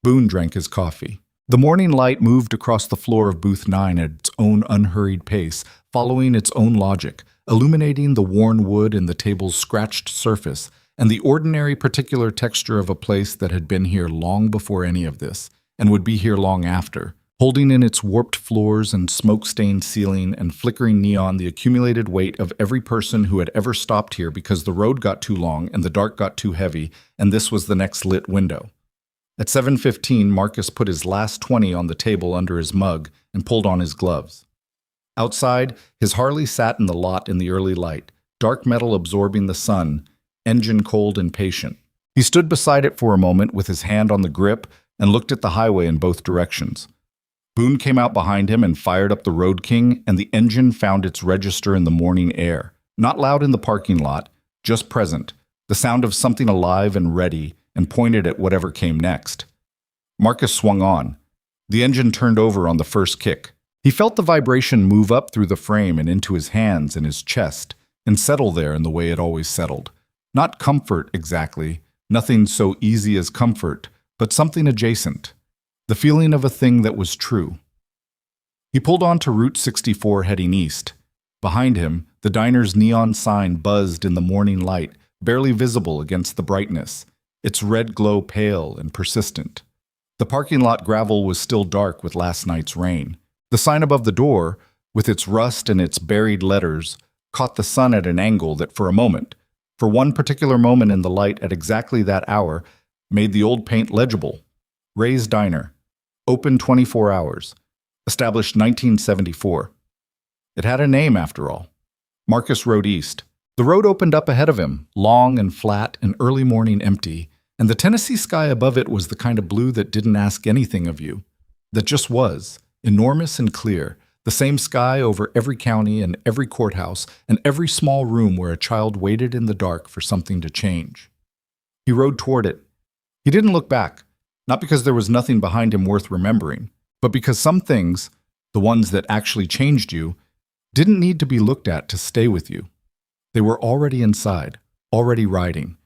Boone drank his coffee. The morning light moved across the floor of Booth 9 at its own unhurried pace, following its own logic, illuminating the worn wood and the table's scratched surface, and the ordinary particular texture of a place that had been here long before any of this, and would be here long after, holding in its warped floors and smoke-stained ceiling and flickering neon the accumulated weight of every person who had ever stopped here because the road got too long and the dark got too heavy, and this was the next lit window. At 7:15, Marcus put his last 20 on the table under his mug and pulled on his gloves. Outside, his Harley sat in the lot in the early light, dark metal absorbing the sun, engine cold and patient. He stood beside it for a moment with his hand on the grip and looked at the highway in both directions. Boone came out behind him and fired up the Road King, and the engine found its register in the morning air. Not loud in the parking lot, just present, the sound of something alive and ready, and pointed at whatever came next. Marcus swung on. The engine turned over on the first kick. He felt the vibration move up through the frame and into his hands and his chest, and settle there in the way it always settled. Not comfort, exactly, nothing so easy as comfort, but something adjacent. The feeling of a thing that was true. He pulled onto Route 64 heading east. Behind him, the diner's neon sign buzzed in the morning light, barely visible against the brightness, its red glow pale and persistent. The parking lot gravel was still dark with last night's rain. The sign above the door, with its rust and its buried letters, caught the sun at an angle that for a moment, for one particular moment in the light at exactly that hour, made the old paint legible. Ray's Diner. Open 24 hours. Established 1974. It had a name, after all. Marcus rode east. The road opened up ahead of him, long and flat and early morning empty, and the Tennessee sky above it was the kind of blue that didn't ask anything of you, that just was, enormous and clear, The same sky over every county and every courthouse and every small room where a child waited in the dark for something to change. He rode toward it. He didn't look back, not because there was nothing behind him worth remembering, but because some things, the ones that actually changed you, didn't need to be looked at to stay with you. They were already inside, already riding,